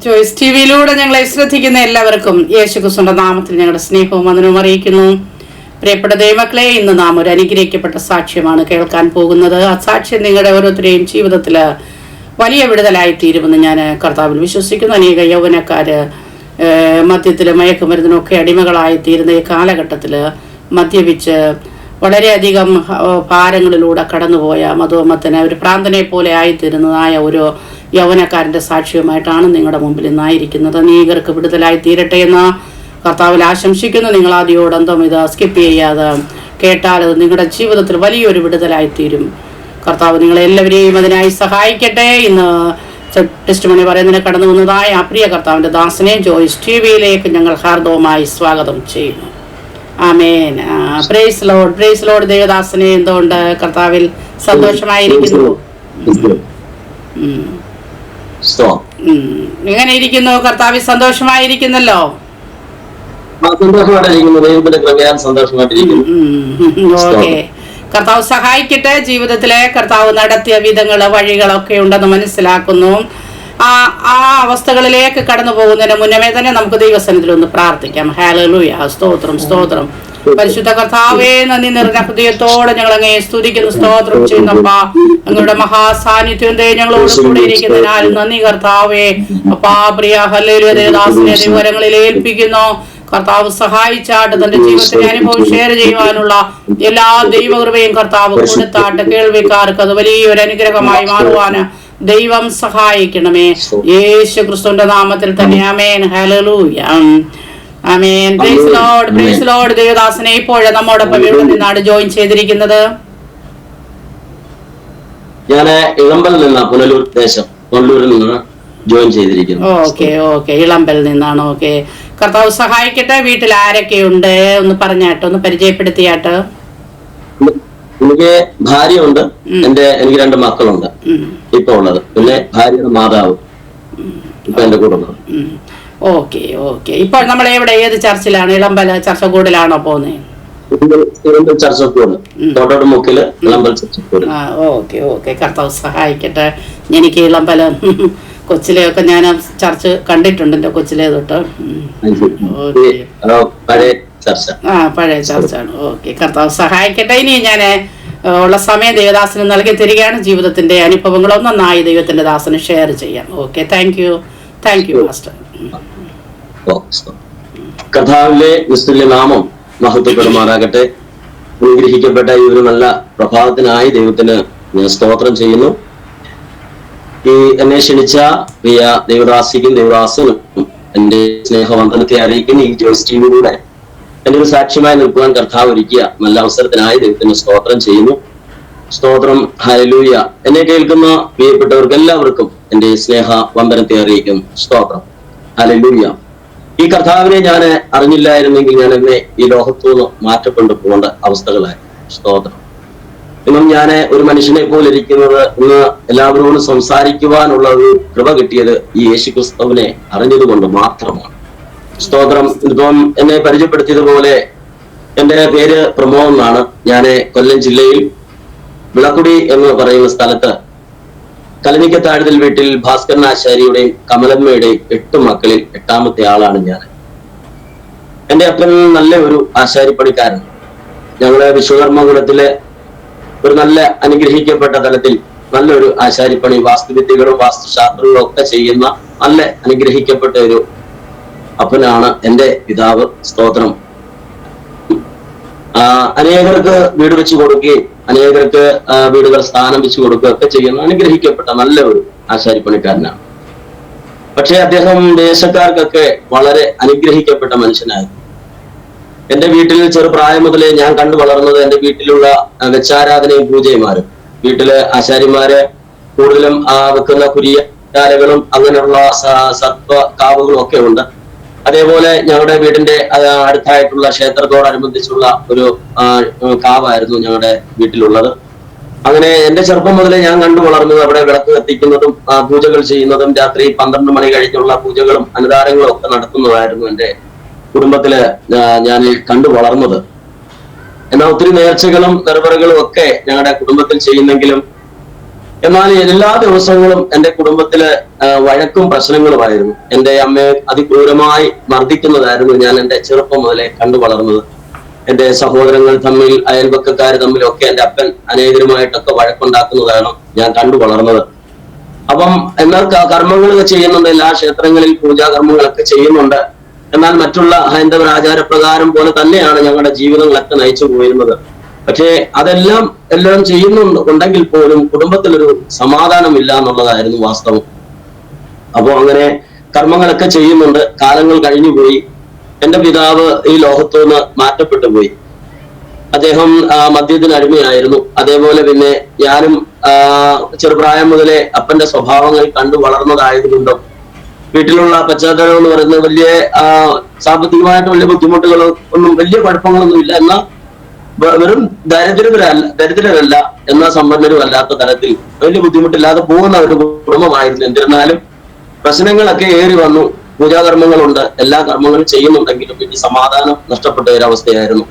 Choice ടിവിയിലൂടെ ഞങ്ങളെ ശ്രദ്ധിക്കുന്ന എല്ലാവർക്കും യേശുക്രിസ്തുവിന്റെ നാമത്തിൽ ഞങ്ങളുടെ സ്നേഹവും വന്ദനവും അറിയിക്കുന്നു. പ്രിയപ്പെട്ട ദൈവമക്കളെ, ഇന്ന് നാം ഒരു അനുഗ്രഹിക്കപ്പെട്ട സാക്ഷ്യമാണ് കേൾക്കാൻ പോകുന്നത്. ആ സാക്ഷ്യം നിങ്ങളുടെ ഓരോരുത്തരെയും ജീവിതത്തിൽ വലിയ വിടുതലായിത്തീരുമെന്ന് ഞാൻ കർത്താവിൽ വിശ്വസിക്കുന്നു. അനേക യൗവനക്കാര് മദ്യത്തിൽ മയക്കുമരുന്നിനൊക്കെ അടിമകളായിത്തീരുന്ന ഈ കാലഘട്ടത്തിൽ മദ്യപിച്ച് വളരെയധികം ഭാരങ്ങളിലൂടെ കടന്നുപോയ മധുമത്തിന് ഒരു പ്രാന്തനെ പോലെ ആയിത്തീരുന്നതായ ഒരു യൗവനക്കാരൻ്റെ സാക്ഷ്യവുമായിട്ടാണ് നിങ്ങളുടെ മുമ്പിൽ ഇന്നായിരിക്കുന്നത്. അനേകർക്ക് വിടുതലായി തീരട്ടെ എന്ന് കർത്താവിൽ ആശംസിക്കുന്നു. നിങ്ങൾ ആദ്യോടന്തം ഇത് സ്കിപ്പ് ചെയ്യാതെ കേട്ടാൽ അത് നിങ്ങളുടെ ജീവിതത്തിൽ വലിയൊരു വിടുതലായിത്തീരും. കർത്താവ് നിങ്ങളെല്ലാവരെയും അതിനായി സഹായിക്കട്ടെ. ഇന്ന് ടെസ്റ്റ് മണി പറയുന്നതിന് കടന്നു വന്നതായ ആ പ്രിയ കർത്താവിൻ്റെ ദാസനെ ജോയ്സ് ടിവിയിലേക്ക് ഞങ്ങൾ ഹാർദവുമായി സ്വാഗതം ചെയ്യുന്നു. ആമേൻ. Praise Lord, praise Lord. ദേവദാസനെ എന്തുകൊണ്ട് കർത്താവിൽ സന്തോഷമായിരിക്കുന്നു? എങ്ങനെ ഇരിക്കുന്നു? കർത്താവിൽ സന്തോഷമായിരിക്കുന്നല്ലോ. ഓക്കെ, കർത്താവ് സഹായിക്കട്ടെ. ജീവിതത്തിലെ കർത്താവ് നടത്തിയ വിധങ്ങള് വഴികളൊക്കെ ഉണ്ടെന്ന് മനസ്സിലാക്കുന്നു. ആ അവസ്ഥകളിലേക്ക് കടന്നു പോകുന്നതിന് മുന്നമേ തന്നെ നമുക്ക് ദൈവസന്നിധിയിൽ ഒന്ന് പ്രാർത്ഥിക്കാം. ഹല്ലേലൂയ, സ്തോത്രം, സ്തോത്രം. പരിശുദ്ധ കർത്താവേ, നന്ദി നിറഞ്ഞ ഹൃദയത്തോടെ ഞങ്ങൾ അങ്ങയെ സ്തുതിക്കുന്നു, സ്തോത്രം ചെയ്യുന്നപ്പാ. അങ്ങയുടെ മഹാസാന്നിധ്യം ഞങ്ങളോട് കൂടെ ഇരിക്കുന്നതിനാൽ നന്ദി കർത്താവേ. അപ്പാ പ്രിയ ഹല്ലേലൂയ ദേവദാസനെ വിവരങ്ങളിൽ ഏൽപ്പിക്കുന്നു. കർത്താവ് സഹായിച്ചാട്ട് തന്റെ ജീവിതത്തിന്റെ അനുഭവം ഷെയർ ചെയ്യുവാനുള്ള എല്ലാ ദൈവകൃപയും കർത്താവ് കൊടുത്താട്ട് കേൾവിക്കാർക്ക് അത് വലിയൊരു അനുഗ്രഹമായി മാറുവാന് ദൈവം സഹായിക്കണമേ. യേശു ക്രിസ്തുവിന്റെ നാമത്തിൽ തന്നെ. ആമേൻ. ഹല്ലേലൂയ, ആമേൻ. Praise Lord, praise Lord. ദേവദാസനെ ഇപ്പോഴേ നമ്മോടൊപ്പം ഇവിടെ നിന്നാണ് ജോയിൻ ചെയ്തിരിക്കുന്നത്. ഞാൻ ഇളമ്പൽ നിന്നാണ്, പുനലൂർ ദേശം, കൊല്ലൂരിൽ നിന്ന് ജോയിൻ ചെയ്തിരിക്കുന്നു. ഓക്കെ, ഓക്കെ, ഇളമ്പൽ നിന്നാണ്. ഓക്കെ, കർത്താവ് സഹായിക്കട്ടെ. വീട്ടിൽ ആരൊക്കെയുണ്ട് ഒന്ന് പറഞ്ഞാട്ടോ, ഒന്ന് പരിചയപ്പെടുത്തിയാട്ടോ. എനിക്ക് ഭാര്യയുണ്ട്, എനിക്ക് 2 മക്കളുണ്ട് ഇപ്പൊ ഉള്ളത്. പിന്നെ ഭാര്യയുടെ മാതാവ് ഇപ്പൊ എന്റെ കൂടെ ഉള്ളത്. Okay, okay. ഇപ്പോൾ നമ്മൾ എവിടെ, ഏത് ചർച്ചിലാണ്? ഇളമ്പൽ ചർച്ചക്കൂടിലാണോ പോകുന്നത്? Okay, okay. കർത്താവ് സഹായിക്കട്ടെ. എനിക്ക് ഇളമ്പല് കൊച്ചിലെയൊക്കെ ഞാൻ ചർച്ച് കണ്ടിട്ടുണ്ട്, എന്റെ കൊച്ചിലെ തൊട്ട്. പഴയ ചർച്ചാണ്. ഓക്കെ, കർത്താവ് സഹായിക്കട്ടെ. ഇനി ഞാൻ ഉള്ള സമയം ദേവദാസന് നൽകി തരികയാണ്. ജീവിതത്തിന്റെ അനുഭവങ്ങളോ നന്നായി ദൈവത്തിന്റെ ദാസന് ഷെയർ ചെയ്യാം. Okay, thank you, thank you master. കർത്താവിന്റെ നിസ്തുല്യ നാമം മഹത്വപ്പെടുമാറാകട്ടെ. അനുഗ്രഹിക്കപ്പെട്ട ഈ ഒരു നല്ല പ്രഭാതത്തിനായി ദൈവത്തിന് ഞാൻ സ്തോത്രം ചെയ്യുന്നു. ഈ എന്നെ ക്ഷണിച്ച പ്രിയ ദേവദാസിക്കും ദേവദാസനും എന്റെ സ്നേഹവന്ദനത്തെ അറിയിക്കുന്ന ഈ ജോയ്സ് ടിവിയിലൂടെ എന്റെ ഒരു സാക്ഷ്യമായി നിൽക്കുവാൻ കർത്താവ് ഒരുക്കിയ നല്ല അവസരത്തിനായി ദൈവത്തിന് സ്തോത്രം ചെയ്യുന്നു. സ്തോത്രം, ഹല്ലേലൂയ. എന്നെ കേൾക്കുന്ന പ്രിയപ്പെട്ടവർക്ക് എല്ലാവർക്കും എന്റെ സ്നേഹ വന്ദനത്തെ അറിയിക്കുന്നു. സ്തോത്രം, ഹല്ലേലൂയ. ഈ കർത്താവിനെ ഞാൻ അറിഞ്ഞില്ലായിരുന്നെങ്കിൽ ഞാൻ എന്നെ ഈ ലോകത്തു നിന്ന് മാറ്റപ്പെട്ടു പോകേണ്ട അവസ്ഥകളായി. സ്തോത്രം. ഇന്നും ഞാൻ ഒരു മനുഷ്യനെ പോലെ ഇരിക്കുന്നത് ഇന്ന് എല്ലാവരോടും സംസാരിക്കുവാനുള്ള ഒരു കൃപ കിട്ടിയത് ഈ യേശുക്രിസ്തുവിനെ അറിഞ്ഞത് കൊണ്ട് മാത്രമാണ്. സ്തോത്രം. ഇപ്പം എന്നെ പരിചയപ്പെടുത്തിയതുപോലെ എന്റെ പേര് പ്രമോദ് എന്നാണ്. ഞാൻ കൊല്ലം ജില്ലയിൽ വിളക്കുടി എന്ന് പറയുന്ന സ്ഥലത്ത് കലനിക്കത്താഴുതൽ വീട്ടിൽ ഭാസ്കരൻ ആശാരിയുടെയും കമലമ്മയുടെയും 8 മക്കളിൽ 8ാമത്തെ ആളാണ് ഞാൻ. എന്റെ അപ്പൻ നല്ല ഒരു ആശാരിപ്പണിക്കാരൻ. ഞങ്ങളുടെ വിശ്വകർമ്മകുലത്തിലെ ഒരു നല്ല അനുഗ്രഹിക്കപ്പെട്ട തലത്തിൽ നല്ലൊരു ആശാരിപ്പണി, വാസ്തുവിദ്യകളും വാസ്തുശാസ്ത്രങ്ങളും ഒക്കെ ചെയ്യുന്ന നല്ല അനുഗ്രഹിക്കപ്പെട്ട ഒരു അപ്പനാണ് എന്റെ പിതാവ്. സ്തോത്രം. അനേകർക്ക് വീട് വെച്ച് കൊടുക്കുകയും അനേകർക്ക് വീടുകൾ സ്ഥാനം വെച്ച് കൊടുക്കുകയും ഒക്കെ ചെയ്യുന്ന അനുഗ്രഹിക്കപ്പെട്ട നല്ല ഒരു ആശാരിപ്പണിക്കാരനാണ്. പക്ഷെ അദ്ദേഹം ദേശക്കാർക്കൊക്കെ വളരെ അനുഗ്രഹിക്കപ്പെട്ട മനുഷ്യനായിരുന്നു. എന്റെ വീട്ടിൽ ചെറുപ്രായം മുതലേ ഞാൻ കണ്ടു വളർന്നത് എന്റെ വീട്ടിലുള്ള വെച്ചാരാധനയും പൂജയുമാരും, വീട്ടില് ആശാരിമാര് കൂടുതലും വെക്കുന്ന കുരിയാലകളും അങ്ങനെയുള്ള കാവുകളും ഒക്കെ ഉണ്ട്. അതേപോലെ ഞങ്ങളുടെ വീടിന്റെ അടുത്തായിട്ടുള്ള ക്ഷേത്രത്തോടനുബന്ധിച്ചുള്ള ഒരു കാവായിരുന്നു ഞങ്ങളുടെ വീട്ടിലുള്ളത്. അങ്ങനെ എന്റെ ചെറുപ്പം മുതലേ ഞാൻ കണ്ടു വളർന്നത് അവിടെ വിളക്ക് കത്തിക്കുന്നതും പൂജകൾ ചെയ്യുന്നതും രാത്രി 12 മണി കഴിഞ്ഞുള്ള പൂജകളും അനുദാനങ്ങളും ഒക്കെ നടത്തുന്നതായിരുന്നു എന്റെ കുടുംബത്തില് ഞാൻ കണ്ടു വളർന്നത്. എന്നാൽ ഒത്തിരി നേർച്ചകളും നെറുപറകളും ഒക്കെ ഞങ്ങളുടെ കുടുംബത്തിൽ ചെയ്യുന്നെങ്കിലും എന്നാൽ എല്ലാ ദിവസങ്ങളും എന്റെ കുടുംബത്തില് വഴക്കും പ്രശ്നങ്ങളുമായിരുന്നു. എന്റെ അമ്മയെ അതിക്രൂരമായി മർദ്ദിക്കുന്നതായിരുന്നു ഞാൻ എന്റെ ചെറുപ്പം മുതലേ കണ്ടു വളർന്നത്. എന്റെ സഹോദരങ്ങൾ തമ്മിൽ, അയൽപക്കക്കാർ തമ്മിലൊക്കെ എന്റെ അപ്പൻ അനേകരുമായിട്ടൊക്കെ വഴക്കുണ്ടാക്കുന്നതാണ് ഞാൻ കണ്ടു വളർന്നത്. അപ്പം എന്നാൽ കർമ്മങ്ങളൊക്കെ ചെയ്യുന്നുണ്ട്, എല്ലാ ക്ഷേത്രങ്ങളിൽ പൂജാകർമ്മങ്ങളൊക്കെ ചെയ്യുന്നുണ്ട്. എന്നാൽ മറ്റുള്ള ഹൈന്ദവ ആചാരപ്രകാരം പോലെ തന്നെയാണ് ഞങ്ങളുടെ ജീവിതങ്ങളൊക്കെ നയിച്ചു പോയിരുന്നത്. പക്ഷേ എല്ലാം ചെയ്യുന്നുണ്ടെങ്കിൽ പോലും കുടുംബത്തിലൊരു സമാധാനമില്ല എന്നുള്ളതായിരുന്നു വാസ്തവം. അപ്പോ അങ്ങനെ കർമ്മങ്ങളൊക്കെ ചെയ്യുന്നുണ്ട്. കാലങ്ങൾ കഴിഞ്ഞുപോയി. എന്റെ പിതാവ് ഈ ലോകത്തു നിന്ന് മാറ്റപ്പെട്ടു പോയി. അദ്ദേഹം മദ്യത്തിന് അടിമയായിരുന്നു. അതേപോലെ പിന്നെ ഞാനും ചെറുപ്രായം മുതലേ അപ്പന്റെ സ്വഭാവങ്ങൾ കണ്ടു വളർന്നതായതുകൊണ്ടും വീട്ടിലുള്ള പശ്ചാത്തലം എന്ന് പറയുന്നത് വലിയ സാമ്പത്തികമായിട്ട് വലിയ ബുദ്ധിമുട്ടുകളോ വലിയ കുഴപ്പങ്ങളൊന്നും ഇല്ല. എന്നാൽ വെറും ദരിദ്രരല്ല എന്നാൽ സമ്പന്നരും അല്ലാത്ത തരത്തിൽ വലിയ ബുദ്ധിമുട്ടില്ലാതെ പോകുന്ന ഒരു കുടുംബമായിരുന്നു. എന്നിരുന്നാലും പ്രശ്നങ്ങളൊക്കെ ഏറി വന്നു. പൂജാകർമ്മങ്ങളുണ്ട്, എല്ലാ കർമ്മങ്ങളും ചെയ്യുന്നുണ്ടെങ്കിലും പിന്നെ സമാധാനം നഷ്ടപ്പെട്ട ഒരവസ്ഥയായിരുന്നു.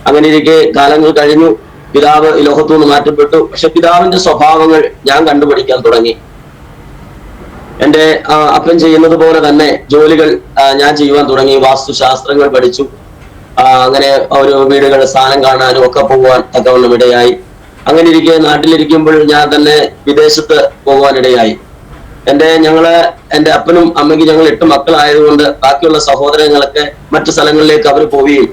അങ്ങനെ ഇരിക്കെ കാലങ്ങൾ കഴിഞ്ഞു. പിതാവ് ഈ ലോകത്തു നിന്ന് മാറ്റപ്പെട്ടു. പക്ഷെ പിതാവിന്റെ സ്വഭാവങ്ങൾ ഞാൻ കണ്ടുപിടിക്കാൻ തുടങ്ങി. എന്റെ അപ്പൻ ചെയ്യുന്നത് പോലെ തന്നെ ജോലികൾ ഞാൻ ചെയ്യുവാൻ തുടങ്ങി. വാസ്തുശാസ്ത്രങ്ങൾ പഠിച്ചു. അങ്ങനെ ഒരു വീടുകൾ സ്ഥാനം കാണാനും ഒക്കെ പോകുവാൻ തക്കവണ്ണം ഇടയായി. അങ്ങനെ ഇരിക്കെ നാട്ടിലിരിക്കുമ്പോൾ ഞാൻ തന്നെ വിദേശത്ത് പോകുവാനിടയായി. എന്റെ അപ്പനും അമ്മയ്ക്ക് ഞങ്ങൾ 8 മക്കളായതുകൊണ്ട് ബാക്കിയുള്ള സഹോദരങ്ങളൊക്കെ മറ്റു സ്ഥലങ്ങളിലേക്ക് അവർ പോവുകയും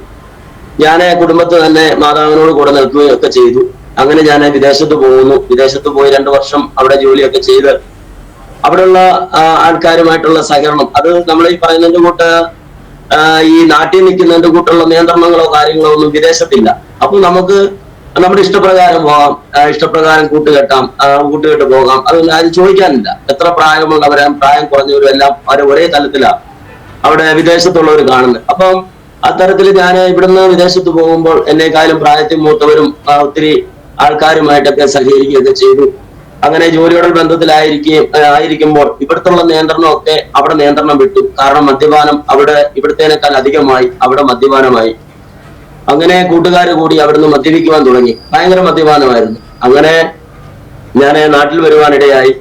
ഞാൻ കുടുംബത്തിൽ തന്നെ മാതാവിനോട് കൂടെ നിൽക്കുകയും ഒക്കെ ചെയ്തു. അങ്ങനെ ഞാൻ വിദേശത്ത് പോകുന്നു. വിദേശത്ത് പോയി 2 വർഷം അവിടെ ജോലിയൊക്കെ ചെയ്ത് അവിടെയുള്ള ആൾക്കാരുമായിട്ടുള്ള സഹകരണം, അത് നമ്മൾ ഈ പറയുന്നതിന്റെ കൂട്ട് ഈ നാട്ടിൽ നിൽക്കുന്നതിന്റെ കൂട്ടുള്ള നിയന്ത്രണങ്ങളോ കാര്യങ്ങളോ ഒന്നും വിദേശത്തില്ല. അപ്പൊ നമുക്ക് നമ്മുടെ ഇഷ്ടപ്രകാരം പോകാം, ഇഷ്ടപ്രകാരം കൂട്ടുകെട്ട് പോകാം. അതൊന്നും ആരും ചോദിക്കാനില്ല. എത്ര പ്രായമുള്ളവരും പ്രായം കുറഞ്ഞവരും എല്ലാം അവർ ഒരേ തലത്തിലാണ് അവിടെ വിദേശത്തുള്ളവർ കാണുന്നത്. അപ്പം അത്തരത്തിൽ ഞാൻ ഇവിടുന്ന് വിദേശത്ത് പോകുമ്പോൾ എന്നെക്കാളും പ്രായത്തിൽ മൂത്തവരും ഒത്തിരി ആൾക്കാരുമായിട്ടൊക്കെ സഹകരിക്കുകയൊക്കെ ചെയ്തു. അങ്ങനെ ജോലിയുടെ ബന്ധത്തിലായിരിക്കുമ്പോൾ ഇവിടുത്തുള്ള നിയന്ത്രണമൊക്കെ അവിടെ നിയന്ത്രണം വിട്ടു. കാരണം മദ്യപാനം ഇവിടത്തേനേക്കാൾ അധികമായി അവിടെ മദ്യപാനമായി. അങ്ങനെ കൂട്ടുകാർ കൂടി അവിടുന്ന് മദ്യപിക്കുവാൻ തുടങ്ങി. ഭയങ്കര മദ്യപാനമായിരുന്നു. അങ്ങനെ ഞാൻ നാട്ടിൽ വരുവാനിടയായി.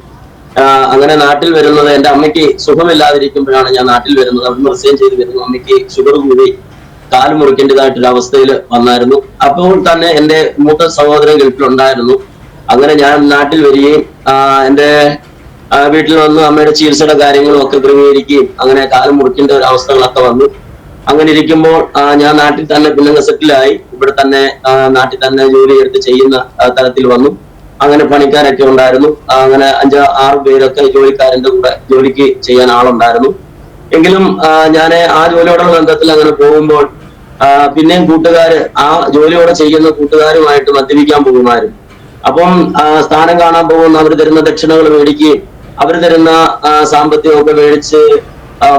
അങ്ങനെ നാട്ടിൽ വരുന്നത് എന്റെ അമ്മയ്ക്ക് സുഖമില്ലാതിരിക്കുമ്പോഴാണ് ഞാൻ നാട്ടിൽ വരുന്നത്. അവിടുന്ന് റിസൈൻ ചെയ്ത് വരുന്നു. അമ്മയ്ക്ക് ഷുഗർ കൂടി കാല് മുറിക്കേണ്ടതായിട്ടൊരു അവസ്ഥയിൽ വന്നായിരുന്നു. അപ്പോൾ തന്നെ എന്റെ മൂത്ത സഹോദരൻ ഗൾഫിലുണ്ടായിരുന്നു. അങ്ങനെ ഞാൻ നാട്ടിൽ വരികയും എന്റെ വീട്ടിൽ വന്ന് അമ്മയുടെ ചികിത്സയുടെ കാര്യങ്ങളും ഒക്കെ ക്രമീകരിക്കുകയും അങ്ങനെ കാലം മുറിക്കേണ്ട ഒരു അവസ്ഥകളൊക്കെ വന്നു. അങ്ങനെ ഇരിക്കുമ്പോൾ ഞാൻ നാട്ടിൽ തന്നെ പിന്നെ സെറ്റിലായി. ഇവിടെ തന്നെ നാട്ടിൽ തന്നെ ജോലി എടുത്ത് ചെയ്യുന്ന തരത്തിൽ വന്നു. അങ്ങനെ പണിക്കാരൊക്കെ ഉണ്ടായിരുന്നു. അങ്ങനെ 5-6 പേരൊക്കെ ജോലിക്കാരന്റെ കൂടെ ജോലിക്ക് ചെയ്യാൻ ആളുണ്ടായിരുന്നു. എങ്കിലും ഞാൻ ആ ജോലിയോടുള്ള ബന്ധത്തിൽ അങ്ങനെ പോകുമ്പോൾ പിന്നെയും കൂട്ടുകാര് ആ ജോലിയോടെ ചെയ്യുന്ന കൂട്ടുകാരുമായിട്ട് മദ്യപിക്കാൻ പോകുമായിരുന്നു. അപ്പം സ്ഥാനം കാണാൻ പോകുന്ന അവർ തരുന്ന ദക്ഷിണകൾ മേടിക്കുകയും അവർ തരുന്ന സാമ്പത്തികമൊക്കെ മേടിച്ച്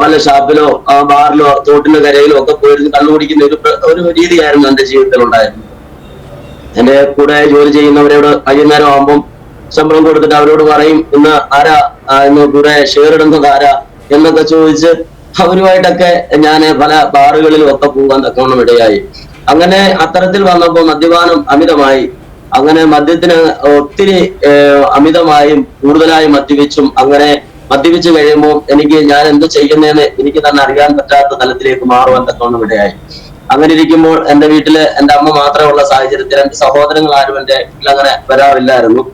വല്ല ഷാപ്പിലോ ബാറിലോ തോട്ടിന്റെ കരയിലോ ഒക്കെ പോയിരുന്ന് കണ്ടുപിടിക്കുന്ന ഒരു രീതിയായിരുന്നു എന്റെ ജീവിതത്തിൽ ഉണ്ടായിരുന്നത്. എന്റെ കൂടെ ജോലി ചെയ്യുന്നവരോട് വൈകുന്നേരം ആകുമ്പം ശമ്പളം കൊടുത്തിട്ട് അവരോട് പറയും, ഇന്ന് ആരാ ഇന്ന് കൂടെ ഷെയർ ഇടുന്നത് ആരാ എന്നൊക്കെ ചോദിച്ച് അവരുമായിട്ടൊക്കെ ഞാൻ പല ബാറുകളിലും ഒക്കെ പോകാൻ തക്കവണ്ണം ഇടയായി. അങ്ങനെ അത്തരത്തിൽ വന്നപ്പോൾ മദ്യപാനം അമിതമായി. അങ്ങനെ മദ്യത്തിന് ഒത്തിരി അമിതമായും കൂടുതലായും മദ്യപിച്ചും അങ്ങനെ മദ്യപിച്ചു കഴിയുമ്പോൾ ഞാൻ എന്ത് ചെയ്യുന്നതെന്ന് എനിക്ക് തന്നെ അറിയാൻ പറ്റാത്ത തലത്തിലേക്ക് മാറുവാൻ തക്കവണ്ണം ഇടയായി. അങ്ങനെ ഇരിക്കുമ്പോൾ എന്റെ വീട്ടില് എന്റെ അമ്മ മാത്രമുള്ള സാഹചര്യത്തിൽ എന്റെ സഹോദരങ്ങൾ ആരും എന്റെ വീട്ടിൽ അങ്ങനെ വരാറില്ലായിരുന്നു.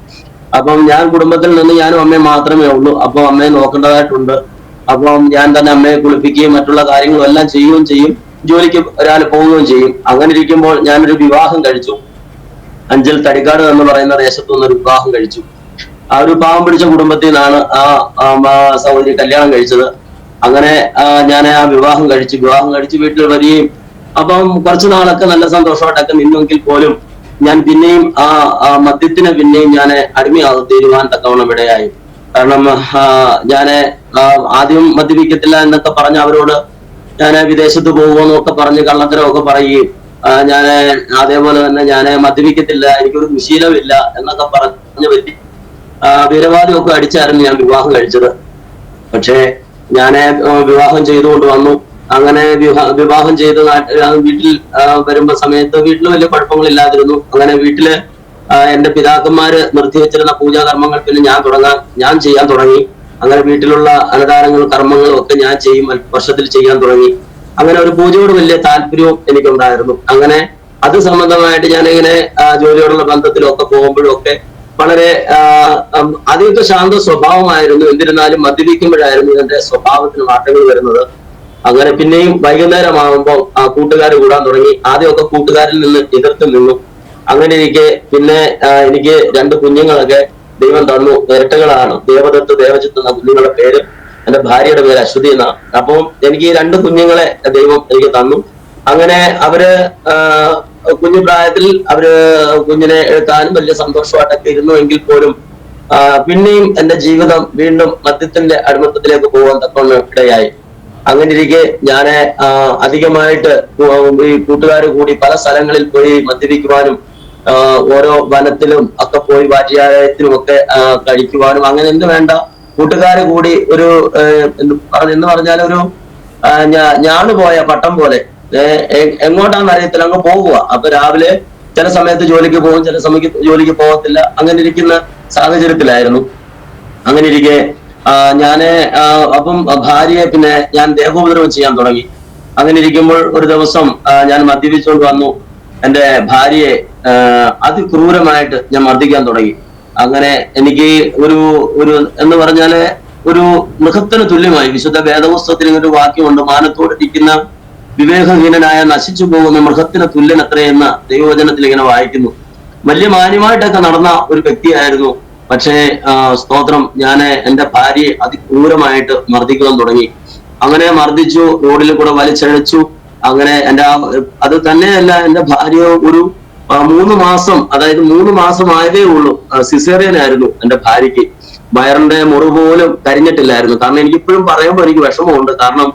അപ്പം ഞാൻ കുടുംബത്തിൽ നിന്ന് ഞാനും അമ്മയും മാത്രമേ ഉള്ളൂ. അപ്പൊ അമ്മയെ നോക്കേണ്ടതായിട്ടുണ്ട്. അപ്പം ഞാൻ തന്നെ അമ്മയെ കുളിപ്പിക്കുകയും മറ്റുള്ള കാര്യങ്ങളും എല്ലാം ചെയ്യുകയും ചെയ്യും. ജോലിക്ക് ഒരാൾ പോവുകയും ചെയ്യും. അങ്ങനെ ഇരിക്കുമ്പോൾ ഞാനൊരു വിവാഹം കഴിച്ചു. അഞ്ചൽ തടിക്കാട് എന്ന് പറയുന്ന ദേശത്തു നിന്നൊരു വിവാഹം കഴിച്ചു. ആ ഒരു പാവം പിടിച്ച കുടുംബത്തിൽ നിന്നാണ് ആ സഹോദരി കല്യാണം കഴിച്ചത്. അങ്ങനെ ഞാൻ ആ വിവാഹം കഴിച്ച് വീട്ടിൽ വരികയും അപ്പം കുറച്ചു നാളൊക്കെ നല്ല സന്തോഷമായിട്ടൊക്കെ നിന്നെങ്കിൽ പോലും ഞാൻ പിന്നെയും ആ മദ്യത്തിന് പിന്നെയും ഞാൻ തീരുവാൻ തക്കവണ്ണം ഇടയായി. കാരണം ഞാൻ ആദ്യം മദ്യപിക്കത്തില്ല എന്നൊക്കെ പറഞ്ഞ് അവരോട് ഞാൻ വിദേശത്ത് പോകുമെന്നൊക്കെ പറഞ്ഞ് കള്ളത്തരമൊക്കെ പറയുകയും ഞാൻ അതേപോലെ തന്നെ ഞാൻ മദ്യപിക്കത്തില്ല, എനിക്കൊരു ദുശീലമില്ല എന്നൊക്കെ പറഞ്ഞു പറ്റി വീരവാദമൊക്കെ അടിച്ചായിരുന്നു ഞാൻ വിവാഹം കഴിച്ചത്. പക്ഷേ ഞാൻ വിവാഹം ചെയ്തുകൊണ്ട് വന്നു. അങ്ങനെ വിവാഹം ചെയ്ത് വീട്ടിൽ വരുമ്പോ സമയത്ത് വീട്ടിൽ വലിയ കുഴപ്പങ്ങളില്ലാതിരുന്നു. അങ്ങനെ വീട്ടില് എന്റെ പിതാക്കന്മാര് നിർത്തിവെച്ചിരുന്ന പൂജാകർമ്മങ്ങൾ പിന്നെ ഞാൻ ചെയ്യാൻ തുടങ്ങി. അങ്ങനെ വീട്ടിലുള്ള അന്നദാനങ്ങളും കർമ്മങ്ങളും ഒക്കെ ഞാൻ വർഷത്തിൽ ചെയ്യാൻ തുടങ്ങി. അങ്ങനെ ഒരു പൂജയോട് വലിയ താല്പര്യവും എനിക്കുണ്ടായിരുന്നു. അങ്ങനെ അത് സംബന്ധമായിട്ട് ഞാനിങ്ങനെ ജോലിയോടുള്ള ബന്ധത്തിലൊക്കെ പോകുമ്പോഴും ഒക്കെ വളരെ ആദ്യമൊക്കെ ശാന്ത സ്വഭാവമായിരുന്നു. എന്നിരുന്നാലും മദ്യപിക്കുമ്പോഴായിരുന്നു എന്റെ സ്വഭാവത്തിന് മാറ്റങ്ങൾ വരുന്നത്. അങ്ങനെ പിന്നെയും വൈകുന്നേരമാകുമ്പോൾ കൂട്ടുകാർ കൂടാൻ തുടങ്ങി. ആദ്യമൊക്കെ കൂട്ടുകാരിൽ നിന്ന് എതിർത്ത് നിന്നു. അങ്ങനെ പിന്നെ എനിക്ക് 2 കുഞ്ഞുങ്ങളൊക്കെ ദൈവം തന്നു. ഇരട്ടകളാണ്, ദേവദത്ത് ദേവജിത്ത് എന്ന കുഞ്ഞുങ്ങളുടെ പേര്. എന്റെ ഭാര്യയുടെ പേര് അശ്വതി എന്നാണ്. അപ്പം എനിക്ക് ഈ 2 കുഞ്ഞുങ്ങളെ ദൈവം എനിക്ക് തന്നു. അങ്ങനെ അവര് കുഞ്ഞു പ്രായത്തിൽ കുഞ്ഞിനെ എടുക്കാനും വലിയ സന്തോഷമായിട്ടൊക്കെ ഇരുന്നു. എങ്കിൽ പോലും പിന്നെയും എന്റെ ജീവിതം വീണ്ടും മദ്യത്തിന്റെ അടിമത്തത്തിലേക്ക് പോകാൻ തക്കൊണ്ട് ഇടയായി. അങ്ങനെ ഇരിക്കെ ഞാന് അധികമായിട്ട് ഈ കൂട്ടുകാർ കൂടി പല സ്ഥലങ്ങളിൽ പോയി മദ്യപിക്കുവാനും ഓരോ വനത്തിലും ഒക്കെ പോയി വാറ്റിയാലയത്തിലും ഒക്കെ കഴിക്കുവാനും അങ്ങനെ എന്ത് വേണ്ട കൂട്ടുകാർ കൂടി ഒരു എന്ന് പറഞ്ഞാൽ ഒരു ഞാണ് പോയ പട്ടം പോലെ എങ്ങോട്ടാന്ന് അറിയത്തില്ല, അങ്ങ് പോകുക. അപ്പൊ രാവിലെ ചില സമയത്ത് ജോലിക്ക് പോകും, ചില സമയത്ത് ജോലിക്ക് പോകത്തില്ല. അങ്ങനെ ഇരിക്കുന്ന സാഹചര്യത്തിലായിരുന്നു. അങ്ങനെ ഇരിക്കെ അപ്പം ഭാര്യയെ പിന്നെ ഞാൻ ദേഹോപദ്രവം ചെയ്യാൻ തുടങ്ങി. അങ്ങനെ ഇരിക്കുമ്പോൾ ഒരു ദിവസം ഞാൻ മദ്യപിച്ചുകൊണ്ട് വന്നു. എന്റെ ഭാര്യയെ അതിക്രൂരമായിട്ട് ഞാൻ മർദ്ദിക്കാൻ തുടങ്ങി. അങ്ങനെ എനിക്ക് ഒരു എന്ന് പറഞ്ഞാല് ഒരു മൃഗത്തിന് തുല്യമായി. വിശുദ്ധ വേദപുസ്തകത്തിൽ ഒരു വാക്യമുണ്ട്, മാനത്തോടിരിക്കുന്ന വിവേകഹീനനായ നശിച്ചു പോകുന്ന മൃഗത്തിന് തുല്യൻ എത്രയെന്ന് ദൈവവചനത്തിൽ ഇങ്ങനെ വായിക്കുന്നു. വലിയ മാന്യമായിട്ടൊക്കെ നടന്ന ഒരു വ്യക്തിയായിരുന്നു. പക്ഷേ സ്തോത്രം, ഞാൻ എന്റെ ഭാര്യയെ അതിക്രൂരമായിട്ട് മർദ്ദിക്കാൻ തുടങ്ങി. അങ്ങനെ മർദ്ദിച്ചു, റോഡിൽ കൂടെ വലിച്ചഴിച്ചു. അങ്ങനെ അത് തന്നെയല്ല, എന്റെ ഭാര്യ ഒരു 3 മാസം, അതായത് 3 മാസം ആയതേ ഉള്ളൂ. സിസേറിയൻ ആയിരുന്നു എന്റെ ഭാര്യയ്ക്ക്. വയറിന്റെ മുറിവ് പോലും കരിഞ്ഞിട്ടില്ലായിരുന്നു. കാരണം എനിക്കിപ്പോഴും പറയുമ്പോൾ എനിക്ക് വിഷമമുണ്ട്. കാരണം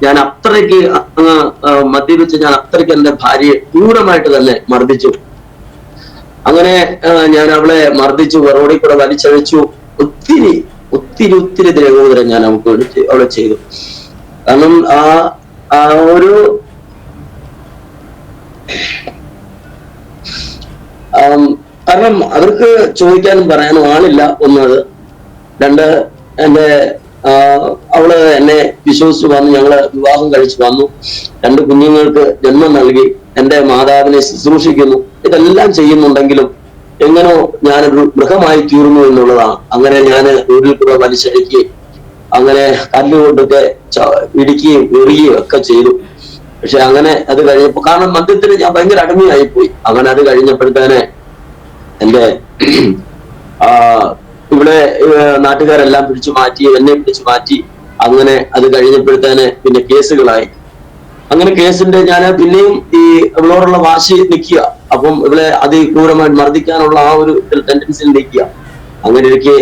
ഞാൻ അത്രയ്ക്ക് മദ്യപിച്ച് ഞാൻ അത്രയ്ക്ക് എന്റെ ഭാര്യയെ ക്രൂരമായിട്ട് തന്നെ മർദ്ദിച്ചു. അങ്ങനെ ഞാൻ അവളെ മർദ്ദിച്ചു, റോഡിൽ കൂടെ വലിച്ചഴിച്ചു. ഒത്തിരി ഒത്തിരി ഒത്തിരി ദേഹോദരം ഞാൻ അവളെ ചെയ്തു. കാരണം കാരണം അവർക്ക് ചോദിക്കാനും പറയാനും ആളില്ല. ഒന്നത്. 2, അവള് എന്നെ വിശ്വസിച്ച് വന്നു. ഞങ്ങള് വിവാഹം കഴിച്ചു വന്നു. 2 കുഞ്ഞുങ്ങൾക്ക് ജന്മം നൽകി. എന്റെ മാതാവിനെ ശുശ്രൂഷിക്കുന്നു. ഇതെല്ലാം ചെയ്യുന്നുണ്ടെങ്കിലും എങ്ങനോ ഞാനൊരു മൃഗമായി തീർന്നു എന്നുള്ളതാണ്. അങ്ങനെ ഞാൻ റോഡിൽ കൂടെ വലിച്ചടിക്കുകയും അങ്ങനെ കല്ലുകൊണ്ടൊക്കെ ഇടിക്കുകയും എറിയുകയും ഒക്കെ ചെയ്തു. പക്ഷെ അങ്ങനെ അത് കഴിഞ്ഞപ്പോ, കാരണം മദ്യത്തിന് ഞാൻ ഭയങ്കര അടിമയായിപ്പോയി. അങ്ങനെ അത് കഴിഞ്ഞപ്പോഴത്തേനെ എന്റെ ഇവിടെ നാട്ടുകാരെല്ലാം പിടിച്ചു മാറ്റി, എന്നെ പിടിച്ചു മാറ്റി. അങ്ങനെ അത് കഴിഞ്ഞപ്പോഴത്തേനെ പിന്നെ കേസുകളായി. അങ്ങനെ കേസിന്റെ ഞാൻ പിന്നെയും ഈ ഇവളോടുള്ള വാശി നിൽക്കുക. അപ്പം ഇവളെ അതിക്രൂരമായിട്ട് മർദ്ദിക്കാനുള്ള ആ ഒരു ടെൻഡൻസിൽ നിൽക്കുക. അങ്ങനെ ഇരിക്കെ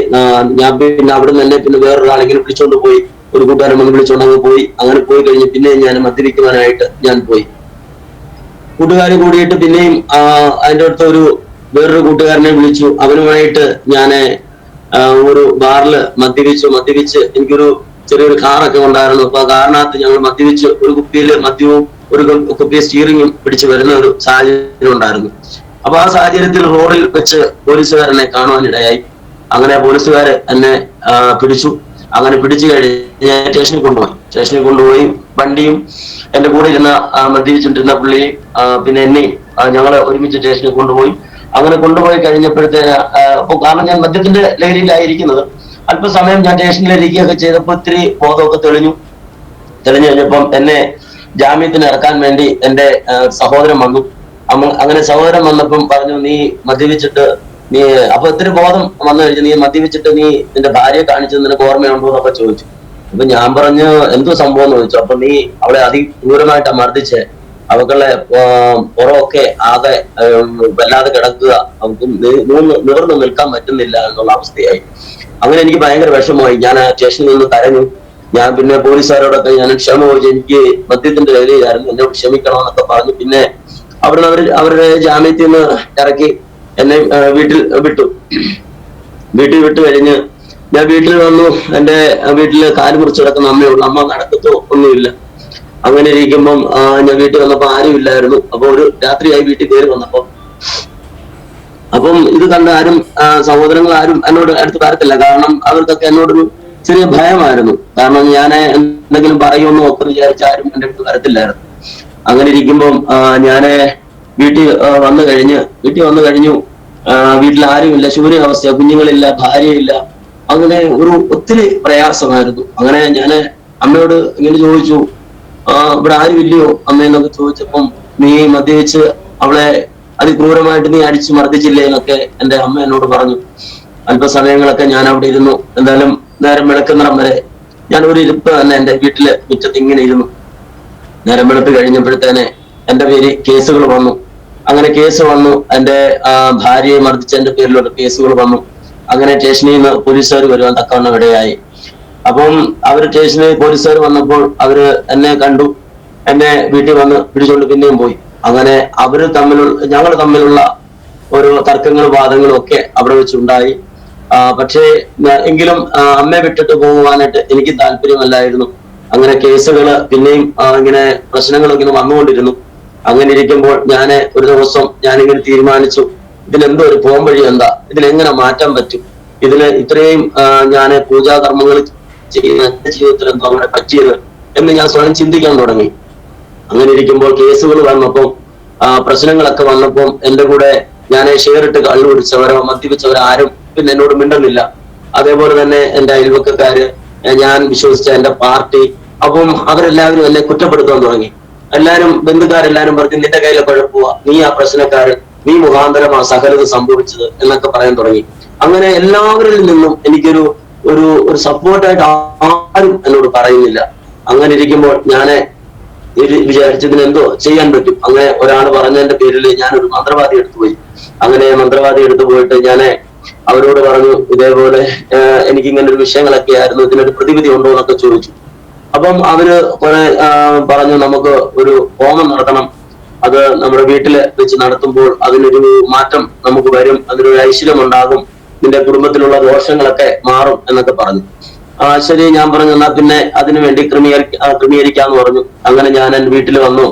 ഞാൻ പിന്നെ അവിടെ നിന്ന് എന്നെ പിന്നെ വേറൊരാളെങ്കിലും വിളിച്ചോണ്ട് പോയി, ഒരു കൂട്ടുകാരൻ വന്ന് വിളിച്ചോണ്ട് അങ്ങ് പോയി. അങ്ങനെ പോയി കഴിഞ്ഞ് പിന്നെ ഞാൻ മദ്യപിക്കുവാനായിട്ട് ഞാൻ പോയി. കൂട്ടുകാർ കൂടിയിട്ട് പിന്നെയും അതിൻ്റെ അടുത്ത് വേറൊരു കൂട്ടുകാരനെ വിളിച്ചു. അവനുമായിട്ട് ഞാൻ ഒരു ബാറിൽ മദ്യപിച്ച് എനിക്കൊരു ചെറിയൊരു കാറൊക്കെ ഉണ്ടായിരുന്നു. അപ്പൊ ആ കാറിനകത്ത് ഞങ്ങൾ മദ്യപിച്ച് ഒരു കുപ്പിയിൽ മദ്യവും ഒരു കുപ്പി സ്റ്റീറിങ്ങും പിടിച്ച് വരുന്ന ഒരു സാഹചര്യം ഉണ്ടായിരുന്നു. അപ്പൊ ആ സാഹചര്യത്തിൽ റോഡിൽ വെച്ച് പോലീസുകാരനെ കാണുവാനിടയായി. അങ്ങനെ പോലീസുകാർ എന്നെ പിടിച്ചു. അങ്ങനെ പിടിച്ചു കഴിഞ്ഞ് ഞാൻ സ്റ്റേഷനിൽ കൊണ്ടുപോയി വണ്ടിയും എന്റെ കൂടെ ഇരുന്ന മദ്യപിച്ചിട്ടിരുന്ന പുള്ളിയും പിന്നെ എന്നെയും ഞങ്ങളെ ഒരുമിച്ച് സ്റ്റേഷനിൽ കൊണ്ടുപോയി. അങ്ങനെ കൊണ്ടുപോയി കഴിഞ്ഞപ്പോഴത്തേന് കാരണം ഞാൻ മദ്യത്തിന്റെ ലഹരിയിലായിരിക്കുന്നത്. അല്പസമയം ഞാൻ സ്റ്റേഷനിലിരിക്കുകയൊക്കെ ചെയ്തപ്പോൾ ഇത്തിരി ബോധമൊക്കെ തെളിഞ്ഞു കഴിഞ്ഞപ്പം എന്നെ ജാമ്യത്തിന് ഇറക്കാൻ വേണ്ടി എന്റെ സഹോദരൻ വന്നു. അങ്ങനെ സഹോദരൻ വന്നപ്പം പറഞ്ഞു, നീ മദ്യപിച്ചിട്ട് അപ്പൊ ഇത്തിരി ബോധം വന്നു കഴിഞ്ഞു, നീ മദ്യപിച്ചിട്ട് നിന്റെ ഭാര്യയെ കാണിച്ചത് നിനക്ക് ഓർമ്മയുണ്ടോ എന്നൊക്കെ ചോദിച്ചു. അപ്പൊ ഞാൻ പറഞ്ഞു, എന്തോ സംഭവം എന്ന് ചോദിച്ചു. അപ്പൊ നീ അവളെ അതിക്രൂരമായിട്ടാ മർദ്ദിച്ച്, അവക്കുള്ള പുറമൊക്കെ ആകെ വല്ലാതെ കിടക്കുക, അവർക്ക് നിവർന്ന് നിൽക്കാൻ പറ്റുന്നില്ല എന്നുള്ള അവസ്ഥയായി. അങ്ങനെ എനിക്ക് ഭയങ്കര വിഷമമായി. ഞാൻ സ്റ്റേഷനിൽ നിന്ന് കരഞ്ഞു. ഞാൻ പിന്നെ പോലീസുകാരോടൊക്കെ ഞാൻ ക്ഷമ ചോദിച്ചു. എനിക്ക് മദ്യത്തിന്റെ ലഹരിയായിരുന്നു, എന്നോട് ക്ഷമിക്കണമെന്നൊക്കെ പറഞ്ഞു. പിന്നെ അവിടുന്ന് അവരുടെ ജാമ്യത്തിൽ നിന്ന് ഇറക്കി എന്നെ വീട്ടിൽ വിട്ടു കഴിഞ്ഞ് ഞാൻ വീട്ടിൽ വന്നു. എന്റെ വീട്ടില് കാല് മുറിച്ച് കിടക്കുന്ന അമ്മയുള്ളൂ. അമ്മ നടക്കത്തോ ഒന്നുമില്ല. അങ്ങനെ ഇരിക്കുമ്പം ഞാൻ വീട്ടിൽ വന്നപ്പോ ആരും ഇല്ലായിരുന്നു. അപ്പൊ ഒരു രാത്രിയായി വീട്ടിൽ കയറി വന്നപ്പോ അപ്പം ഇത് കണ്ട ആരും സഹോദരങ്ങൾ ആരും എന്നോട് അടുത്ത് വരത്തില്ല. കാരണം അവർക്കൊക്കെ എന്നോടൊരു ചെറിയ ഭയമായിരുന്നു. കാരണം ഞാൻ എന്തെങ്കിലും പറയുമെന്നോ ഒക്കെ വിചാരിച്ച ആരും എന്റെ അടുത്ത് വരത്തില്ലായിരുന്നു. അങ്ങനെ ഇരിക്കുമ്പം ഞാന് വീട്ടിൽ വന്നു കഴിഞ്ഞു. വീട്ടിൽ ആരുമില്ല, ശൂന്യാവസ്ഥ, കുഞ്ഞുങ്ങളില്ല, ഭാര്യയില്ല. അങ്ങനെ ഒത്തിരി പ്രയാസമായിരുന്നു. അങ്ങനെ ഞാന് അമ്മയോട് ഇങ്ങനെ ചോദിച്ചു, ഇവിടെ ആരും ഇല്ലയോ അമ്മയെന്നൊക്കെ ചോദിച്ചപ്പം, നീ മദ്യപിച്ച് അവളെ അതിക്രൂരമായിട്ട് നീ അടിച്ചു മർദ്ദിച്ചില്ലേ എന്നൊക്കെ എന്റെ അമ്മ എന്നോട് പറഞ്ഞു. അല്പസമയങ്ങളൊക്കെ ഞാൻ അവിടെ ഇരുന്നു. എന്തായാലും നേരം വെളുക്കുന്നിടം വരെ ഞാൻ ഒരു ഇരുപ്പ് തന്നെ എന്റെ വീട്ടില് മുറ്റത്ത് ഇങ്ങനെ ഇരുന്നു. നേരം വെളുപ്പ് കഴിഞ്ഞപ്പോഴത്തേനെ എന്റെ പേര് കേസുകൾ വന്നു. അങ്ങനെ കേസ് വന്നു. എന്റെ ഭാര്യയെ മർദ്ദിച്ചതിന്റെ പേരിലുള്ള കേസുകൾ വന്നു. അങ്ങനെ സ്റ്റേഷനിൽ നിന്ന് പോലീസുകാർ വരുവാൻ തക്കവണ്ണം ഇടയായി. അപ്പം അവര് സ്റ്റേഷനിൽ പോലീസുകാർ വന്നപ്പോൾ അവര് എന്നെ കണ്ടു. എന്നെ വീട്ടിൽ വന്ന് പിടിച്ചുകൊണ്ട് പിന്നെയും പോയി. അങ്ങനെ ഞങ്ങൾ തമ്മിലുള്ള ഓരോ തർക്കങ്ങളും വാദങ്ങളും ഒക്കെ അവിടെ വെച്ചുണ്ടായി. പക്ഷേ എങ്കിലും അമ്മയെ വിട്ടിട്ട് പോകുവാനായിട്ട് എനിക്ക് താല്പര്യമല്ലായിരുന്നു. അങ്ങനെ കേസുകള് പിന്നെയും ഇങ്ങനെ പ്രശ്നങ്ങൾ ഇങ്ങനെ വന്നുകൊണ്ടിരുന്നു. അങ്ങനെ ഇരിക്കുമ്പോൾ ഒരു ദിവസം ഞാനിങ്ങനെ തീരുമാനിച്ചു, ഇതിലെന്തോ ഒരു പോംവഴി എന്താ, ഇതിലെങ്ങനെ മാറ്റാൻ പറ്റും, ഇത്രയും ഞാൻ പൂജാകർമ്മങ്ങൾ ചെയ്യുന്ന എന്റെ ജീവിതത്തിൽ എന്തോ അങ്ങനെ പറ്റിയത് എന്ന് ഞാൻ സ്വയം ചിന്തിക്കാൻ തുടങ്ങി. അങ്ങനെ ഇരിക്കുമ്പോൾ കേസുകൾ വന്നപ്പോൾ പ്രശ്നങ്ങളൊക്കെ വന്നപ്പോൾ എന്റെ കൂടെ ഞാൻ ഷെയറിട്ട് കള്ളു കുടിച്ചവരോ മദ്യപിച്ചവരോ ആരും പിന്നെ എന്നോട് മിണ്ടുന്നില്ല. അതേപോലെ തന്നെ എന്റെ അയൽവക്കക്കാര്, ഞാൻ വിശ്വസിച്ച എന്റെ പാർട്ടി, അപ്പം അവരെല്ലാവരും എന്നെ കുറ്റപ്പെടുത്താൻ തുടങ്ങി. ബന്ധുക്കാരെല്ലാരും പറഞ്ഞു, നിന്റെ കയ്യിലെ കുഴപ്പമാ, നീ ആ പ്രശ്നക്കാരൻ, നീ മുഖാന്തരമാ സകലത് സംഭവിച്ചത് എന്നൊക്കെ പറയാൻ തുടങ്ങി. അങ്ങനെ എല്ലാവരിൽ നിന്നും എനിക്കൊരു ഒരു സപ്പോർട്ടായിട്ട് ആരും എന്നോട് പറയുന്നില്ല. അങ്ങനെ ഇരിക്കുമ്പോൾ ഞാന് വിചാരിച്ചതിന് എന്തോ ചെയ്യാൻ പറ്റും. അങ്ങനെ ഒരാൾ പറഞ്ഞതിന്റെ പേരിൽ ഞാനൊരു മന്ത്രവാദി എടുത്തുപോയി. അങ്ങനെ മന്ത്രവാദി എടുത്തു പോയിട്ട് ഞാന് അവരോട് പറഞ്ഞു, ഇതേപോലെ എനിക്കിങ്ങനെ ഒരു വിഷയങ്ങളൊക്കെ ആയിരുന്നു, ഇതിനൊരു പ്രതിവിധി ഉണ്ടോ എന്നൊക്കെ ചോദിച്ചു. അപ്പം അവര് കുറെ പറഞ്ഞു, നമുക്ക് ഒരു ഹോമം നടത്തണം, അത് നമ്മുടെ വീട്ടില് വെച്ച് നടത്തുമ്പോൾ അതിനൊരു മാറ്റം നമുക്ക് വരും, അതിനൊരു ഐശ്വര്യം ഉണ്ടാകും, നിന്റെ കുടുംബത്തിലുള്ള ദോഷങ്ങളൊക്കെ മാറും എന്നൊക്കെ പറഞ്ഞു. ശരി, ഞാൻ പറഞ്ഞു, എന്നാ പിന്നെ അതിനു വേണ്ടി ക്രമീകരിക്കാന്ന് പറഞ്ഞു. അങ്ങനെ ഞാൻ എന്റെ വീട്ടിൽ വന്നു,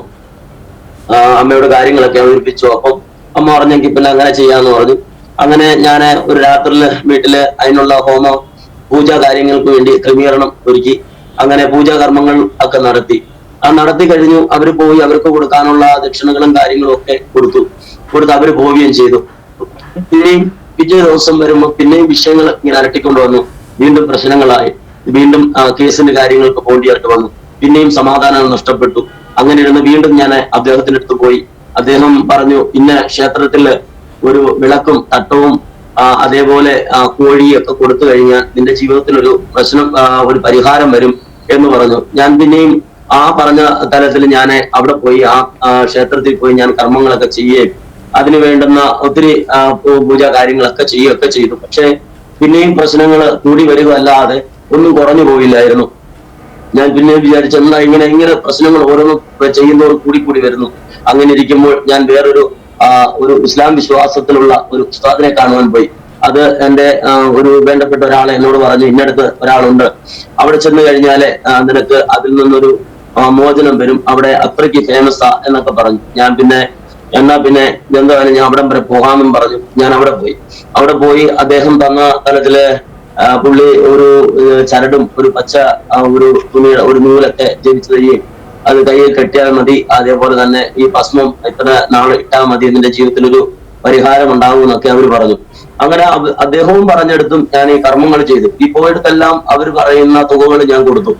അമ്മയോട് കാര്യങ്ങളൊക്കെ അവതരിപ്പിച്ചു. അപ്പം അമ്മ പറഞ്ഞെങ്കിൽ പിന്നെ അങ്ങനെ ചെയ്യാന്ന് പറഞ്ഞു. അങ്ങനെ ഞാൻ ഒരു രാത്രിയില് വീട്ടില് അതിനുള്ള പൂജാ കാര്യങ്ങൾക്ക് വേണ്ടി ക്രമീകരണം ഒരുക്കി. അങ്ങനെ പൂജാകർമ്മങ്ങൾ ഒക്കെ നടത്തി കഴിഞ്ഞു. അവര് പോയി, അവർക്ക് കൊടുക്കാനുള്ള ദക്ഷിണകളും കാര്യങ്ങളും ഒക്കെ കൊടുത്ത് അവര് പോവുകയും ചെയ്തു. പിന്നെയും പിറ്റേ ദിവസം വരുമ്പോൾ പിന്നെയും വിഷയങ്ങൾ ഇങ്ങനെ അലട്ടിക്കൊണ്ട് വന്നു. വീണ്ടും പ്രശ്നങ്ങളായി, വീണ്ടും കേസിന്റെ കാര്യങ്ങൾക്ക് പോണ്ടിയായിട്ട് വന്നു. പിന്നെയും സമാധാനം നഷ്ടപ്പെട്ടു. അങ്ങനെ ഇരുന്ന് വീണ്ടും ഞാൻ അദ്ദേഹത്തിന്റെ അടുത്ത് പോയി. അദ്ദേഹം പറഞ്ഞു, ഇന്ന ക്ഷേത്രത്തില് ഒരു വിളക്കും തട്ടവും അതേപോലെ കോഴിയൊക്കെ കൊടുത്തു കഴിഞ്ഞാൽ നിന്റെ ജീവിതത്തിൽ ഒരു പരിഹാരം വരും എന്ന് പറഞ്ഞു. ഞാൻ പിന്നെയും ആ പറഞ്ഞ തലത്തിൽ ഞാൻ അവിടെ പോയി, ആ ക്ഷേത്രത്തിൽ പോയി ഞാൻ കർമ്മങ്ങളൊക്കെ ചെയ്യുകയും അതിന് വേണ്ടുന്ന ഒത്തിരി പൂജാ കാര്യങ്ങളൊക്കെ ചെയ്യുകയൊക്കെ ചെയ്തു. പക്ഷെ പിന്നെയും പ്രശ്നങ്ങൾ കൂടി വരികയല്ലാതെ ഒന്നും കുറഞ്ഞു പോയില്ലായിരുന്നു. ഞാൻ പിന്നെ വിചാരിച്ചു, എന്നാ ഇങ്ങനെ പ്രശ്നങ്ങൾ ഓരോന്നും ചെയ്യുന്നവർ കൂടി വരുന്നു. അങ്ങനെ ഇരിക്കുമ്പോൾ ഞാൻ വേറൊരു ഇസ്ലാം വിശ്വാസത്തിലുള്ള ഒരു ഉസ്താദിനെ കാണുവാൻ പോയി. അത് എന്റെ ഒരു വേണ്ടപ്പെട്ട ഒരാളെ എന്നോട് പറഞ്ഞു, ഇന്നടുത്ത് ഒരാളുണ്ട്, അവിടെ ചെന്ന് കഴിഞ്ഞാല് നിനക്ക് അതിൽ നിന്നൊരു മോചനം വരും, അവിടെ അത്രയ്ക്ക് ഫേമസാ എന്നൊക്കെ പറഞ്ഞു. ഞാൻ പിന്നെ എന്തായാലും ഞാൻ അവിടം വരെ പോകാമെന്നും പറഞ്ഞു. ഞാൻ അവിടെ പോയി അദ്ദേഹം തന്ന തലത്തില് പുള്ളി ഒരു ചരടും ഒരു പച്ച ഒരു നൂലൊക്കെ ജനിച്ചു തരികയും അത് കയ്യിൽ കെട്ടിയാൽ മതി, അതേപോലെ തന്നെ ഈ ഭസ്മം ഇത്ര നാളെ ഇട്ടാൽ മതി, നിന്റെ ജീവിതത്തിൽ ഒരു പരിഹാരം ഉണ്ടാകും എന്നൊക്കെ അവർ പറഞ്ഞു. അങ്ങനെ അദ്ദേഹവും പറഞ്ഞെടുത്തും ഞാൻ ഈ കർമ്മങ്ങൾ ചെയ്തു. ഈ പോയിടത്തെല്ലാം അവർ പറയുന്ന തുകകൾ ഞാൻ കൊടുത്തു.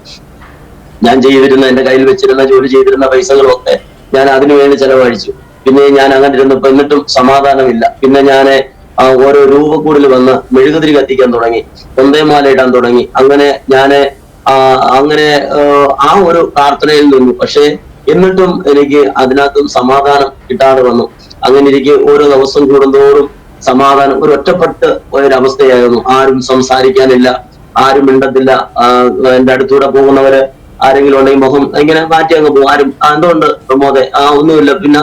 ഞാൻ ചെയ്തിരുന്ന എന്റെ കയ്യിൽ വെച്ചിരുന്ന ജോലി ചെയ്തിരുന്ന പൈസകളും ഒക്കെ ഞാൻ അതിനുവേണ്ടി ചെലവഴിച്ചു. പിന്നെ ഞാൻ അങ്ങനെ ഇരുന്നപ്പോ എന്നിട്ടും സമാധാനമില്ല. പിന്നെ ഞാന് ഓരോ രൂപക്കൂടിൽ വന്ന് മെഴുകുതിരി കത്തിക്കാൻ തുടങ്ങി, കൊന്തേമാല ഇടാൻ തുടങ്ങി. അങ്ങനെ ഞാന് ആ ഒരു പ്രാർത്ഥനയിൽ നിന്നു. പക്ഷെ എന്നിട്ടും എനിക്ക് അതിനകത്തും സമാധാനം കിട്ടാതെ വന്നു. അങ്ങനെ എനിക്ക് ഓരോ ദിവസം കൂടുന്തോറും സമാധാനം ഒറ്റപ്പെട്ട് പോയൊരവസ്ഥയായിരുന്നു. ആരും സംസാരിക്കാനില്ല, ആരും മിണ്ടത്തില്ല. എന്റെ അടുത്തൂടെ പോകുന്നവര് ആരെങ്കിലും ഉണ്ടെങ്കിൽ മുഖം ഇങ്ങനെ മാറ്റി അങ്ങ് പോകും. ആരും എന്തുകൊണ്ട് പ്രമോദെ ഒന്നുമില്ല, പിന്നെ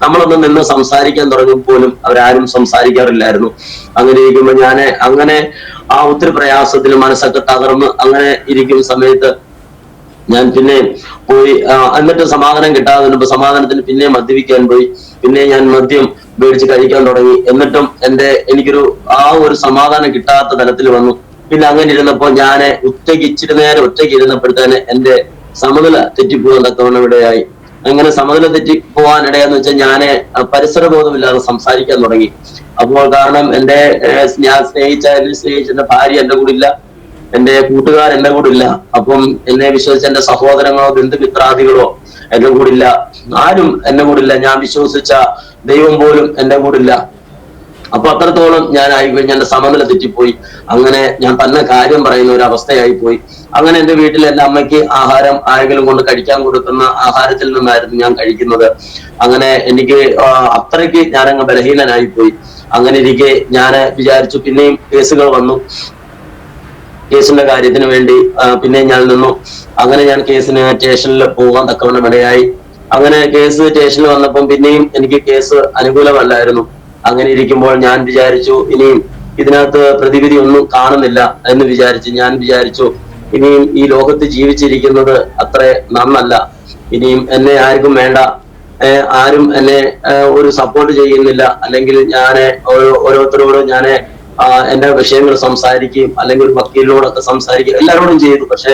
നമ്മളൊന്ന് നിന്ന് സംസാരിക്കാൻ തുടങ്ങും പോലും അവരാരും സംസാരിക്കാറില്ലായിരുന്നു. അങ്ങനെ ഇരിക്കുമ്പോ അങ്ങനെ ഒത്തിരി പ്രയാസത്തിൽ മനസ്സൊക്കെ തകർന്ന് അങ്ങനെ ഇരിക്കുന്ന സമയത്ത് ഞാൻ പിന്നെ പോയി എന്നിട്ട് സമാധാനം കിട്ടാതെ വരുമ്പോ സമാധാനത്തിന് പിന്നെ മദ്യപിക്കാൻ പോയി. പിന്നെ ഞാൻ മദ്യം മേടിച്ച് കഴിക്കാൻ തുടങ്ങി. എന്നിട്ടും എനിക്കൊരു ഒരു സമാധാനം കിട്ടാത്ത തലത്തിൽ വന്നു. പിന്നെ അങ്ങനെ ഇരുന്നപ്പോ ഞാൻ ഇച്ചിരി നേരം ഒറ്റയ്ക്ക് ഇരുന്നപ്പോഴത്തേന് എന്റെ സമനില തെറ്റിപ്പോകാൻ തക്കവണ്ണം ഇടയായി. അങ്ങനെ സമനില തെറ്റിപ്പോവാൻ ഇടയാന്ന് വെച്ചാൽ ഞാന് പരിസരബോധമില്ലാതെ സംസാരിക്കാൻ തുടങ്ങി. അപ്പോൾ കാരണം ഞാൻ സ്നേഹിച്ച ഭാര്യ എന്റെ കൂടെ ഇല്ല, എന്റെ കൂട്ടുകാർ എന്റെ കൂടെ ഇല്ല. അപ്പം എന്നെ വിശ്വസിച്ച എന്റെ സഹോദരങ്ങളോ ബന്ധുമിത്രാദികളോ എന്റെ കൂടെ ഇല്ല, ആരും എന്റെ കൂടെ ഇല്ല. ഞാൻ വിശ്വസിച്ച ദൈവം പോലും എന്റെ കൂടെ ഇല്ല. അപ്പൊ അത്രത്തോളം ഞാൻ ആയിക്കഴിഞ്ഞ എന്റെ സമനില തെറ്റിപ്പോയി. അങ്ങനെ ഞാൻ തന്നെ കാര്യം പറയുന്ന ഒരു അവസ്ഥയായി പോയി. അങ്ങനെ എന്റെ വീട്ടിൽ എന്റെ അമ്മയ്ക്ക് ആഹാരം ആരെങ്കിലും കൊണ്ട് കഴിക്കാൻ കൊടുക്കുന്ന ആഹാരത്തിൽ നിന്നായിരുന്നു ഞാൻ കഴിക്കുന്നത്. അങ്ങനെ എനിക്ക് അത്രയ്ക്ക് ഞാനങ്ങ് ബലഹീനനായി പോയി. അങ്ങനെ ഇരിക്കെ ഞാൻ വിചാരിച്ചു, പിന്നെയും കേസുകൾ വന്നു. കേസിന്റെ കാര്യത്തിന് വേണ്ടി പിന്നെ ഞാൻ നിന്നു. അങ്ങനെ ഞാൻ കേസിന് സ്റ്റേഷനിൽ പോകാൻ തക്കവണ്ണം ഇടയായി. അങ്ങനെ കേസ് സ്റ്റേഷനിൽ വന്നപ്പം പിന്നെയും എനിക്ക് കേസ് അനുകൂലമല്ലായിരുന്നു. അങ്ങനെ ഇരിക്കുമ്പോൾ ഞാൻ വിചാരിച്ചു, ഇനിയും ഇതിനകത്ത് പ്രതിവിധി ഒന്നും കാണുന്നില്ല എന്ന് ഞാൻ വിചാരിച്ചു ഇനിയും ഈ ലോകത്ത് ജീവിച്ചിരിക്കുന്നത് അത്ര നന്നല്ല. ഇനിയും എന്നെ ആർക്കും വേണ്ട, ആരും എന്നെ ഒരു സപ്പോർട്ട് ചെയ്യുന്നില്ല. അല്ലെങ്കിൽ ഓരോരുത്തരോടും എന്റെ വിഷയങ്ങൾ സംസാരിക്കുകയും അല്ലെങ്കിൽ ഒരു വക്കീലിനോടൊക്കെ സംസാരിക്കുകയും എല്ലാവരോടും ചെയ്തു. പക്ഷെ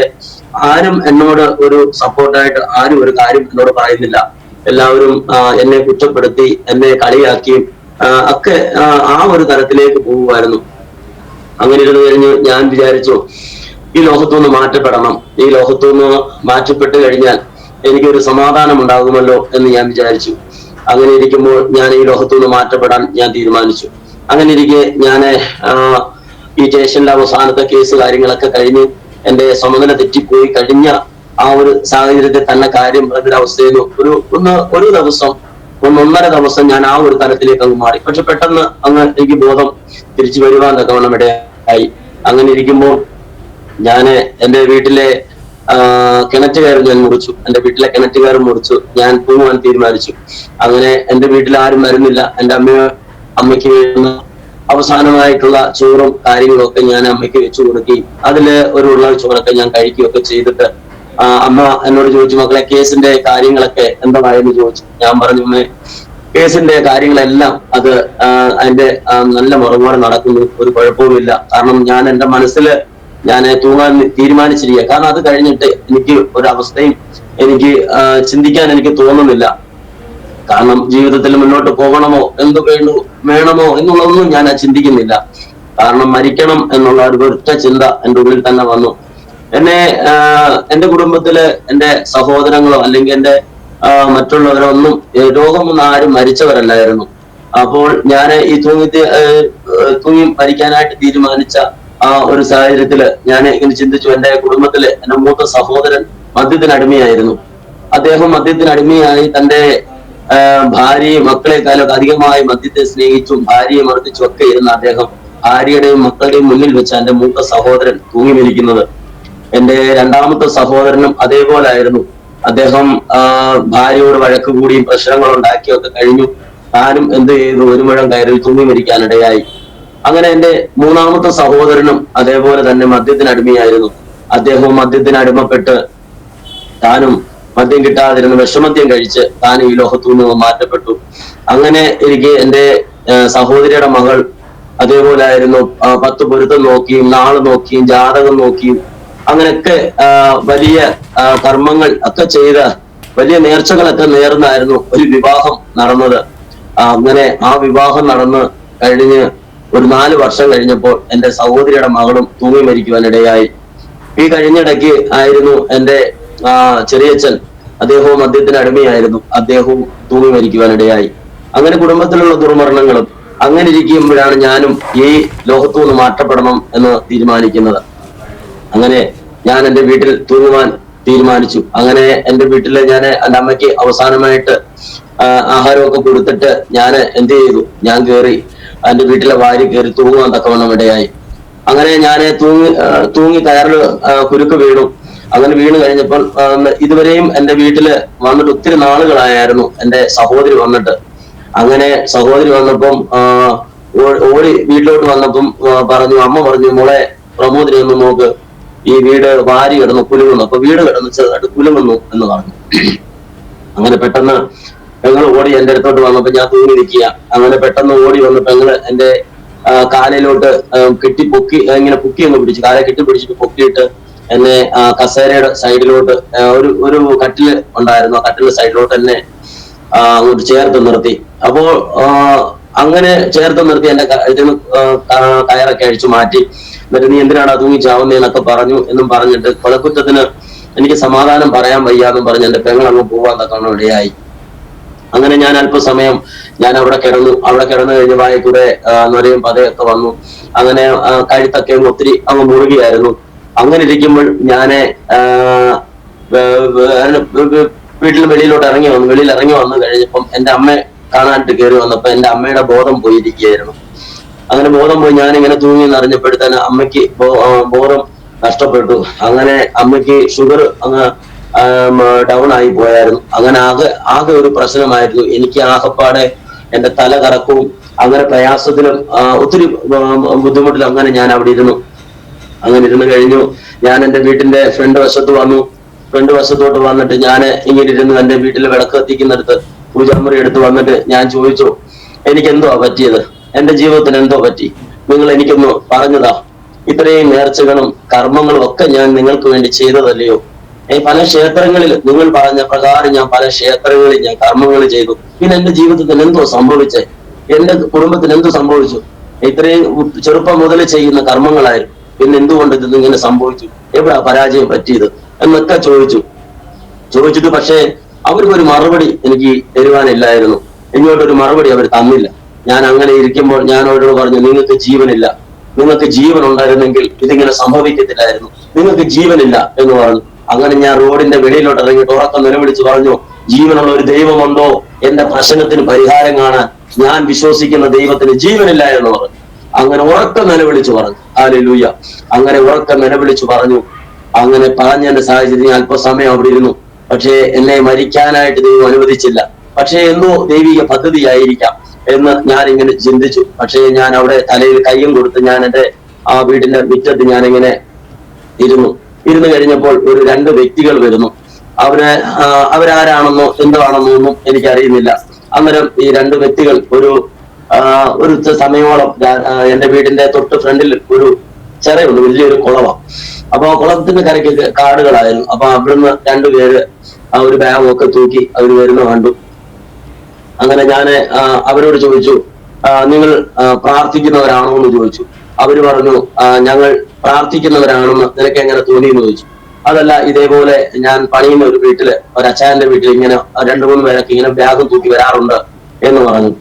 ആരും എന്നോട് ഒരു സപ്പോർട്ടായിട്ട് ആരും ഒരു കാര്യം എന്നോട് പറയുന്നില്ല. എല്ലാവരും എന്നെ കുറ്റപ്പെടുത്തി എന്നെ കളിയാക്കിയും ഒക്കെ ഒരു തരത്തിലേക്ക് പോകുമായിരുന്നു. അങ്ങനെ ഇരുന്ന് കഴിഞ്ഞ് ഞാൻ വിചാരിച്ചു, ഈ ലോകത്തുനിന്ന് മാറ്റപ്പെടണം. ഈ ലോകത്തുനിന്ന് മാറ്റപ്പെട്ട് കഴിഞ്ഞാൽ എനിക്കൊരു സമാധാനം ഉണ്ടാകുമല്ലോ എന്ന് ഞാൻ വിചാരിച്ചു. അങ്ങനെ ഇരിക്കുമ്പോൾ ഞാൻ ഈ ലോകത്തുനിന്ന് മാറ്റപ്പെടാൻ ഞാൻ തീരുമാനിച്ചു. അങ്ങനെ ഇരിക്കെ ഞാൻ ഈ സ്റ്റേഷനിലെ അവസാനത്തെ കേസ് കാര്യങ്ങളൊക്കെ കഴിഞ്ഞ് എന്റെ സമനില തെറ്റിപ്പോയി കഴിഞ്ഞ ഒരു സാഹചര്യത്തിൽ തന്നെ കാര്യം പറഞ്ഞൊരവസ്ഥയിൽ ഒരു ദിവസം 1.5 ദിവസം ഞാൻ ഒരു തലത്തിലേക്ക് അങ്ങ് മാറി. പക്ഷെ പെട്ടെന്ന് എനിക്ക് ബോധം തിരിച്ചു വരുവാൻ തക്കവണ്ണം ഇടയായി. അങ്ങനെ ഇരിക്കുമ്പോൾ ഞാന് എന്റെ വീട്ടിലെ കിണറ്റുകയർ ഞാൻ മുറിച്ചു. എന്റെ വീട്ടിലെ കിണറ്റുകയർ മുറിച്ചു ഞാൻ പോകാൻ തീരുമാനിച്ചു. അങ്ങനെ എന്റെ വീട്ടിൽ ആരും വരുന്നില്ല. എന്റെ അമ്മയ്ക്ക് വേണ്ടുന്ന അവസാനമായിട്ടുള്ള ചോറും കാര്യങ്ങളും ഒക്കെ ഞാൻ അമ്മയ്ക്ക് വെച്ചു കൊടുക്കുകയും അതില് ഒരു ഉള്ള ചോറൊക്കെ ഞാൻ കഴിക്കുകയൊക്കെ ചെയ്തിട്ട് അമ്മ എന്നോട് ചോദിച്ചു, മക്കളെ കേസിന്റെ കാര്യങ്ങളൊക്കെ എന്തായെന്ന് ചോദിച്ചു. ഞാൻ പറഞ്ഞു, അമ്മേ കേസിന്റെ കാര്യങ്ങളെല്ലാം അതിന്റെ നല്ല മുറങ്ങോടെ നടക്കുന്നു, ഒരു കുഴപ്പവുമില്ല. കാരണം ഞാൻ എന്റെ മനസ്സില് ഞാൻ തൂങ്ങാൻ തീരുമാനിച്ചിരിക്കുക. കാരണം അത് കഴിഞ്ഞിട്ട് എനിക്ക് ഒരവസ്ഥയും എനിക്ക് ചിന്തിക്കാൻ എനിക്ക് തോന്നുന്നില്ല. കാരണം ജീവിതത്തിൽ മുന്നോട്ട് പോകണമോ, എന്ത് വേണമോ എന്നുള്ളതൊന്നും ഞാൻ ചിന്തിക്കുന്നില്ല. കാരണം മരിക്കണം എന്നുള്ള ഒരു ഒറ്റ ചിന്ത എന്റെ ഉള്ളിൽ തന്നെ വന്നു. എന്റെ കുടുംബത്തില് എന്റെ സഹോദരങ്ങളോ അല്ലെങ്കിൽ എന്റെ മറ്റുള്ളവരോ ഒന്നും രോഗമൊന്നും ആരും മരിച്ചവരല്ലായിരുന്നു. അപ്പോൾ ഞാൻ ഈ തൂങ്ങി മരിക്കാനായിട്ട് തീരുമാനിച്ച ഒരു സാഹചര്യത്തില് ഞാൻ ഇങ്ങനെ ചിന്തിച്ചു. എന്റെ കുടുംബത്തില് എന്റെ മൂത്ത സഹോദരൻ മദ്യത്തിനടിമയായിരുന്നു. അദ്ദേഹം മദ്യത്തിനടിമയായി തന്റെ ഭാര്യയും മക്കളെക്കാളൊക്കെ അധികമായി മദ്യത്തെ സ്നേഹിച്ചും ഭാര്യയെ മർദ്ദിച്ചും ഒക്കെ ഇരുന്ന അദ്ദേഹം ഭാര്യയുടെയും മക്കളുടെയും മുന്നിൽ വെച്ച് എന്റെ മൂത്ത സഹോദരൻ തൂങ്ങി മരിക്കുന്നത്. എന്റെ രണ്ടാമത്തെ സഹോദരനും അതേപോലായിരുന്നു. അദ്ദേഹം ഭാര്യയോട് വഴക്ക് കൂടിയും പ്രശ്നങ്ങൾ ഉണ്ടാക്കിയൊക്കെ കഴിഞ്ഞു. താനും എന്ത് ചെയ്തു, ഒരു മുഴം കയറിൽ തൂങ്ങി മരിക്കാനിടയായി. അങ്ങനെ എന്റെ മൂന്നാമത്തെ സഹോദരനും അതേപോലെ തന്നെ മദ്യത്തിനടിമയായിരുന്നു. അദ്ദേഹവും മദ്യത്തിനടിമപ്പെട്ട് താനും മദ്യം കിട്ടാതിരുന്ന് വിഷമദ്യം കഴിച്ച് താൻ ഈ ലോകത്തു നിന്ന് മാറ്റപ്പെട്ടു. അങ്ങനെ എനിക്ക് എന്റെ സഹോദരിയുടെ മകൾ അതേപോലെ ആയിരുന്നു. 10 പൊരുത്തം നോക്കിയും നാള് നോക്കിയും ജാതകം നോക്കിയും അങ്ങനെയൊക്കെ വലിയ കർമ്മങ്ങൾ ഒക്കെ ചെയ്ത് വലിയ നേർച്ചകളൊക്കെ നേർന്നായിരുന്നു ഒരു വിവാഹം നടന്നത്. അങ്ങനെ ആ വിവാഹം നടന്ന് കഴിഞ്ഞ് ഒരു 4 വർഷം കഴിഞ്ഞപ്പോൾ എന്റെ സഹോദരിയുടെ മകളും തൂങ്ങി മരിക്കുവാനിടയായി. ഈ കഴിഞ്ഞിടയ്ക്ക് ആയിരുന്നു എന്റെ ചെറിയച്ഛൻ, അദ്ദേഹവും മദ്യത്തിന് അടിമയായിരുന്നു, അദ്ദേഹവും തൂങ്ങി മരിക്കുവാനിടയായി. അങ്ങനെ കുടുംബത്തിലുള്ള ദുർമരണങ്ങളും അങ്ങനെ ഇരിക്കുമ്പോഴാണ് ഞാനും ഈ ലോകത്തു നിന്ന് മാറ്റപ്പെടണം എന്ന് തീരുമാനിക്കുന്നത്. അങ്ങനെ ഞാൻ എന്റെ വീട്ടിൽ തൂങ്ങുവാൻ തീരുമാനിച്ചു. അങ്ങനെ എന്റെ വീട്ടില് ഞാൻ എന്റെ അമ്മയ്ക്ക് അവസാനമായിട്ട് ആഹാരമൊക്കെ കൊടുത്തിട്ട് ഞാൻ എന്ത് ചെയ്തു, ഞാൻ കയറി എന്റെ വീട്ടിലെ വാരി കയറി തൂങ്ങുവാൻ തക്കവണ്ണം ഇടയായി. അങ്ങനെ ഞാൻ തൂങ്ങി കയറിൽ കുരുക്ക് വീണു. അങ്ങനെ വീണ് കഴിഞ്ഞപ്പോൾ ഇതുവരെയും എന്റെ വീട്ടില് വന്നിട്ട് ഒത്തിരി നാളുകളായിരുന്നു എന്റെ സഹോദരി വന്നിട്ട്. അങ്ങനെ സഹോദരി വന്നപ്പം ഓടി വീട്ടിലോട്ട് വന്നപ്പം അമ്മ പറഞ്ഞു, മോളെ പ്രമോദിനെ ഒന്ന് നോക്ക്, ഈ വീട് വാരി കിടന്നു കുലുങ്ങുന്നു. അപ്പൊ വീട് കിടന്ന് ചെറുതായിട്ട് കുലുങ്ങുന്നു എന്ന് പറഞ്ഞു. അങ്ങനെ പെട്ടെന്ന് പെങ്ങൾ ഓടി എന്റെ അടുത്തോട്ട് വന്നപ്പോ ഞാൻ തൂങ്ങിയിരിക്കുക. അങ്ങനെ പെട്ടെന്ന് ഓടി വന്ന് പെങ്ങള് എന്റെ കാലിലോട്ട് കെട്ടിപ്പൊക്കി, ഇങ്ങനെ പൊക്കി അങ്ങ് പിടിച്ചു, കാലെ കെട്ടിപ്പിടിച്ചിട്ട് പൊക്കിയിട്ട് എന്നെ കസേരയുടെ സൈഡിലോട്ട് ഒരു കട്ടില് ഉണ്ടായിരുന്നു, ആ കട്ടിലിന്റെ സൈഡിലോട്ട് എന്നെ അങ്ങോട്ട് ചേർത്ത് നിർത്തി. അപ്പോൾ അങ്ങനെ ചേർത്ത് നിർത്തി എന്റെ ഇതിന് കയറൊക്കെ അഴിച്ചു മാറ്റി. എന്നിട്ട് നീ എന്തിനാണ് തൂങ്ങിച്ചാവുന്നതെന്നൊക്കെ പറഞ്ഞു എന്നും പറഞ്ഞിട്ട് കൊലക്കുറ്റത്തിന് എനിക്ക് സമാധാനം പറയാൻ വയ്യാന്നും പറഞ്ഞ് എന്റെ പെങ്ങൾ അങ്ങ് പോവാൻ തക്കണം ഇടയായി. അങ്ങനെ ഞാൻ അല്പസമയം ഞാൻ അവിടെ കിടന്നു. അവിടെ കിടന്നു കഴിഞ്ഞ വായിക്കൂടെ നൊരയും പതയൊക്കെ വന്നു. അങ്ങനെ കഴുത്തൊക്കെ ഒത്തിരി അങ്ങ് മുറുകിയായിരുന്നു. അങ്ങനെ ഇരിക്കുമ്പോൾ ഞാന് വീട്ടിൽ വെളിയിലോട്ട് വെളിയിൽ ഇറങ്ങി വന്നു കഴിഞ്ഞപ്പം എന്റെ അമ്മ കാണാനായിട്ട് കയറി വന്നപ്പോ എന്റെ അമ്മയുടെ ബോധം പോയിരിക്കുകയായിരുന്നു. അങ്ങനെ ബോധം പോയി ഞാനിങ്ങനെ തൂങ്ങി എന്നറിഞ്ഞപ്പോഴത്തേന് അമ്മയ്ക്ക് ബോധം നഷ്ടപ്പെട്ടു. അങ്ങനെ അമ്മയ്ക്ക് ഷുഗർ അങ്ങ് ഡൗൺ ആയി പോയായിരുന്നു. അങ്ങനെ ആകെ ഒരു പ്രശ്നമായിരുന്നു. എനിക്ക് ആകപ്പാടെ എന്റെ തല കറക്കവും അങ്ങനെ പ്രയാസത്തിലും ഒത്തിരി ബുദ്ധിമുട്ടിലും അങ്ങനെ ഞാൻ അവിടെ ഇരുന്നു. അങ്ങനെ ഇരുന്ന് കഴിഞ്ഞു. ഞാൻ എന്റെ വീട്ടിന്റെ ഫ്രണ്ട് വശത്ത് വന്നു. ഫ്രണ്ട് വശത്തോട്ട് വന്നിട്ട് ഞാൻ ഇങ്ങനെ ഇരുന്ന് എന്റെ വീട്ടിൽ വിളക്ക് കത്തിക്കുന്നിടത്ത് പൂജാമുറി എടുത്ത് വന്നിട്ട് ഞാൻ ചോദിച്ചു, എനിക്ക് എന്തോ പറ്റിയത്, എന്റെ ജീവിതത്തിന് എന്തോ പറ്റി, നിങ്ങൾ എനിക്കൊന്ന് പറഞ്ഞതാ. ഇത്രയും നേർച്ചകളും കർമ്മങ്ങളും ഒക്കെ ഞാൻ നിങ്ങൾക്ക് വേണ്ടി ചെയ്തതല്ലയോ? പല ക്ഷേത്രങ്ങളിൽ നിങ്ങൾ പറഞ്ഞ പ്രകാരം ഞാൻ പല ക്ഷേത്രങ്ങളിൽ ഞാൻ കർമ്മങ്ങൾ ചെയ്തു. പിന്നെ എന്റെ ജീവിതത്തിന് എന്തോ സംഭവിച്ചേ? എന്റെ കുടുംബത്തിന് എന്തോ സംഭവിച്ചു? ഇത്രയും ചെറുപ്പം മുതൽ ചെയ്യുന്ന കർമ്മങ്ങളായിരുന്നു, പിന്നെ എന്തുകൊണ്ട് ഇത് ഇങ്ങനെ സംഭവിച്ചു? എവിടാ പരാജയം പറ്റിയത് എന്നൊക്കെ ചോദിച്ചിട്ട് പക്ഷേ അവർക്കൊരു മറുപടി എനിക്ക് തരുവാനില്ലായിരുന്നു. ഇങ്ങോട്ടൊരു മറുപടി അവർ തന്നില്ല. ഞാൻ അങ്ങനെ ഇരിക്കുമ്പോൾ ഞാൻ അവരോട് പറഞ്ഞു, നിങ്ങൾക്ക് ജീവനില്ല, നിങ്ങൾക്ക് ജീവൻ ഉണ്ടായിരുന്നെങ്കിൽ ഇതിങ്ങനെ സംഭവിക്കത്തില്ലായിരുന്നു, നിങ്ങൾക്ക് ജീവനില്ല എന്ന് പറഞ്ഞു. അങ്ങനെ ഞാൻ റോഡിന്റെ വെളിയിലോട്ട് ഇറങ്ങിയിട്ട് ഉറക്കം നിലവിളിച്ച് പറഞ്ഞു, ജീവനുള്ള ഒരു ദൈവമുണ്ടോ? എന്റെ പ്രശ്നത്തിന് പരിഹാരം കാണാൻ ഞാൻ വിശ്വസിക്കുന്ന ദൈവത്തിന് ജീവനില്ല എന്ന് പറഞ്ഞു. അങ്ങനെ ഉറക്കം നിലവിളിച്ചു പറഞ്ഞു. ഹല്ലേലൂയ. അങ്ങനെ ഉറക്കം നിലവിളിച്ചു പറഞ്ഞു. അങ്ങനെ പറഞ്ഞതിന്റെ സാഹചര്യം അല്പസമയം അവിടെ ഇരുന്നു. പക്ഷേ എന്നെ മരിക്കാനായിട്ട് ദൈവം അനുവദിച്ചില്ല. പക്ഷേ എന്തോ ദൈവിക പദ്ധതിയായിരിക്കാം എന്ന് ഞാൻ ഇങ്ങനെ ചിന്തിച്ചു. പക്ഷേ ഞാൻ അവിടെ തലയിൽ കയ്യും കൊടുത്ത് ഞാൻ എന്റെ ആ വീടിന്റെ മുറ്റത്ത് ഞാനിങ്ങനെ ഇരുന്നു കഴിഞ്ഞപ്പോൾ ഒരു 2 വ്യക്തികൾ വരുന്നു. അവരാരാണെന്നോ എന്താണെന്നോ ഒന്നും എനിക്കറിയുന്നില്ല. അന്നേരം ഈ 2 വ്യക്തികൾ ഒരു സമയോളം എന്റെ വീടിന്റെ തൊട്ട് ഫ്രണ്ടിൽ ഒരു ചെറിയുണ്ട്, വലിയൊരു കുളവാ. അപ്പൊ ആ കുളത്തിന്റെ കരയ്ക്ക് കാടുകളായിരുന്നു. അപ്പൊ അവിടുന്ന് 2 പേര് ഒരു ബാഗൊക്കെ തൂക്കി അവർ വരുന്ന കണ്ടു. അങ്ങനെ ഞാന് അവരോട് ചോദിച്ചു, നിങ്ങൾ പ്രാർത്ഥിക്കുന്നവരാണോ എന്ന് ചോദിച്ചു. അവര് പറഞ്ഞു, ഞങ്ങൾ പ്രാർത്ഥിക്കുന്നവരാണെന്ന് നിനക്ക് എങ്ങനെ തോന്നി എന്ന് ചോദിച്ചു. അതല്ല, ഇതേപോലെ ഞാൻ പണിയുന്ന ഒരു വീട്ടില് ഒരു അച്ചായന്റെ വീട്ടിൽ ഇങ്ങനെ 2-3 പേരൊക്കെ ഇങ്ങനെ ബാഗും തൂക്കി വരാറുണ്ട് എന്ന് പറഞ്ഞു.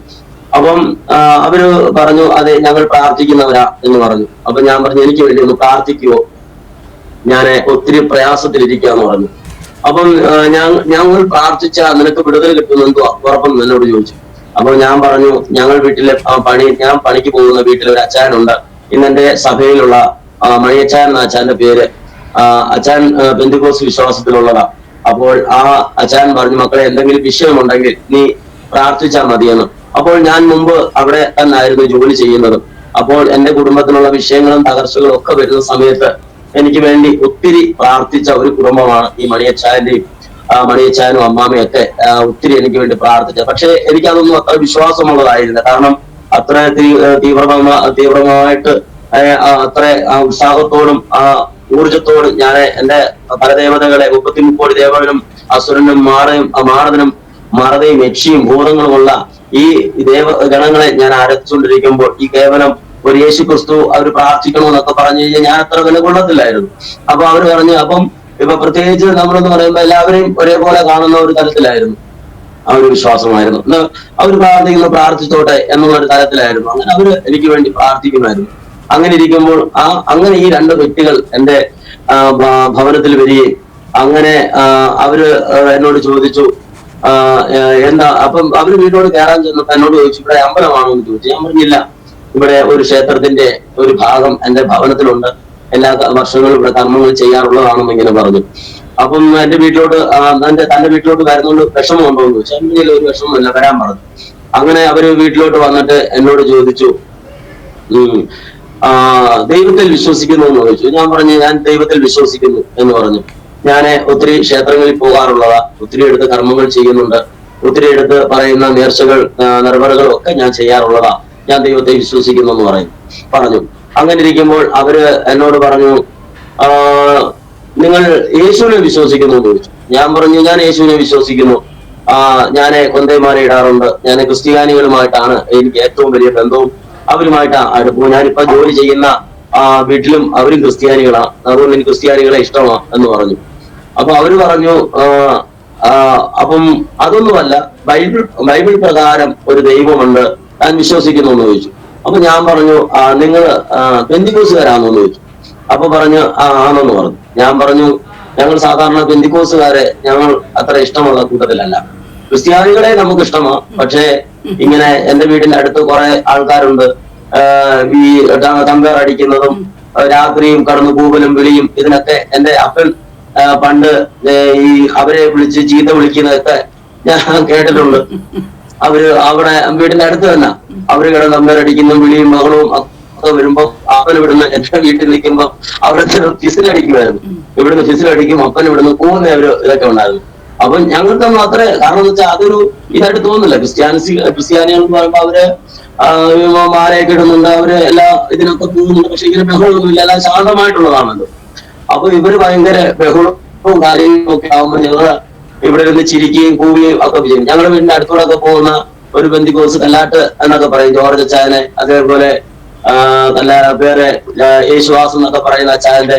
അപ്പം അവര് പറഞ്ഞു, അതെ ഞങ്ങൾ പ്രാർത്ഥിക്കുന്നവരാ എന്ന് പറഞ്ഞു. അപ്പൊ ഞാൻ പറഞ്ഞു, എനിക്ക് വേണ്ടി ഒന്ന് പ്രാർത്ഥിക്കുവോ, ഞാൻ ഒത്തിരി പ്രയാസത്തിലിരിക്കാന്ന് പറഞ്ഞു. അപ്പം ഞങ്ങൾ പ്രാർത്ഥിച്ചാൽ നിനക്ക് വിടുതൽ കിട്ടുമെന്തോ ഉറപ്പെന്ന് എന്നോട് ചോദിച്ചു. അപ്പൊ ഞാൻ പറഞ്ഞു, ഞാൻ പണിക്ക് പോകുന്ന വീട്ടിൽ ഒരു അച്ചായനുണ്ട്. ഇന്നെന്റെ സഭയിലുള്ള മണിയച്ചായൻ എന്ന അച്ചായന്റെ പേര്. അച്ചായൻ പെന്തിക്കോസ് വിശ്വാസത്തിലുള്ളതാ. അപ്പോൾ ആ അച്ചായൻ പറഞ്ഞു, മക്കളെ എന്തെങ്കിലും വിഷയമുണ്ടെങ്കിൽ നീ പ്രാർത്ഥിച്ചാൽ മതിയെന്ന്. അപ്പോൾ ഞാൻ മുമ്പ് അവിടെ തന്നായിരുന്നു ജോലി ചെയ്യുന്നത്. അപ്പോൾ എന്റെ കുടുംബത്തിലുള്ള വിഷയങ്ങളും തകർച്ചകളും ഒക്കെ വരുന്ന സമയത്ത് എനിക്ക് വേണ്ടി ഒത്തിരി പ്രാർത്ഥിച്ച ഒരു കുടുംബമാണ് ഈ മണിയച്ചായനും അമ്മാമയൊക്കെ ഒത്തിരി എനിക്ക് വേണ്ടി പ്രാർത്ഥിച്ചത്. പക്ഷെ എനിക്കതൊന്നും അത്ര വിശ്വാസമുള്ളതായിരുന്നില്ല. കാരണം അത്ര തീവ്രമായിട്ട് അത്ര ഉത്സാഹത്തോടും ഊർജത്തോടും ഞാൻ എന്റെ പരദേവതകളെ 33 കോടി ദേവനും അസുരനും മാറതിനും മറതയും യക്ഷിയും ഭൂതങ്ങളുമുള്ള ഈ ദേവഗണങ്ങളെ ഞാൻ ആരാധിച്ചുകൊണ്ടിരിക്കുമ്പോൾ ഈ കേവലം ഒരു യേശു ക്രിസ്തു അവർ പ്രാർത്ഥിക്കണമെന്നൊക്കെ പറഞ്ഞു കഴിഞ്ഞാൽ ഞാൻ അത്ര വില കൊള്ളത്തില്ലായിരുന്നു. അപ്പൊ അവർ പറഞ്ഞു, അപ്പം ഇപ്പൊ പ്രത്യേകിച്ച് നമ്മളെന്ന് പറയുമ്പോൾ എല്ലാവരെയും ഒരേപോലെ കാണുന്ന ഒരു തലത്തിലായിരുന്നു, ആ ഒരു വിശ്വാസമായിരുന്നു. അവർ പ്രാർത്ഥിച്ചോട്ടെ എന്നുള്ളൊരു തലത്തിലായിരുന്നു. അങ്ങനെ അവര് എനിക്ക് വേണ്ടി പ്രാർത്ഥിക്കുമായിരുന്നു. അങ്ങനെ ഇരിക്കുമ്പോൾ അങ്ങനെ ഈ 2 വ്യക്തികൾ എന്റെ ഭവനത്തിൽ വരികയും അങ്ങനെ അവര് എന്നോട് ചോദിച്ചു, എന്താ. അപ്പം അവര് വീട്ടിലോട് കയറാൻ ചെന്നപ്പോ എന്നോട് ചോദിച്ചു, ഇവിടെ അമ്പലമാണോ എന്ന് ചോദിച്ചു. ഞാൻ പറഞ്ഞില്ല, ഇവിടെ ഒരു ക്ഷേത്രത്തിന്റെ ഒരു ഭാഗം എന്റെ ഭവനത്തിലുണ്ട്, എല്ലാ വർഷങ്ങളും ഇവിടെ കർമ്മങ്ങൾ ചെയ്യാറുള്ളതാണെന്ന് ഇങ്ങനെ പറഞ്ഞു. അപ്പം എന്റെ വീട്ടിലോട്ട് തന്റെ വീട്ടിലോട്ട് വരുന്നോണ്ട് വിഷമമുണ്ടോ എന്ന് ചോദിച്ചു. എന്തെങ്കിലും ഒരു വിഷമമില്ല, വരാൻ പറഞ്ഞു. അങ്ങനെ അവര് വീട്ടിലോട്ട് വന്നിട്ട് എന്നോട് ചോദിച്ചു, ദൈവത്തിൽ വിശ്വസിക്കുന്നു എന്ന് ചോദിച്ചു. ഞാൻ പറഞ്ഞു ഞാൻ ദൈവത്തിൽ വിശ്വസിക്കുന്നു എന്ന് പറഞ്ഞു. ഞാൻ ഒത്തിരി ക്ഷേത്രങ്ങളിൽ പോകാറുള്ളതാ, ഒത്തിരി എടുത്ത് കർമ്മങ്ങൾ ചെയ്യുന്നുണ്ട്, ഒത്തിരി എടുത്ത് പറയുന്ന നേർച്ചകൾ നിർവഹകളും ഒക്കെ ഞാൻ ചെയ്യാറുള്ളതാ, ഞാൻ ദൈവത്തെ വിശ്വസിക്കുന്നു എന്ന് പറഞ്ഞു. അങ്ങനെ ഇരിക്കുമ്പോൾ അവര് എന്നോട് പറഞ്ഞു, നിങ്ങൾ യേശുവിനെ വിശ്വസിക്കുന്നു എന്ന് ചോദിച്ചു. ഞാൻ പറഞ്ഞു ഞാൻ യേശുവിനെ വിശ്വസിക്കുന്നു, ഞാൻ കൊന്തേമാല ഇടാറുണ്ട്, ഞാൻ ക്രിസ്ത്യാനികളുമായിട്ടാണ് എനിക്ക് ഏറ്റവും വലിയ ബന്ധവും, അവരുമായിട്ടാണ് അടുപ്പവും, ഞാനിപ്പോ ജോലി ചെയ്യുന്ന വീട്ടിലും അവരും ക്രിസ്ത്യാനികളാണ്, അതുകൊണ്ട് എനിക്ക് ക്രിസ്ത്യാനികളെ ഇഷ്ടമാണ് എന്ന് പറഞ്ഞു. അപ്പൊ അവര് പറഞ്ഞു അപ്പം അതൊന്നുമല്ല, ബൈബിൾ പ്രകാരം ഒരു ദൈവമുണ്ട്, ഞാൻ വിശ്വസിക്കുന്നു എന്ന് ചോദിച്ചു. അപ്പൊ ഞാൻ പറഞ്ഞു നിങ്ങൾ പെന്തിക്കോസുകാരാണെന്ന് ചോദിച്ചു. അപ്പൊ പറഞ്ഞു ആണെന്ന് പറഞ്ഞു. ഞാൻ പറഞ്ഞു ഞങ്ങൾ സാധാരണ പെന്തിക്കോസുകാരെ ഞങ്ങൾ അത്ര ഇഷ്ടമുള്ള കൂട്ടത്തിലല്ല, ക്രിസ്ത്യാനികളെ നമുക്ക് ഇഷ്ടമാണ്. പക്ഷേ ഇങ്ങനെ എന്റെ വീടിന്റെ അടുത്ത് കുറെ ആൾക്കാരുണ്ട് ഈ തമ്പേർ അടിക്കുന്നതും രാത്രിയും കടന്നു കൂവലും വിളിയും, ഇതിനൊക്കെ എന്റെ അപ്പൻ പണ്ട് ഈ അവരെ വിളിച്ച് ചീത്ത വിളിക്കുന്നതൊക്കെ ഞാൻ കേട്ടിട്ടുണ്ട്. അവര് അവിടെ വീടിന്റെ അടുത്ത് തന്നെ അവര് കിടന്ന് തമ്പേരടിക്കുന്ന വിളിയും ബഹളവും ഒക്കെ വരുമ്പോ അപ്പൻ ഇവിടുന്ന് എന്റെ വീട്ടിൽ നിൽക്കുമ്പോ അവിടുത്തെ ഫിസിലടിക്കുമായിരുന്നു, ഇവിടുന്ന് ഫിസിലടിക്കും, അപ്പൻ ഇവിടുന്ന് പോകുന്ന ഒരു ഇതൊക്കെ ഉണ്ടായിരുന്നു. അപ്പൊ ഞങ്ങൾക്കൊന്നും അത്ര, കാരണം എന്ന് വെച്ചാൽ അതൊരു ഇതായിട്ട് തോന്നുന്നില്ല. ക്രിസ്ത്യാനികൾ എന്ന് പറയുമ്പോ അവര് മാലയൊക്കെ ഇടുന്നുണ്ട്, അവര് എല്ലാ ഇതിനൊക്കെ പോകുന്നുണ്ട്, പക്ഷെ ഇങ്ങനെ ബഹളമൊന്നുമില്ല, എല്ലാം ശാന്തമായിട്ടുള്ളതാണല്ലോ. അപ്പൊ ഇവര് ഭയങ്കര ബഹളവും കാര്യങ്ങളും ഒക്കെ ആവുമ്പോ ഞങ്ങള് ഇവിടെ ഇരുന്ന് ചിരിക്കുകയും കൂവുകയും ഒക്കെ ചെയ്യും. ഞങ്ങളുടെ വീടിന്റെ അടുത്തൂടെ ഒക്കെ പോകുന്ന ഒരു ബന്ധിക്കോസ് കല്ലാട്ട് എന്നൊക്കെ പറയും, ജോർജ് അച്ചായനെ, അതേപോലെ നല്ല പേര് യേശുവാസ് എന്നൊക്കെ പറയുന്ന അച്ചായന്റെ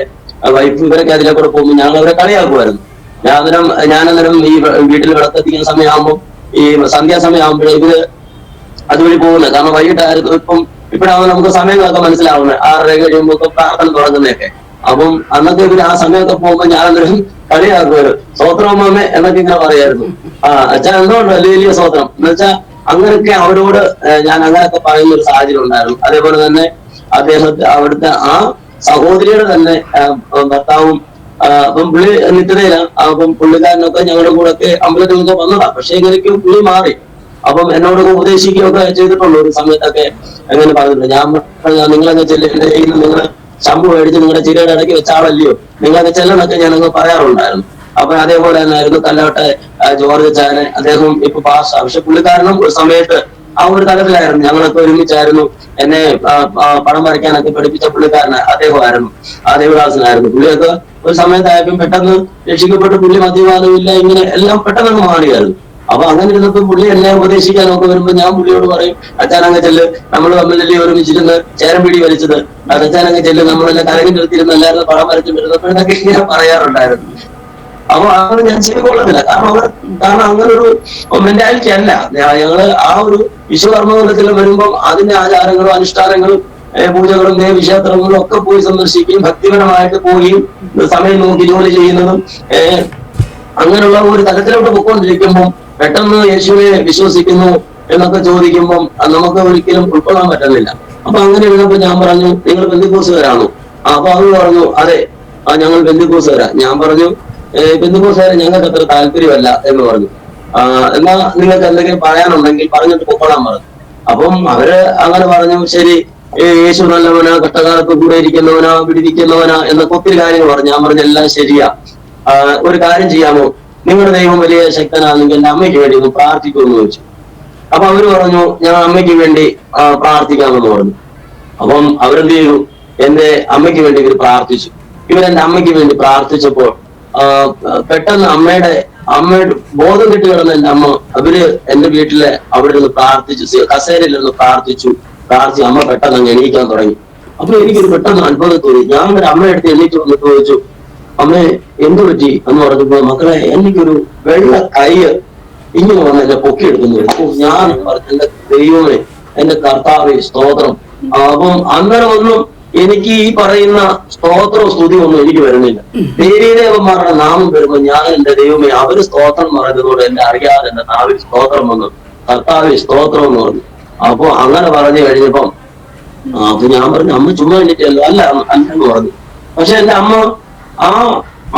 വൈഫ്, ഇവരൊക്കെ അതിലെ കൂടെ പോകുമ്പോൾ ഞങ്ങൾ അവരെ കളിയാക്കുമായിരുന്നു. ഞാനന്നേരം ഈ വീട്ടിൽ വിളക്കെത്തിക്കുന്ന സമയമാകുമ്പോൾ, ഈ സന്ധ്യാസമയം ആകുമ്പോഴേ ഇവര് അതുവഴി പോകുന്നത്, കാരണം വൈകിട്ടായിരുന്നു. ഇപ്പോഴാണ് നമുക്ക് സമയങ്ങളൊക്കെ മനസ്സിലാവുന്നത്, 6:30 കഴിയുമ്പോൾ പ്രാർത്ഥന തുടങ്ങുന്നതൊക്കെ. അപ്പം അന്നൊക്കെ ഇവര് ആ സമയമൊക്കെ പോകുമ്പോൾ ഞാനന്നേരം കളിയാക്കുമായിരുന്നു, സ്വോത്രമ്മേ എന്നൊക്കെ ഇങ്ങനെ പറയായിരുന്നു. അച്ഛൻ എന്തുകൊണ്ട് വലിയ വലിയ സ്വോത്രം എന്ന് വെച്ചാൽ അങ്ങനെയൊക്കെ അവരോട് ഞാൻ അങ്ങനെയൊക്കെ പറയുന്ന ഒരു സാഹചര്യം ഉണ്ടായിരുന്നു. അതേപോലെ തന്നെ അവിടുത്തെ ആ സഹോദരിയുടെ തന്നെ ഭർത്താവും അപ്പം പുള്ളി നിത്യതയിലാണ്. അപ്പം പുള്ളിക്കാരനൊക്കെ ഞങ്ങളുടെ കൂടെ ഒക്കെ അമ്പലത്തിലൊക്കെ വന്നതാ, പക്ഷെ എങ്ങനെയൊക്കെയോ പുള്ളി മാറി. അപ്പം എന്നോടൊക്കെ ഉപദേശിക്കുകയൊക്കെ ചെയ്തിട്ടുള്ളൂ ഒരു സമയത്തൊക്കെ. എങ്ങനെ പറഞ്ഞിട്ടുണ്ട്, ഞാൻ നിങ്ങളൊക്കെ ചെല്ലുന്ന നിങ്ങൾ ശമ്പു മേടിച്ച് നിങ്ങളുടെ ചിരയുടെ ഇടയ്ക്ക് വെച്ചാളല്ലയോ, നിങ്ങളൊക്കെ ചെല്ലണൊക്കെ ഞാനങ്ങ് പറയാറുണ്ടായിരുന്നു. അപ്പൊ അതേപോലെ തന്നെ ആയിരുന്നു കല്ലോട്ടെ ജോർജ് അച്ചായനെ, അദ്ദേഹം ഇപ്പൊ പാസ്. പക്ഷെ പുള്ളിക്കാരനും ഒരു സമയത്ത് ആ ഒരു തലത്തിലായിരുന്നു, ഞങ്ങളൊക്കെ ഒരുമിച്ചായിരുന്നു. എന്നെ പടം വരയ്ക്കാനൊക്കെ പഠിപ്പിച്ച പുള്ളിക്കാരന് അദ്ദേഹമായിരുന്നു, ദേവദാസനായിരുന്നു. പുള്ളിയൊക്കെ ഒരു സമയത്തായപ്പോൾ പെട്ടെന്ന് രക്ഷിക്കപ്പെട്ട് പുള്ളി മദ്യപാനമില്ല, ഇങ്ങനെ എല്ലാം പെട്ടെന്ന് മാറിയായിരുന്നു. അപ്പൊ അങ്ങനെ ഇരുന്നപ്പോൾ പുള്ളി എന്നെ ഉപദേശിക്കാനൊക്കെ വരുമ്പോ ഞാൻ പുള്ളിയോട് പറയും, അച്ഛനങ്ങ് ചെല്ല്, നമ്മൾ തമ്മിലല്ലേ ഒരുമിച്ചിരുന്ന് ചേരം പിടി വലിച്ചത്, അച്ഛനങ്ങ് ചെല്ല്, നമ്മളെല്ലാം കരകിന്റെ അടുത്തിരുന്ന് എല്ലാവരും പടം വരച്ചു വരുന്നപ്പോഴൊക്കെ ഇങ്ങനെ പറയാറുണ്ടായിരുന്നു. അപ്പൊ അങ്ങനെ ഞാൻ ചെയ്തുകൊള്ളുന്നില്ല, കാരണം അങ്ങനെ ഒരു മെന്റാലിറ്റി അല്ല. ഞങ്ങള് ആ ഒരു വിശ്വകർമ്മത്തിൽ വരുമ്പം അതിന്റെ ആചാരങ്ങളും അനുഷ്ഠാനങ്ങളും പൂജകളും ദേവീക്ഷേത്രങ്ങളും ഒക്കെ പോയി സന്ദർശിക്കുകയും ഭക്തിപരമായിട്ട് പോവുകയും സമയം നോക്കി ജോലി ചെയ്യുന്നതും അങ്ങനെയുള്ള ഒരു തലത്തിലോട്ട് പൊയ്ക്കൊണ്ടിരിക്കുമ്പോൾ പെട്ടെന്ന് യേശുവിനെ വിശ്വസിക്കുന്നു എന്നൊക്കെ ചോദിക്കുമ്പോൾ നമുക്ക് ഒരിക്കലും ഉൾക്കൊള്ളാൻ പറ്റുന്നില്ല. അപ്പൊ അങ്ങനെ ഇരുന്നപ്പോ ഞാൻ പറഞ്ഞു, നിങ്ങൾ പെന്തിക്കോസുകാരാണോ? അപ്പൊ അവർ പറഞ്ഞു അതെ, ഞങ്ങൾ പെന്തിക്കോസുകാരാ. ഞാൻ പറഞ്ഞു പെന്തിക്കോസുകാരെ ഞങ്ങൾക്ക് അത്ര താല്പര്യമല്ല എന്ന് പറഞ്ഞു. എന്നാ നിങ്ങൾക്ക് എന്തെങ്കിലും പറയാനുണ്ടെങ്കിൽ പറഞ്ഞിട്ട് പൊക്കോളാൻ പറഞ്ഞു. അപ്പം അവര് അങ്ങനെ പറഞ്ഞു, ശരി, യേശു നല്ലവനാ, കഷ്ടകാലത്ത് കൂടെ ഇരിക്കുന്നവനാ, പിടിയിരിക്കുന്നവനാ എന്നൊക്കെ ഒത്തിരി കാര്യങ്ങൾ പറഞ്ഞു. ഞാൻ പറഞ്ഞു എല്ലാം ശരിയാ, ഒരു കാര്യം ചെയ്യാമോ, നിങ്ങളുടെ ദൈവം വലിയ ശക്തനാണെങ്കിൽ എന്റെ അമ്മയ്ക്ക് വേണ്ടി ഒന്ന് പ്രാർത്ഥിക്കുമെന്ന് ചോദിച്ചു. അപ്പൊ അവര് പറഞ്ഞു ഞാൻ അമ്മയ്ക്ക് വേണ്ടി പ്രാർത്ഥിക്കാമെന്ന് പറഞ്ഞു. അപ്പം അവരെന്ത് ചെയ്തു, എന്റെ അമ്മയ്ക്ക് വേണ്ടി ഇവർ പ്രാർത്ഥിച്ചു. ഇവരെന്റെ അമ്മയ്ക്ക് വേണ്ടി പ്രാർത്ഥിച്ചപ്പോൾ പെട്ടെന്ന് അമ്മയുടെ ബോധം കെട്ടി കിടന്ന എന്റെ അമ്മ, അവര് എന്റെ വീട്ടിലെ അവിടെ നിന്ന് പ്രാർത്ഥിച്ചു, കസേരയിൽ നിന്ന് പ്രാർത്ഥിച്ചു. അമ്മ പെട്ടെന്ന് അങ്ങ് എണീക്കാൻ തുടങ്ങി. അപ്പൊ എനിക്കൊരു പെട്ടെന്ന് അത്ഭുതം തോന്നി. ഞാൻ ഒരു അമ്മയുടെ അടുത്ത് എണീറ്റ് വന്നിട്ട് ചോദിച്ചു, അമ്മേ എന്തു പറ്റി എന്ന് പറഞ്ഞപ്പോ, മക്കളെ എനിക്കൊരു വെള്ള കൈ ഇങ്ങനെ വന്ന് എന്നെ പൊക്കിയെടുക്കുന്നു. ഞാൻ പറഞ്ഞു എന്റെ ദൈവമേ, എന്റെ കർത്താവേ സ്തോത്രം. അപ്പം അന്നേരം ഒന്നും എനിക്ക് ഈ പറയുന്ന സ്തോത്രവും സ്തുതിയും ഒന്നും എനിക്ക് വരുന്നില്ല. ദേവീദേവന്മാരുടെ നാമം വരുമ്പോ ഞാൻ എന്റെ ദൈവമേ, അവര് സ്തോത്രം പറയുന്നതോട് എന്റെ അറിയാതെ എന്റെ നാവിൽ സ്തോത്രം വന്നു, കർത്താവേ സ്തോത്രം എന്ന് പറഞ്ഞു. അപ്പൊ അങ്ങനെ പറഞ്ഞു കഴിഞ്ഞപ്പം അപ്പൊ ഞാൻ പറഞ്ഞു, അമ്മ ചുമ്മാ എണീറ്റല്ലോ. അല്ലെന്ന് പറഞ്ഞു. പക്ഷെ എന്റെ അമ്മ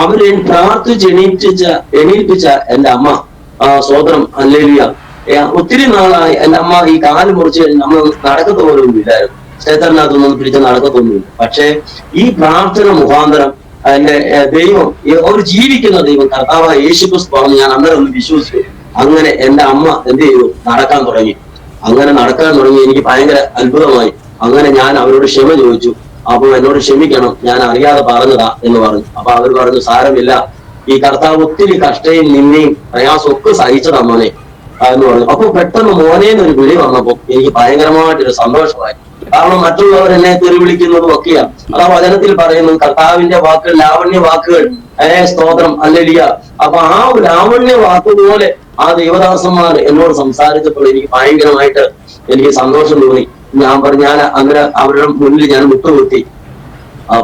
അവര് പ്രാർത്ഥിച്ച് എണീൽപ്പിച്ച എന്റെ അമ്മ സ്തോത്രം ഹല്ലേലൂയ. ഒത്തിരി നാളായി എന്റെ അമ്മ ഈ കാല് മുറിച്ച് കഴിഞ്ഞ് നമ്മൾ നടക്കത്ത് പോലും ഇല്ലായിരുന്നു. ക്ഷേത്രത്തിനകത്തൊന്നും പിടിച്ച് നടക്കത്തൊന്നുമില്ല. പക്ഷേ ഈ പ്രാർത്ഥന മുഖാന്തരം എന്റെ ദൈവം, ഒരു ജീവിക്കുന്ന ദൈവം കർത്താവായ യേശുക്രിസ്തു പറഞ്ഞു, ഞാൻ അന്നേരം ഒന്ന് വിശ്വസിച്ചു. അങ്ങനെ എന്റെ അമ്മ എന്ത് ചെയ്തു? നടക്കാൻ തുടങ്ങി. അങ്ങനെ നടക്കാൻ തുടങ്ങി. എനിക്ക് ഭയങ്കര അത്ഭുതമായി. അങ്ങനെ ഞാൻ അവരോട് ക്ഷമ ചോദിച്ചു. അപ്പൊ എന്നോട് ക്ഷമിക്കണം, ഞാൻ അറിയാതെ പറഞ്ഞതാ എന്ന് പറഞ്ഞു. അപ്പൊ അവർ പറഞ്ഞു, സാരമില്ല, ഈ കർത്താവ് ഒത്തിരി കഷ്ടയും നിന്നെയും പ്രയാസം ഒക്കെ സഹിച്ചതാ മോനെ എന്ന് പറഞ്ഞു. അപ്പൊ പെട്ടെന്ന് മോനേന്നൊരു വിളി വന്നപ്പോ എനിക്ക് ഭയങ്കരമായിട്ടൊരു സന്തോഷമായി. കാരണം മറ്റുള്ളവർ എന്നെ തെറി വിളിക്കുന്നതും ഒക്കെയാ. അതാ വചനത്തിൽ പറയുന്നു, കർത്താവിന്റെ വാക്കുകൾ, ലാവണ്യ വാക്കുകൾ, സ്തോത്രം, ഹല്ലേലൂയ. അപ്പൊ ആ ലാവണ്യ വാക്കുപോലെ ആ ദേവദാസന്മാർ എന്നോട് സംസാരിച്ചപ്പോൾ എനിക്ക് ഭയങ്കരമായിട്ട് എനിക്ക് സന്തോഷം തോന്നി. ഞാൻ പറഞ്ഞു, ഞാൻ അങ്ങനെ അവരുടെ മുന്നിൽ ഞാൻ മുട്ടുകുത്തി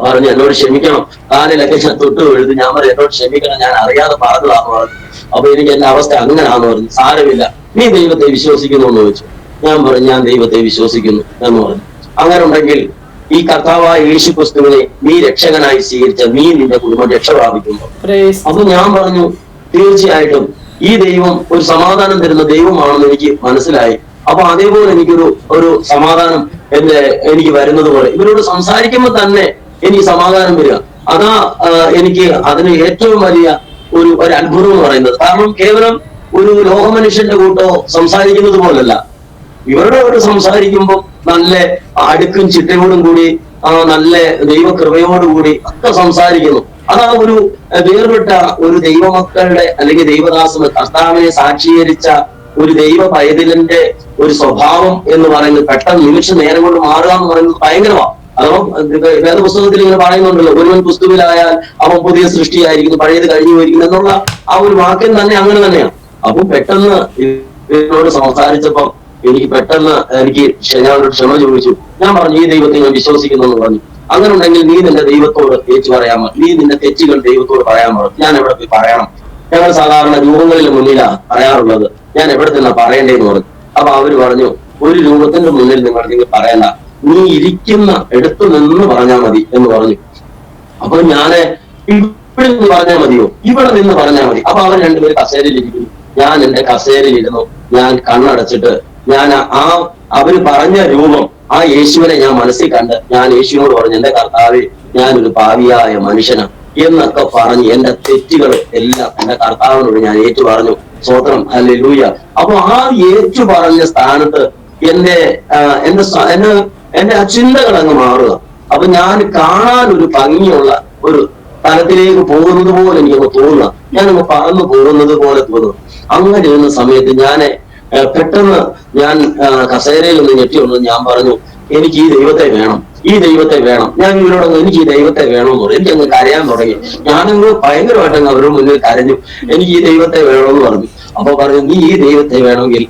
പറഞ്ഞു, എന്നോട് ക്ഷമിക്കണം, കാലിലൊക്കെ ഞാൻ തൊട്ട് വീഴുന്നു. ഞാൻ പറഞ്ഞു, എന്നോട് ക്ഷമിക്കണം, ഞാൻ അറിയാതെ പറഞ്ഞതാന്ന് പറഞ്ഞു. അപ്പൊ എനിക്ക് എന്റെ അവസ്ഥ അങ്ങനെയാന്ന് പറഞ്ഞു. സാരമില്ല, നീ ദൈവത്തെ വിശ്വസിക്കുന്നു എന്ന് ചോദിച്ചു. ഞാൻ പറഞ്ഞു, ഞാൻ ദൈവത്തെ വിശ്വസിക്കുന്നു എന്ന് പറഞ്ഞു. അങ്ങനെ ഉണ്ടെങ്കിൽ ഈ കർത്താവായ യേശുക്രിസ്തുവിനെ നീ രക്ഷകനായി സ്വീകരിച്ച നീ നിന്റെ കുടുംബം രക്ഷ പ്രാപിക്കുന്നു. അപ്പൊ ഞാൻ പറഞ്ഞു, തീർച്ചയായിട്ടും ഈ ദൈവം ഒരു സമാധാനം തരുന്ന ദൈവമാണെന്ന് എനിക്ക് മനസ്സിലായി. അപ്പൊ അതേപോലെ ഒരു സമാധാനം എനിക്ക് വരുന്നത് പോലെ ഇവരോട് സംസാരിക്കുമ്പോൾ തന്നെ എനിക്ക് സമാധാനം വരിക. അതാ എനിക്ക് അതിന് ഏറ്റവും വലിയ ഒരു അത്ഭുതം എന്ന് പറയുന്നത്. കാരണം കേവലം ഒരു ലോകമനുഷ്യന്റെ കൂട്ടോ സംസാരിക്കുന്നത് പോലല്ല, ഇവരോട് സംസാരിക്കുമ്പോൾ നല്ല അടുക്കും ചിട്ടയോടും കൂടി നല്ല ദൈവകൃപയോടുകൂടി ഒക്കെ സംസാരിക്കുന്നു. അതാ ഒരു വേർപെട്ട ഒരു ദൈവമക്കളുടെ അല്ലെങ്കിൽ ദൈവദാസന് കർത്താവിനെ സാക്ഷീകരിച്ച ഒരു ദൈവ പൈതലിന്റെ ഒരു സ്വഭാവം എന്ന് പറയുന്നത് പെട്ടെന്ന് നിമിഷ നേരം കൊണ്ട് മാറുക എന്ന് പറയുന്നത് ഭയങ്കരമാണ്. അതോ വേദപുസ്തകത്തിൽ ഇങ്ങനെ പറയുന്നുണ്ടല്ലോ, ഒരുവൻ ക്രിസ്തുവിലായാൽ അവൻ പുതിയ സൃഷ്ടിയായിരിക്കുന്നു, പഴയത് കഴിഞ്ഞു പോയിരിക്കുന്നു എന്നുള്ള ആ ഒരു വാക്യം തന്നെ അങ്ങനെ തന്നെയാണ്. അപ്പൊ പെട്ടെന്ന് ഇതിനോട് സംസാരിച്ചപ്പം എനിക്ക് പെട്ടെന്ന് ഞാനോട് ക്ഷമ ചോദിച്ചു. ഞാൻ പറഞ്ഞു, ഈ ദൈവത്തെ ഞാൻ വിശ്വസിക്കുന്നു എന്ന് പറഞ്ഞു. അങ്ങനെ ഉണ്ടെങ്കിൽ നീ നിന്റെ ദൈവത്തോട് ഏച്ചു പറയാമോ, നീ നിന്റെ തെറ്റുകൾ ദൈവത്തോട് പറയാമോ? ഞാൻ എവിടെ പോയി പറയണം? ഞങ്ങൾ സാധാരണ രൂപങ്ങളിൽ മുന്നിലാണ് പറയാറുള്ളത്, ഞാൻ എവിടെ തന്നെ പറയേണ്ടതെന്ന് പറഞ്ഞു. അപ്പൊ അവര് പറഞ്ഞു, ഒരു രൂപത്തിന്റെ മുന്നിൽ നിങ്ങൾ പറയണ്ട, നീ ഇരിക്കുന്ന എടുത്തു നിന്ന് പറഞ്ഞാൽ മതി എന്ന് പറഞ്ഞു. അപ്പൊ ഞാന് ഇവിടെ നിന്ന് പറഞ്ഞാൽ മതിയോ? ഇവിടെ നിന്ന് പറഞ്ഞാൽ മതി. അപ്പൊ അവർ രണ്ടുപേരും കസേരയിൽ ഇരിക്കുന്നു. ഞാൻ എന്റെ കസേരയിൽ ഇരുന്നു. ഞാൻ കണ്ണടച്ചിട്ട് ഞാൻ അവര് പറഞ്ഞ രൂപം, ആ യേശുവിനെ ഞാൻ മനസ്സിൽ കണ്ട് ഞാൻ യേശുവിനോട് പറഞ്ഞു, എന്റെ കർത്താവേ, ഞാനൊരു പാപിയായ മനുഷ്യനാണ് എന്നൊക്കെ പറഞ്ഞ് എന്റെ തെറ്റുകൾ എല്ലാം എന്റെ കർത്താവിനോട് ഞാൻ ഏറ്റു പറഞ്ഞു. സ്തോത്രം, ഹല്ലേലൂയ. അപ്പൊ ആ ഏറ്റു പറഞ്ഞ സ്ഥാനത്ത് എന്റെ ആ ചിന്തകൾ അങ്ങ് മാറുക. അപ്പൊ ഞാൻ കാണാൻ ഒരു ഭംഗിയുള്ള ഒരു തലത്തിലേക്ക് പോകുന്നത് പോലെ എനിക്കങ്ങ് തോന്നുക, ഞാനങ്ങ് പറന്നു പോകുന്നത് പോലെ തോന്നുന്നു. അങ്ങനെ ഇരുന്ന സമയത്ത് പെട്ടെന്ന് ഞാൻ കസേരയിൽ ഒന്ന് ഞെട്ടി വന്നു. ഞാൻ പറഞ്ഞു, എനിക്ക് ഈ ദൈവത്തെ വേണം, ഈ ദൈവത്തെ വേണം. ഞാൻ ഇവരോടൊന്ന് എനിക്ക് ഈ ദൈവത്തെ വേണമെന്ന് പറഞ്ഞു. എനിക്കങ്ങ് കരയാൻ തുടങ്ങി. ഞാനങ്ങ് ഭയങ്കരമായിട്ടങ്ങ് അവരുടെ മുന്നിൽ കരഞ്ഞു, എനിക്ക് ഈ ദൈവത്തെ വേണമെന്ന് പറഞ്ഞു. അപ്പൊ പറഞ്ഞു, നീ ഈ ദൈവത്തെ വേണമെങ്കിൽ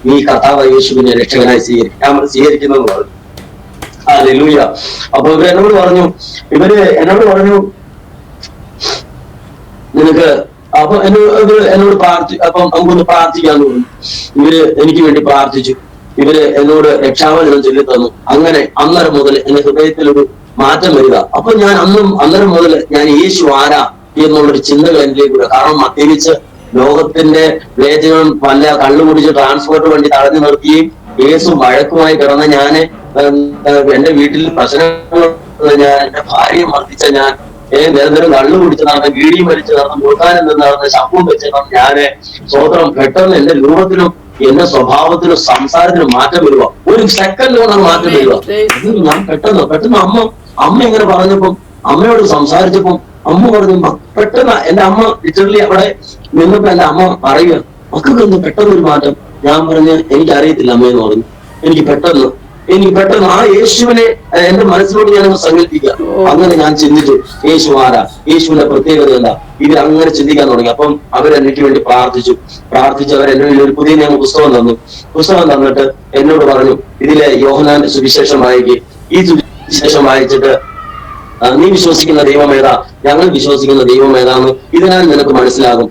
നീ കർത്താവ് യേശുവിനെ രക്ഷകനായി സ്വീകരിക്കുന്നെന്ന് പറഞ്ഞു. ഹല്ലേലൂയ. അപ്പൊ ഇവര് എന്നോട് പറഞ്ഞു നിനക്ക് അപ്പൊ എന്നോട് അപ്പം നമുക്കൊന്ന് പ്രാർത്ഥിക്കാന്ന് പറഞ്ഞു. ഇവര് എനിക്ക് വേണ്ടി പ്രാർത്ഥിച്ചു. ഇവര് എന്നോട് രക്ഷാവചനം ചൊല്ലി തന്നു. അങ്ങനെ അന്നേരം മുതൽ എന്റെ ഹൃദയത്തിലൊരു മാറ്റം വരിക. അപ്പൊ ഞാൻ അന്നേരം മുതൽ ഞാൻ യേശു ആരാ എന്നുള്ളൊരു ചിന്തകൾ എന്നിലേക്ക് കൂടെ. കാരണം മദ്യപിച്ച് ലോകത്തിന്റെ വേചനം പല കള്ളുകുടിച്ച് ട്രാൻസ്പോർട്ട് വണ്ടി തടഞ്ഞു നിർത്തുകയും യേശു വഴക്കുമായി കിടന്ന ഞാന് എന്റെ വീട്ടിൽ പ്രശ്നങ്ങൾ, ഞാൻ എന്റെ ഭാര്യയെ മർദ്ദിച്ച ഞാൻ നിരന്തരം കള്ളു കുടിച്ച് നടന്ന, വീടിയും വലിച്ച് നടന്ന, മുഴുക്കാനും നിന്ന് നടന്ന, ശമ്പും വെച്ച് നടന്ന സ്വതന്ത്രം പെട്ടെന്ന് എന്റെ രൂപത്തിലും എന്റെ സ്വഭാവത്തിലും സംസാരത്തിലും മാറ്റം വരിക. ഒരു സെക്കൻഡ് കൊണ്ടാണ് മാറ്റം വരിക. ഞാൻ പെട്ടെന്ന് അമ്മ ഇങ്ങനെ പറഞ്ഞപ്പം, അമ്മയോട് സംസാരിച്ചപ്പം അമ്മ പറഞ്ഞു, പെട്ടെന്ന് എന്റെ അമ്മ ലിറ്ററലി അവിടെ നിന്നപ്പോ എന്റെ അമ്മ പറയുക, മക്കൾക്കൊന്നും പെട്ടെന്നൊരു മാറ്റം. ഞാൻ പറഞ്ഞ്, എനിക്കറിയത്തില്ല അമ്മയെന്ന് പറഞ്ഞു. എനിക്ക് പെട്ടെന്ന് ആ യേശുവിനെ എന്റെ മനസ്സിലോട് ഞാനങ്ങ് സങ്കല്പിക്കുക. അങ്ങനെ ഞാൻ ചിന്തിച്ചു, യേശു ആരാ, യേശുവിന്റെ പ്രത്യേകത എന്താ, ഇവരങ്ങനെ ചിന്തിക്കാൻ തുടങ്ങി. അപ്പം അവരെനിക്ക് വേണ്ടി പ്രാർത്ഥിച്ച് അവർ എന്നെ ഒരു പുതിയ നിയമ പുസ്തകം തന്നിട്ട് എന്നോട് പറഞ്ഞു, ഇതിലെ യോഹന്നാന്റെ സുവിശേഷം വായിക്കുക. ഈ സുവിശേഷം വായിച്ചിട്ട് നീ വിശ്വസിക്കുന്ന ദൈവം ഏതാ, ഞങ്ങൾ വിശ്വസിക്കുന്ന ദൈവം ഏതാന്ന് ഇതിനാൽ നിനക്ക് മനസ്സിലാകും.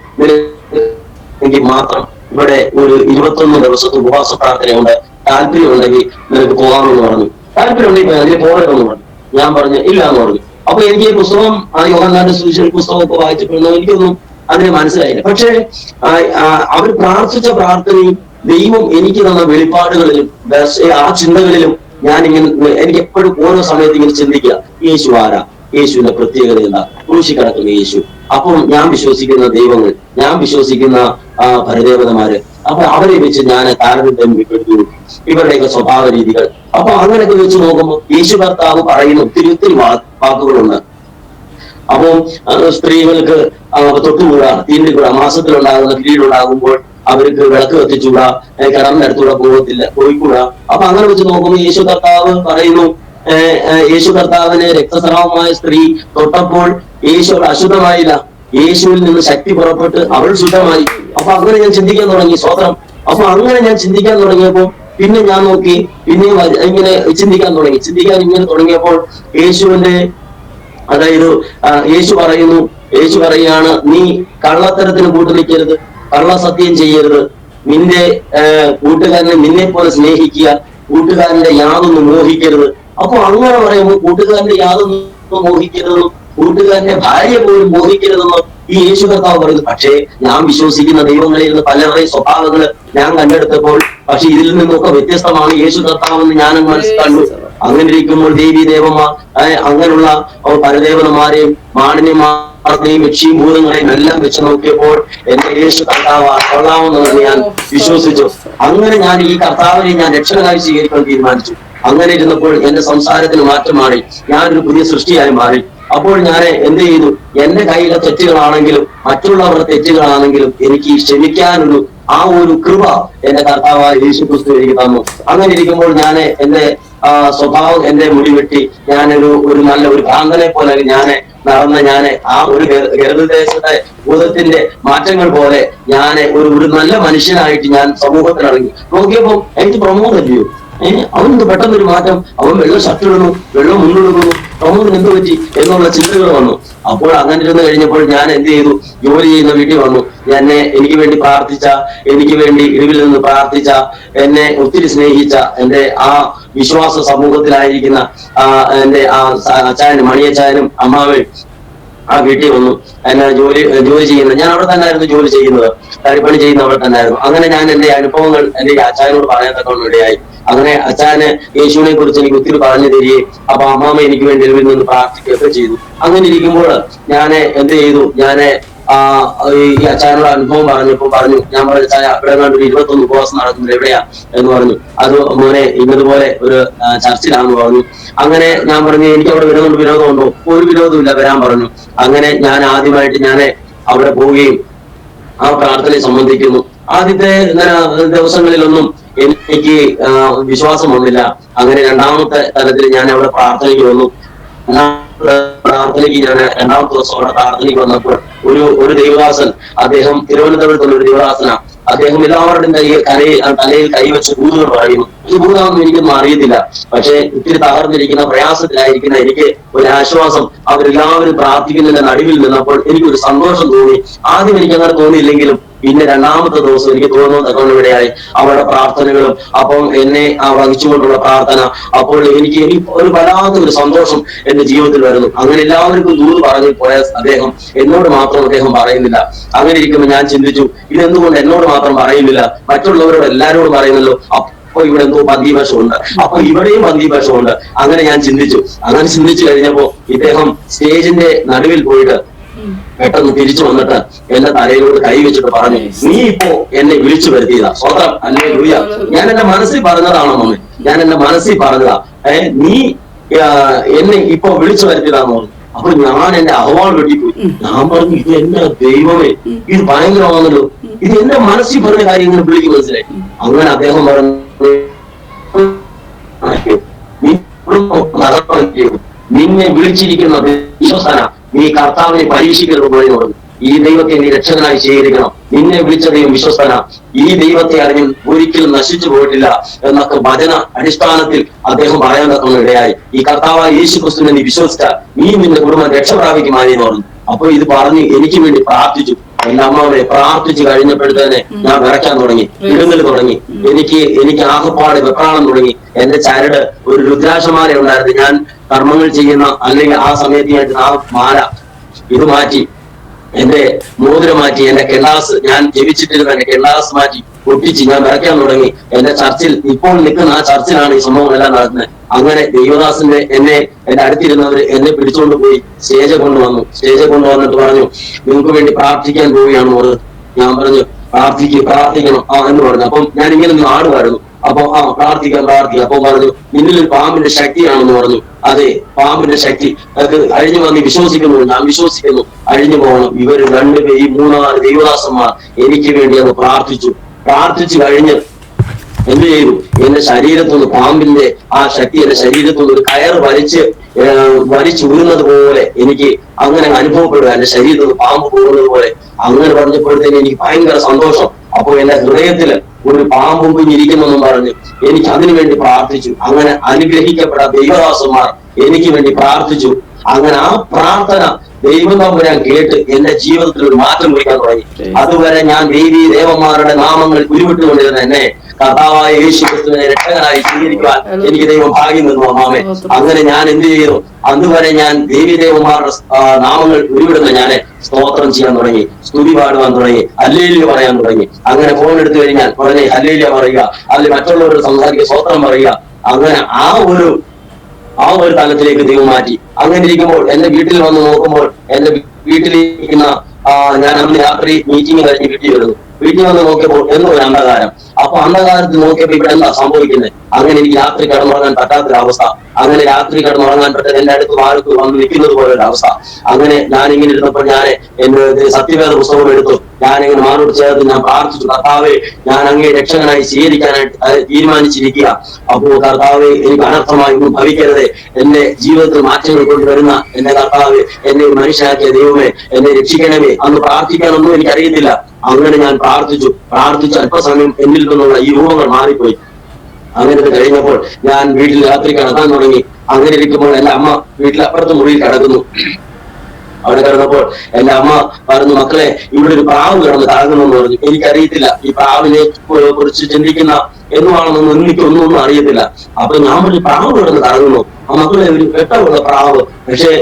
എനിക്ക് മാത്രം ഇവിടെ ഒരു 21 ദിവസത്തെ ഉപവാസ പ്രാർത്ഥനയുണ്ട്, താല്പര്യം ഉണ്ടെങ്കിൽ നിനക്ക് പോകാമെന്ന് പറഞ്ഞു. താല്പര്യം ഉണ്ടെങ്കിൽ അതിന് പോകണമെന്ന് പറഞ്ഞു. ഞാൻ പറഞ്ഞു, ഇല്ല എന്ന് പറഞ്ഞു. അപ്പൊ എനിക്ക് ഈ പുസ്തകം, ആ യോഹന്നാന്റെ സുവിശേഷ പുസ്തകമൊക്കെ വായിച്ചപ്പോഴൊന്നും എനിക്കൊന്നും അതിനെ മനസ്സിലായില്ല. പക്ഷേ അവർ പ്രാർത്ഥിച്ച പ്രാർത്ഥനയും ദൈവം എനിക്ക് തന്ന വെളിപ്പാടുകളിലും ആ ചിന്തകളിലും എനിക്ക് എപ്പോഴും ഓരോ സമയത്ത് ഇങ്ങനെ ചിന്തിക്കുക, യേശു ആരാ, യേശുവിന്റെ പ്രത്യേകത എന്താ, ക്രൂശി കിടക്കുന്ന യേശു, അപ്പം ഞാൻ വിശ്വസിക്കുന്ന ദൈവങ്ങൾ, ഞാൻ വിശ്വസിക്കുന്ന പരദേവതമാര്, അപ്പൊ അവരെ വെച്ച് ഞാൻ താരതമ്യപ്പെടുത്തി ഇവരുടെയൊക്കെ സ്വഭാവ രീതികൾ. അപ്പൊ അങ്ങനെയൊക്കെ വെച്ച് നോക്കുമ്പോൾ യേശു കർത്താവ് പറയുന്ന ഒത്തിരി വാക്കുകളുണ്ട്. അപ്പം സ്ത്രീകൾക്ക് തൊട്ടുകൂടാ, തീണ്ടിക്കൂടാ, മാസത്തിലുണ്ടാകുന്ന കീഴുണ്ടാകുമ്പോൾ അവർക്ക് വിളക്ക് കത്തിച്ചൂടാ, കിടന്നിടത്തൂടെ പോയിക്കൂടാ. അപ്പൊ അങ്ങനെ വെച്ച് നോക്കുമ്പോൾ യേശു കർത്താവ് പറയുന്നു, യേശു കർത്താവിനെ രക്തസ്രാവമായ സ്ത്രീ തൊട്ടപ്പോൾ യേശു അശുദ്ധമായില്ല, യേശുവിൽ നിന്ന് ശക്തി പുറപ്പെട്ട് അവൾ ശുദ്ധമായി. അപ്പൊ അങ്ങനെ ഞാൻ ചിന്തിക്കാൻ തുടങ്ങി, സ്വതന്ത്രം. അപ്പൊ അങ്ങനെ ഞാൻ ചിന്തിക്കാൻ തുടങ്ങിയപ്പോ പിന്നെ ഞാൻ നോക്കി, പിന്നെ ഇങ്ങനെ ചിന്തിക്കാൻ ഇങ്ങനെ തുടങ്ങിയപ്പോൾ യേശുവിന്റെ, അതായത് യേശു പറയുകയാണ്, നീ കള്ളത്തരത്തിന് കൂട്ടുനിൽക്കരുത്, കള്ളസത്യം ചെയ്യരുത്, നിന്റെ കൂട്ടുകാരനെ നിന്നെ പോലെ സ്നേഹിക്കുക, കൂട്ടുകാരന്റെ യാതൊന്നും മോഹിക്കരുത്. അപ്പൊ അങ്ങനെ പറയുമ്പോൾ കൂട്ടുകാരന്റെ യാതൊന്നും മോഹിക്കരുതെന്നും കൂട്ടുകാരന്റെ ഭാര്യ പോലും മോഹിക്കരുതെന്നും ഈ യേശു കർത്താവ് പറയുന്നു. പക്ഷേ ഞാൻ വിശ്വസിക്കുന്ന ദൈവങ്ങളിൽ നിന്ന് പലരുടെയും സ്വഭാവങ്ങള് ഞാൻ കണ്ടെടുത്തപ്പോൾ പക്ഷെ ഇതിൽ നിന്നൊക്കെ വ്യത്യസ്തമാണ് യേശു കർത്താവെന്ന് ഞാൻ മനസ്സിൽ കണ്ടു. അങ്ങനെ ഇരിക്കുമ്പോൾ ദേവി ദേവന്മാർ, അങ്ങനെയുള്ള പരദേവതമാരെയും മാണിന്യമാരെയും യക്ഷിയും ഭൂതങ്ങളെയും എല്ലാം വെച്ച് നോക്കിയപ്പോൾ എന്റെ യേശു കർത്താവ് കൊള്ളാമെന്ന് ഞാൻ വിശ്വസിച്ചു. അങ്ങനെ ഞാൻ ഈ കർത്താവിനെ ഞാൻ രക്ഷകനായി സ്വീകരിക്കാൻ തീരുമാനിച്ചു. അങ്ങനെ ഇരുന്നപ്പോൾ എന്റെ സംസാരത്തിന് മാറ്റം മാറി, ഞാനൊരു പുതിയ സൃഷ്ടിയായി മാറി. അപ്പോൾ ഞാൻ എന്ത് ചെയ്തു, എന്റെ കയ്യിലെ തെറ്റുകളാണെങ്കിലും മറ്റുള്ളവരുടെ തെറ്റുകളാണെങ്കിലും എനിക്ക് ക്ഷമിക്കാനൊരു ഒരു കൃപ എന്റെ കർത്താവായ യേശു ക്രിസ്തു എനിക്ക് തന്നു. അങ്ങനെ ഇരിക്കുമ്പോൾ ഞാൻ എന്റെ സ്വഭാവം, എന്റെ മുടി വെട്ടി ഒരു നല്ല ഒരു ഭ്രാന്തനെ പോലെ നടന്ന ഒരു ഗർഭദേശത്തെ ഭൂതത്തിന്റെ മാറ്റങ്ങൾ പോലെ ഒരു നല്ല മനുഷ്യനായിട്ട് ഞാൻ സമൂഹത്തിൽ ഇറങ്ങി. നോക്കിയപ്പോ എനിക്ക് പ്രമോദല്ലയോ, അവനെന്ത് പെട്ടെന്നൊരു മാറ്റം, അവൻ വെള്ളം ഷർട്ട് ഇടുന്നു, വെള്ളം മുന്നിടുന്നു, പ്രമോദിന് എന്ത് പറ്റി എന്നുള്ള ചിന്തകൾ വന്നു. അപ്പോൾ അങ്ങനെ ഇരുന്ന് കഴിഞ്ഞപ്പോൾ ഞാൻ എന്ത് ചെയ്തു, ജോലി ചെയ്യുന്ന വീട്ടിൽ വന്നു. എനിക്ക് വേണ്ടി പ്രാർത്ഥിച്ച, എനിക്ക് വേണ്ടി ഇടിവിൽ നിന്ന് പ്രാർത്ഥിച്ച, എന്നെ ഒത്തിരി സ്നേഹിച്ച എന്റെ ആ വിശ്വാസ സമൂഹത്തിലായിരിക്കുന്ന എന്റെ അച്ചായനും മണിയച്ചായനും അമ്മാവയും ആ വീട്ടിൽ വന്നു. എന്നെ ജോലി ചെയ്യുന്നത്, ഞാൻ അവിടെ തന്നെ ആയിരുന്നു ജോലി ചെയ്യുന്നത്, തടിപ്പണി ചെയ്യുന്ന അവിടെ തന്നെ ആയിരുന്നു. അങ്ങനെ ഞാൻ എന്റെ അനുഭവങ്ങൾ എന്റെ അച്ചായനോട് പറയാത്തക്കൊണ്ട് ഇടയായി. അങ്ങനെ അച്ചായന് യേശുവിനെ കുറിച്ച് എനിക്ക് ഒത്തിരി പറഞ്ഞു തരികയും അപ്പൊ അമ്മാമ എനിക്ക് വേണ്ടി എഴുതി നിന്ന് പ്രാർത്ഥിക്കുകയൊക്കെ ചെയ്തു. അങ്ങനെ ഇരിക്കുമ്പോൾ ഞാൻ എന്ത് ചെയ്തു, ഈ അച്ചായനോട് അനുഭവം പറഞ്ഞു, ഞാൻ പറഞ്ഞു അച്ചായ അവിടെ കണ്ടൊരു 21 ഉപവാസം നടക്കുന്നത് എവിടെയാ എന്ന് പറഞ്ഞു. അത് മോനെ ഇന്നതുപോലെ ഒരു ചർച്ചിലാണെന്ന് പറഞ്ഞു. അങ്ങനെ ഞാൻ പറഞ്ഞു എനിക്ക് അവിടെ വിരോധമുണ്ടോ? ഒരു വിരോധമില്ല, വരാൻ പറഞ്ഞു. അങ്ങനെ ഞാൻ ആദ്യമായിട്ട് അവിടെ പോവുകയും ആ പ്രാർത്ഥനയെ സംബന്ധിക്കുന്നു. ആദ്യത്തെ ദിവസങ്ങളിലൊന്നും എനിക്ക് വിശ്വാസം വന്നില്ല. അങ്ങനെ രണ്ടാമത്തെ തലത്തിൽ ഞാൻ അവിടെ പ്രാർത്ഥനയ്ക്ക് വന്നു. രണ്ടാമത്തെ ദിവസം അവിടെ പ്രാർത്ഥനയ്ക്ക് വന്നപ്പോൾ ഒരു ദൈവദാസൻ, അദ്ദേഹം തിരുവനന്തപുരത്തുള്ള ഒരു ദൈവദാസനാണ്. അദ്ദേഹം എല്ലാവരുടെയും തലയിൽ കൈവച്ച് ഭൂതങ്ങൾ പറയുന്നു. ഈ ഭൂതമൊന്നും എനിക്കൊന്നും അറിയത്തില്ല, പക്ഷെ ഇത്തിരി തകർന്നിരിക്കുന്ന പ്രയാസത്തിലായിരിക്കുന്ന എനിക്ക് ഒരു ആശ്വാസം അവരെല്ലാവരും പ്രാർത്ഥിക്കുന്നതിന്റെ നടുവിൽ നിന്നപ്പോൾ എനിക്കൊരു സന്തോഷം തോന്നി. ആദ്യം എനിക്ക് അങ്ങനെ തോന്നിയില്ലെങ്കിലും പിന്നെ രണ്ടാമത്തെ ദിവസം എനിക്ക് തോന്നുന്നു ഇവിടെയായി അവരുടെ പ്രാർത്ഥനകളും അപ്പം എന്നെ വഹിച്ചുകൊണ്ടുള്ള പ്രാർത്ഥന. അപ്പോൾ എനിക്ക് ഒരു വല്ലാത്ത ഒരു സന്തോഷം എന്റെ ജീവിതത്തിൽ വരുന്നു. അങ്ങനെ എല്ലാവർക്കും ദൂത് പറഞ്ഞു പോയ അദ്ദേഹം എന്നോട് മാത്രം അദ്ദേഹം പറയുന്നില്ല. അങ്ങനെ ഇരിക്കുമ്പോൾ ഞാൻ ചിന്തിച്ചു, ഇതെന്തുകൊണ്ട് എന്നോട് മാത്രം പറയുന്നില്ല, മറ്റുള്ളവരോട് എല്ലാവരോടും പറയുന്നല്ലോ. അപ്പൊ ഇവിടെ എന്തോ പന്തിഭാഷമുണ്ട്, അപ്പൊ ഇവിടെയും പന്തിഭാഷമുണ്ട്. അങ്ങനെ ഞാൻ ചിന്തിച്ചു. അങ്ങനെ ചിന്തിച്ചു കഴിഞ്ഞപ്പോ ഇദ്ദേഹം സ്റ്റേജിന്റെ നടുവിൽ പോയിട്ട് പെട്ടെന്ന് തിരിച്ചു വന്നിട്ട് എന്റെ തലയിലോട് കൈ വെച്ചിട്ട് പറഞ്ഞു, നീ ഇപ്പോ എന്നെ വിളിച്ചു വരുത്തിയതാ. സ്വതം ഹല്ലേലൂയ. ഞാൻ എന്റെ മനസ്സിൽ പറഞ്ഞതാണോ മമ്മി, ഞാൻ എന്റെ മനസ്സിൽ പറഞ്ഞതാ. നീ എന്നെ ഇപ്പൊ വിളിച്ചു വരുത്തിയതാന്ന് പറഞ്ഞു. അപ്പൊ ഞാൻ എന്റെ അഹവാൾ വെട്ടിപ്പോയി. ഞാൻ പറഞ്ഞു, ഇത് എന്റെ ദൈവമേ, ഇത് ഭയങ്കരമാണല്ലോ, ഇത് എന്റെ മനസ്സിൽ പറഞ്ഞ കാര്യങ്ങൾ വിളിക്ക് മനസ്സിലായി. അങ്ങനെ അദ്ദേഹം പറഞ്ഞു, നിന്നെ വിളിച്ചിരിക്കുന്ന വിശ്വസന നീ കർത്താവിനെ പരീക്ഷിക്കരുത് പോയി പറഞ്ഞു. ഈ ദൈവത്തെ നീ രക്ഷകനായി സ്വീകരിക്കണം. നിന്നെ വിളിച്ച ദൈവം വിശ്വസ്തന, ഈ ദൈവത്തെ അറിഞ്ഞ് ഒരിക്കലും നശിച്ചു പോയിട്ടില്ല എന്നൊക്കെ വചന അടിസ്ഥാനത്തിൽ അദ്ദേഹം പറയാൻ തക്കുന്ന ഇടയായി. ഈ കർത്താവായ യേശു ക്രിസ്തുവിനെ നീ വിശ്വസിച്ചാൽ നീ നിന്റെ കുടുംബം രക്ഷ പ്രാപിക്കുമായെന്ന് പറഞ്ഞു. അപ്പൊ ഇത് പറഞ്ഞ് എനിക്ക് വേണ്ടി പ്രാർത്ഥിച്ചു. എന്റെ അമ്മാവനെ പ്രാർത്ഥിച്ചു കഴിഞ്ഞപ്പോഴത്തേനെ ഞാൻ വിറയ്ക്കാൻ തുടങ്ങി, ഇടുങ്ങൽ തുടങ്ങി. എനിക്ക് ആകപ്പാട് വെപ്രാളം തുടങ്ങി. എന്റെ ചരട് ഒരു രുദ്രാക്ഷമാല ഉണ്ടായിരുന്നു. ഞാൻ കർമ്മങ്ങൾ ചെയ്യുന്ന അല്ലെങ്കിൽ ആ സമയത്ത് ആ മാല ഇത് മാറ്റി എന്റെ മോതിരം മോതിരം മാറ്റി, എന്റെ കെള്ളാസ്, ഞാൻ ജപിച്ചിട്ടിരുന്ന എന്റെ കെള്ളാസ് മാറ്റി പൊട്ടിച്ച് ഞാൻ വരയ്ക്കാൻ തുടങ്ങി. എന്റെ ചർച്ചിൽ, ഇപ്പോൾ നിൽക്കുന്ന ആ ചർച്ചിലാണ് ഈ സംഭവം എല്ലാം നടക്കുന്നത്. അങ്ങനെ ദൈവദാസന്റെ എന്റെ അടുത്തിരുന്നവര് എന്നെ പിടിച്ചുകൊണ്ട് പോയി സ്റ്റേജ് കൊണ്ടുവന്നിട്ട് പറഞ്ഞു, നിങ്ങൾക്ക് വേണ്ടി പ്രാർത്ഥിക്കാൻ പോവുകയാണ് മോറ്. ഞാൻ പറഞ്ഞു, പ്രാർത്ഥിക്കണം എന്ന് പറഞ്ഞു. അപ്പം ഞാൻ ഇങ്ങനെ ആടുമായിരുന്നു. അപ്പൊ പ്രാർത്ഥിക്കാം. അപ്പൊ പറഞ്ഞു, നിന്നിലൊരു പാമ്പിന്റെ ശക്തിയാണെന്ന് പറഞ്ഞു. അതെ, പാമ്പിന്റെ ശക്തി അത് അഴിഞ്ഞു വന്ന് വിശ്വസിക്കുന്നു. ഞാൻ വിശ്വസിക്കുന്നു, അഴിഞ്ഞു പോകണം. ഇവര് രണ്ടുപേരും, ഈ 3-4 ദൈവദാസന്മാർ എനിക്ക് വേണ്ടി അത് പ്രാർത്ഥിച്ചു കഴിഞ്ഞ് എന്ത് ചെയ്തു? എന്റെ ശരീരത്തുനിന്ന് പാമ്പിന്റെ ആ ശക്തി എന്റെ ശരീരത്തുനിന്ന് ഒരു കയറ് വലിച്ചുവിടുന്നത് പോലെ എനിക്ക് അങ്ങനെ അനുഭവപ്പെടുക. എന്റെ ശരീരത്തിൽ പാമ്പ് പോകുന്നത് പോലെ അങ്ങനെ പറഞ്ഞപ്പോഴത്തേന് എനിക്ക് ഭയങ്കര സന്തോഷം. അപ്പൊ എന്റെ ഹൃദയത്തില് ഒരു പാമ്പും കുഞ്ഞിരിക്കുമെന്നും പറഞ്ഞ് എനിക്ക് അതിനു വേണ്ടി പ്രാർത്ഥിച്ചു. അങ്ങനെ അനുഗ്രഹിക്കപ്പെട്ട ദൈവദാസന്മാർ എനിക്ക് വേണ്ടി പ്രാർത്ഥിച്ചു. അങ്ങനെ ആ പ്രാർത്ഥന ദൈവം തമ്പുരാൻ കേട്ട് എന്റെ ജീവിതത്തിൽ ഒരു മാറ്റം കുറിക്കാൻ തുടങ്ങി. അതുവരെ ഞാൻ ദേവന്മാരുടെ നാമങ്ങൾ ഉരുവിട്ടുകൊണ്ടിരുന്ന എന്നെ കർത്താവായ യേശു ക്രിസ്തുവിനെ രക്ഷകനായി സ്വീകരിക്കാൻ എനിക്ക് ദൈവം ഭാഗ്യം തന്നു. അമ്മാമേ, അങ്ങനെ ഞാൻ എന്ത് ചെയ്തു? അതുവരെ ഞാൻ ദേവന്മാരുടെ നാമങ്ങൾ ഉരുവിടുന്ന ഞാനെ സ്തോത്രം ചെയ്യാൻ തുടങ്ങി, സ്തുതി പാടുവാൻ തുടങ്ങി, ഹല്ലേലൂയ പറയാൻ തുടങ്ങി. അങ്ങനെ ഫോൺ എടുത്തു കഴിഞ്ഞാൽ ഉടനെ ഹല്ലേലൂയ പറയുക, അതിൽ മറ്റുള്ളവരോട് സംസാരിക്കുക, സ്തോത്രം പറയുക. അങ്ങനെ ആ ഒരു തലത്തിലേക്ക് ദൈവം മാറ്റി. അങ്ങനെ ഇരിക്കുമ്പോൾ എന്റെ വീട്ടിൽ വന്ന് നോക്കുമ്പോൾ എന്റെ വീട്ടിലിരിക്കുന്ന ഞാൻ അന്ന് രാത്രി മീറ്റിംഗ് കഴിഞ്ഞ് വീട്ടിൽ വന്ന് നോക്കിയപ്പോൾ എന്തോ ഒരു അന്ധകാരം. അപ്പൊ അന്ധകാരത്തിൽ നോക്കിയപ്പോ ഇവിടെ എന്താ സംഭവിക്കുന്നത്? അങ്ങനെ എനിക്ക് രാത്രി കിടന്നുറങ്ങാൻ പറ്റാത്തൊരവസ്ഥ. അങ്ങനെ രാത്രി കിടന്നുറങ്ങാൻ പറ്റാത്ത എന്റെ അടുത്ത് വാഴത്ത് വന്ന് നിൽക്കുന്നത് പോലെ ഒരു അവസ്ഥ. അങ്ങനെ ഞാനിങ്ങനെ ഇരുന്നപ്പോൾ ഞാൻ എന്റെ സത്യവേദ പുസ്തകം എടുത്തു. ഞാനിങ്ങനെ മാറോട് ചേർത്ത് ഞാൻ പ്രാർത്ഥിച്ചു, കർത്താവേ, ഞാൻ അങ്ങേ രക്ഷകനായി സ്വീകരിക്കാനായിട്ട് തീരുമാനിച്ചിരിക്കുക. അപ്പോൾ കർത്താവേ, എനിക്ക് അനർത്ഥമായി ഒന്നും ഭവിക്കരുതേ. എന്റെ ജീവിതത്തിൽ മാറ്റങ്ങൾ കൊണ്ടുവരുന്ന എന്റെ കർത്താവേ, എന്നെ ഒരു മനുഷ്യനാക്കിയ ദൈവമേ, എന്നെ രക്ഷിക്കണമേ. അന്ന് പ്രാർത്ഥിക്കാനൊന്നും എനിക്കറിയത്തില്ല. അങ്ങനെ ഞാൻ പ്രാർത്ഥിച്ച് അല്പസമയം എന്നിൽ നിന്നുള്ള ഈ രൂപങ്ങൾ മാറിപ്പോയി. അങ്ങനെ കഴിഞ്ഞപ്പോൾ ഞാൻ വീട്ടിൽ രാത്രി കിടക്കാൻ തുടങ്ങി. അങ്ങനെ ഇരിക്കുമ്പോൾ എന്റെ അമ്മ വീട്ടിൽ അപ്പുറത്തെ മുറിയിൽ കിടക്കുന്നു. അവിടെ കിടന്നപ്പോൾ എന്റെ അമ്മ പറഞ്ഞു, മക്കളെ, ഇവിടെ ഒരു പ്രാവ് കിടന്ന് കറങ്ങുന്നെന്ന് പറഞ്ഞു. എനിക്കറിയത്തില്ല ഈ പ്രാവിനെ കുറിച്ച് ചിന്തിക്കുന്ന എന്നുമാണെന്നൊന്നും എനിക്കൊന്നും അറിയത്തില്ല. അപ്പൊ ഞാൻ പറഞ്ഞു, പ്രാവ് കിടന്ന് കറങ്ങുന്നു. ആ മക്കളെ, ഒരു വെട്ടമുള്ള പ്രാവ്. പക്ഷേ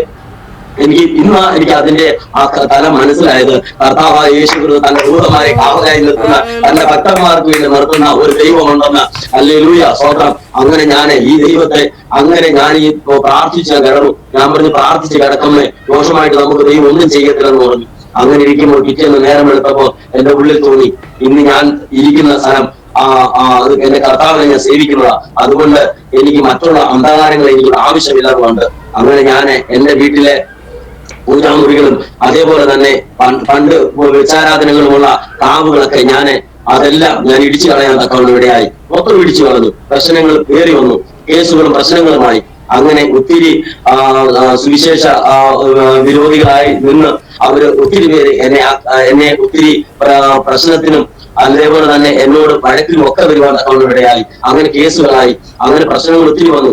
എനിക്ക് അതിന്റെ ആ തല മനസ്സിലായത്, കർത്താവായ യേശു ക്രിസ്തു തന്റെ ദൂതന്മാരെ കാവലായി നിർത്തുന്ന, തന്റെ ഭക്തന്മാർക്ക് വേണ്ടി നിർത്തുന്ന ഒരു ദൈവമുണ്ടെന്ന്. ഹല്ലേലൂയ, സ്തോത്രം. അങ്ങനെ ഞാൻ ഈ ദൈവത്തെ ഞാൻ ഈ പ്രാർത്ഥിച്ച് കിടന്നു. ഞാൻ പറഞ്ഞു, പ്രാർത്ഥിച്ച് കിടക്കുന്നേ, ദോഷമായിട്ട് നമുക്ക് ദൈവം ഒന്നും ചെയ്യത്തില്ലെന്ന് പറഞ്ഞു. അങ്ങനെ ഇരിക്കുമ്പോൾ പിറ്റേന്ന് നേരം എടുത്തപ്പോ എന്റെ ഉള്ളിൽ തോന്നി, ഇന്ന് ഞാൻ ഇരിക്കുന്ന സ്ഥലം എന്റെ കർത്താവിനെ ഞാൻ സേവിക്കുന്നതാ. അതുകൊണ്ട് എനിക്ക് മറ്റുള്ള അന്ധകാരങ്ങൾ എനിക്ക് ആവശ്യമില്ലാതുകൊണ്ട് അങ്ങനെ ഞാൻ എന്റെ വീട്ടിലെ പൂജാമുറികളും അതേപോലെ തന്നെ പണ്ട് വെച്ചാരാധനകളുമുള്ള കാവുകളൊക്കെ അതെല്ലാം ഞാൻ ഇടിച്ചു കളയാൻ തക്കവണ്ണം ഇടയായി. മൊത്തം ഇടിച്ചു കളഞ്ഞു. പ്രശ്നങ്ങൾ കയറി വന്നു, കേസുകളും പ്രശ്നങ്ങളുമായി. അങ്ങനെ ഒത്തിരി സുവിശേഷ വിരോധികളായി നിന്ന് അവര് ഒത്തിരി പേര് എന്നെ ഒത്തിരി പ്രശ്നത്തിനും അതേപോലെ തന്നെ എന്നോട് വഴക്കിലും ഒക്കെ വരുവാൻ ഇടയായി. അങ്ങനെ കേസുകളായി, അങ്ങനെ പ്രശ്നങ്ങൾ ഒത്തിരി വന്നു.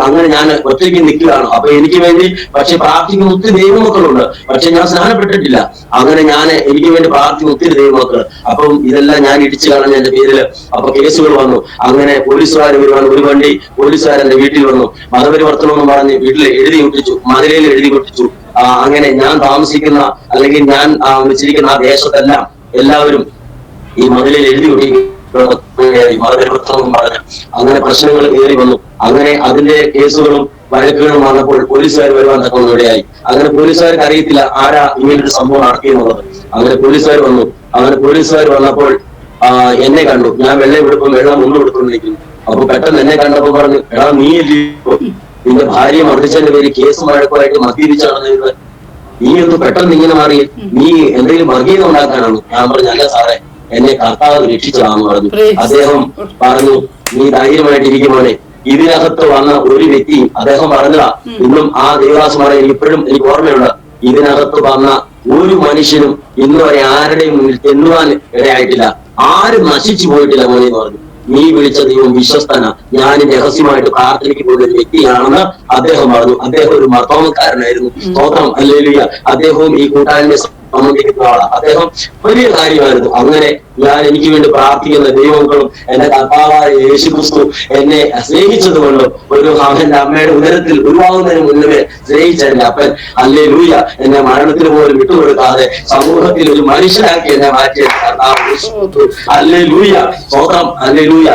അങ്ങനെ ഞാൻ ഒറ്റയ്ക്ക് നിൽക്കുകയാണ്. അപ്പൊ എനിക്ക് വേണ്ടി പക്ഷെ പ്രാർത്ഥിക്കുന്ന ഒത്തിരി ദൈവമക്കളുണ്ട്, പക്ഷെ ഞാൻ സ്നാനപ്പെട്ടിട്ടില്ല. അങ്ങനെ എനിക്ക് വേണ്ടി പ്രാർത്ഥിക്കുന്ന ഒത്തിരി ദൈവമക്കൾ. അപ്പം ഇതെല്ലാം ഞാൻ ഇടിച്ചു കളഞ്ഞ എന്റെ പേരില് അപ്പൊ കേസുകൾ വന്നു. അങ്ങനെ പോലീസുകാർ വരുവാണ്. ഒരു വണ്ടി പോലീസുകാർ എന്റെ വീട്ടിൽ വന്നു. മതപരിവർത്തനം എന്ന് പറഞ്ഞ് വീട്ടിൽ എഴുതി ഒട്ടിച്ചു, മതിലയിൽ എഴുതി ഒട്ടിച്ചു. അങ്ങനെ ഞാൻ താമസിക്കുന്ന അല്ലെങ്കിൽ ഞാൻ വെച്ചിരിക്കുന്ന ആ ദേശത്തെല്ലാം എല്ലാവരും ഈ മതിലിൽ എഴുതി മതപരിവർത്തനം പറഞ്ഞ് അങ്ങനെ പ്രശ്നങ്ങൾ കയറി വന്നു. അങ്ങനെ അതിന്റെ കേസുകളും വഴക്കുകളും വന്നപ്പോൾ പോലീസുകാർ വരുവാൻ തക്ക ഇടയായി. അങ്ങനെ പോലീസുകാർക്ക് അറിയത്തില്ല ആരാ ഇങ്ങനൊരു സംഭവം നടത്തിയെന്നുള്ളത്. അങ്ങനെ പോലീസുകാർ വന്നു. അങ്ങനെ പോലീസുകാർ വന്നപ്പോൾ എന്നെ കണ്ടു. ഞാൻ വെള്ളം മുണ്ട് കൊടുത്തുകൊണ്ടിരിക്കുന്നു. അപ്പൊ പെട്ടെന്ന് എന്നെ കണ്ടപ്പോ പറഞ്ഞു, എടാ, നീ നിന്റെ ഭാര്യയെ മർദ്ദിച്ചതിന്റെ പേര് കേസും വഴക്കുമായിട്ട് മദ്യപിച്ചാണ്. നീ ഒന്ന് പെട്ടെന്ന് ഇങ്ങനെ മാറി, നീ എന്തെങ്കിലും വർഗീയത ഉണ്ടാക്കാനാണ്? ഞാൻ പറഞ്ഞു, അല്ല സാറേ, എന്നെ കർത്താവ് രക്ഷിച്ചതാന്ന് പറഞ്ഞു. അദ്ദേഹം പറഞ്ഞു, നീ ധൈര്യമായിട്ടിരിക്കുമോനെ. ഇതിനകത്ത് വന്ന ഒരു വ്യക്തി അദ്ദേഹം പറഞ്ഞതാ, ഇന്നും ആ ദേവദാസന്മാരെ ഇപ്പോഴും എനിക്ക് ഓർമ്മയുണ്ട്. ഇതിനകത്ത് വന്ന ഒരു മനുഷ്യനും ഇന്ന് വരെ ആരുടെയും മുന്നിൽ തെന്നുവാൻ ഇടയായിട്ടില്ല, ആരും നശിച്ചു പോയിട്ടില്ല മോനെ എന്ന് പറഞ്ഞു. നീ വിളിച്ച ദൈവം വിശ്വസ്തന, ഞാൻ രഹസ്യമായിട്ട് പ്രാർത്ഥനയ്ക്ക് പോകുന്ന ഒരു വ്യക്തിയാണെന്ന് അദ്ദേഹം പറഞ്ഞു. അദ്ദേഹം ഒരു മർത്തോമക്കാരനായിരുന്നു. സ്തോത്രം, ഹല്ലേലൂയ. അദ്ദേഹവും ഈ കൂട്ടായ്മയെ സംബന്ധിക്കുന്ന ആളാണ്. അദ്ദേഹം വലിയ കാര്യമായിരുന്നു. അങ്ങനെ ഞാൻ എനിക്ക് വേണ്ടി പ്രാർത്ഥിക്കുന്ന ദൈവങ്ങളും എന്റെ കർത്താവായ യേശുക്രിസ്തു എന്നെ സ്നേഹിച്ചത് കൊണ്ടും അവന്റെ അമ്മയുടെ ഉദരത്തിൽ ഉരുവാകുന്നതിന് മുന്നേ സ്നേഹിച്ച എന്റെ അപ്പൻ ഹല്ലേലൂയ എന്നെ മരണത്തിന് പോലും വിട്ടുകൊടുക്കാതെ സമൂഹത്തിൽ ഒരു മനുഷ്യനാക്കി എന്നെ മാറ്റിയ കർത്താവ് ഹല്ലേലൂയ സ്തോത്രം ഹല്ലേലൂയ.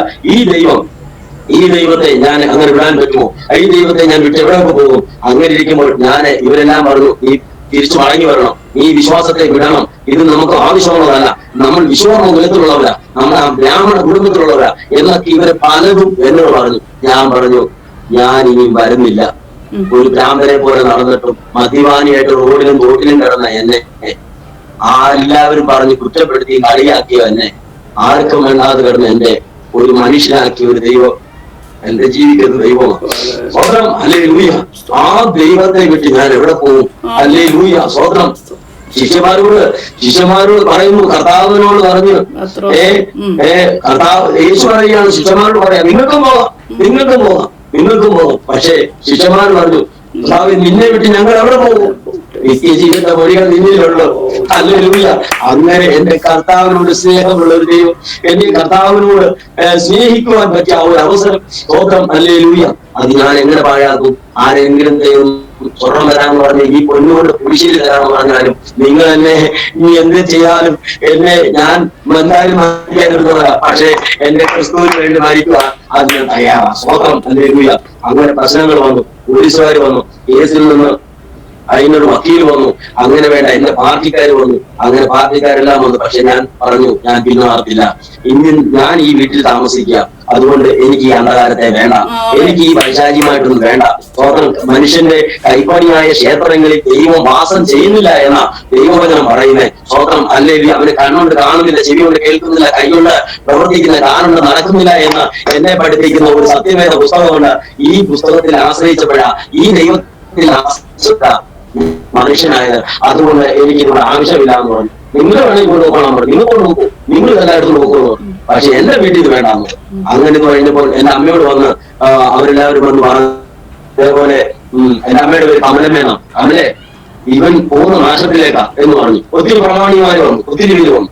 ഈ ദൈവത്തെ ഞാൻ അങ്ങനെ വിടാൻ പറ്റുമോ? ഈ ദൈവത്തെ ഞാൻ വിട്ട് എവിടെയൊക്കെ പോകും? അങ്ങനെ ഇരിക്കുമ്പോൾ ഞാൻ ഇവരെല്ലാം പറഞ്ഞു, നീ തിരിച്ചു മടങ്ങി വരണം, നീ വിശ്വാസത്തെ വിടണം, ഇത് നമുക്ക് ആവശ്യമുള്ളതല്ല, നമ്മൾ വിശ്വാസ കുലത്തിലുള്ളവരാ, നമ്മൾ ആ ബ്രാഹ്മണ കുടുംബത്തിലുള്ളവരാ എന്നൊക്കെ ഇവരെ പലതും എന്നോട് പറഞ്ഞു. ഞാൻ പറഞ്ഞു, ഞാൻ ഇനിയും വരുന്നില്ല. ഒരു ഭ്രാന്തനെ പോലെ നടന്നിട്ടും മദ്യപാനിയായിട്ട് റോഡിലും തോട്ടിലും കിടന്ന എന്നെ എല്ലാവരും പറഞ്ഞ് കുറ്റപ്പെടുത്തി കളിയാക്കിയോ എന്നെ, ആർക്കും വേണ്ടാതെ കിടന്ന എന്റെ ഒരു മനുഷ്യനാക്കിയ ഒരു ദൈവം, എന്റെ ജീവിക്കുന്ന ദൈവമാണ്. സ്വതന്ത്രം ഹല്ലേലൂയ. ആ ദൈവത്തെ വിട്ട് ഞാൻ എവിടെ പോകും? ഹല്ലേലൂയ സ്വതന്ത്രം. ശിഷ്യന്മാരോട് പറയുന്നു, കർത്താവിനോട് പറഞ്ഞു, കർത്താവ് യേശു പറയുകയാണ്, ശിഷ്യന്മാരോട് പറയാം, നിങ്ങൾക്കും പോകാം. പക്ഷേ ശിഷ്യന്മാർ പറഞ്ഞു, കർത്താവ് നിന്നെ വിട്ട് ഞങ്ങൾ എവിടെ പോകും? നിത്യജീവിത വഴികൾ നിന്നിലുള്ളൂ. ഹല്ലേലൂയ. അങ്ങനെ എന്റെ കർത്താവിനോട് സ്നേഹമുള്ള ഒരു ദൈവം, എന്റെ കർത്താവിനോട് സ്നേഹിക്കുവാൻ പറ്റിയ ഒരു അവസരം, സ്തോത്രം ഹല്ലേലൂയ. അത് ഞാൻ എങ്ങനെ പാഴാക്കും? ആരെങ്കിലും ദൈവം സ്വർണം തരാന്ന് പറഞ്ഞ് ഈ പൊന്നുകൊണ്ട് കുരിശിൽ തരാന്ന് പറഞ്ഞാലും നിങ്ങൾ എന്നെ ഇനി എന്ത് ചെയ്യാനും എന്നെ ഞാൻ എന്തായാലും മരിക്കാനിരുന്നവരാ. പക്ഷെ എന്റെ ക്രിസ്തുവിന് വേണ്ടി മരിക്കുക അത് ഞാൻ തയ്യാറാ. സ്തോത്രം ഹല്ലേലൂയ. അങ്ങനെ പ്രശ്നങ്ങൾ വന്നു, പോലീസുകാർ വന്നു, കേസിൽ നിന്ന് അതിനൊരു വക്കീൽ വന്നു, അങ്ങനെ വേണ്ട എന്റെ പാർട്ടിക്കാർ വന്നു, അങ്ങനെ പാർട്ടിക്കാരെല്ലാം വന്നു. പക്ഷെ ഞാൻ പറഞ്ഞു, ഞാൻ പിന്മാറത്തില്ല, ഇനി ഞാൻ ഈ വീട്ടിൽ താമസിക്കുക, അതുകൊണ്ട് എനിക്ക് ഈ അന്ധകാരത്തെ വേണ്ട, എനിക്ക് ഈ പൈശാചികമായിട്ടൊന്നും വേണ്ട. സ്വന്തം മനുഷ്യന്റെ കൈപ്പണിയായ ക്ഷേത്രങ്ങളിൽ ദൈവം വാസം ചെയ്യുന്നില്ല എന്ന ദൈവവചനം പറയുന്നത്. സ്വന്തം അല്ലെങ്കിൽ അവന് കണ്ണുകൊണ്ട് കാണുന്നില്ല, ചെവി കൊണ്ട് കേൾക്കുന്നില്ല, കൈകൊണ്ട് പ്രവർത്തിക്കുന്ന, കാലുകൊണ്ട് നടക്കുന്നില്ല എന്ന് എന്നെ പഠിപ്പിക്കുന്ന ഒരു സത്യവേദ പുസ്തകമുണ്ട്. ഈ പുസ്തകത്തിൽ ആശ്രയിച്ചപ്പോഴാ ഈ ദൈവത്തിൽ ആശ്രയിച്ച മനുഷ്യനായത്. അതുകൊണ്ട് എനിക്ക് ഇവിടെ ആവശ്യമില്ല എന്ന് പറഞ്ഞു. നിങ്ങൾ വേണമെങ്കിൽ കൊണ്ട് നോക്കണം പറഞ്ഞു, നിങ്ങൾ കൊണ്ട് നോക്കൂ, നിങ്ങൾ എല്ലായിടത്തും നോക്കുന്നു, പക്ഷെ എന്റെ വീട്ടിൽ ഇത് വേണ്ടാന്ന്. അങ്ങനെ കഴിഞ്ഞപ്പോൾ എന്റെ അമ്മയോട് വന്ന് അവരെല്ലാവരും വന്ന് പറഞ്ഞു, അതേപോലെ എന്റെ അമ്മയുടെ പേര് കമലമേന, കമലെ ഇവൻ പോകുന്ന നാശത്തിലേക്കാ എന്ന് പറഞ്ഞു. ഒത്തിരി പ്രമാണിമാര് വന്നു, ഒത്തിരി പേര് വന്നു,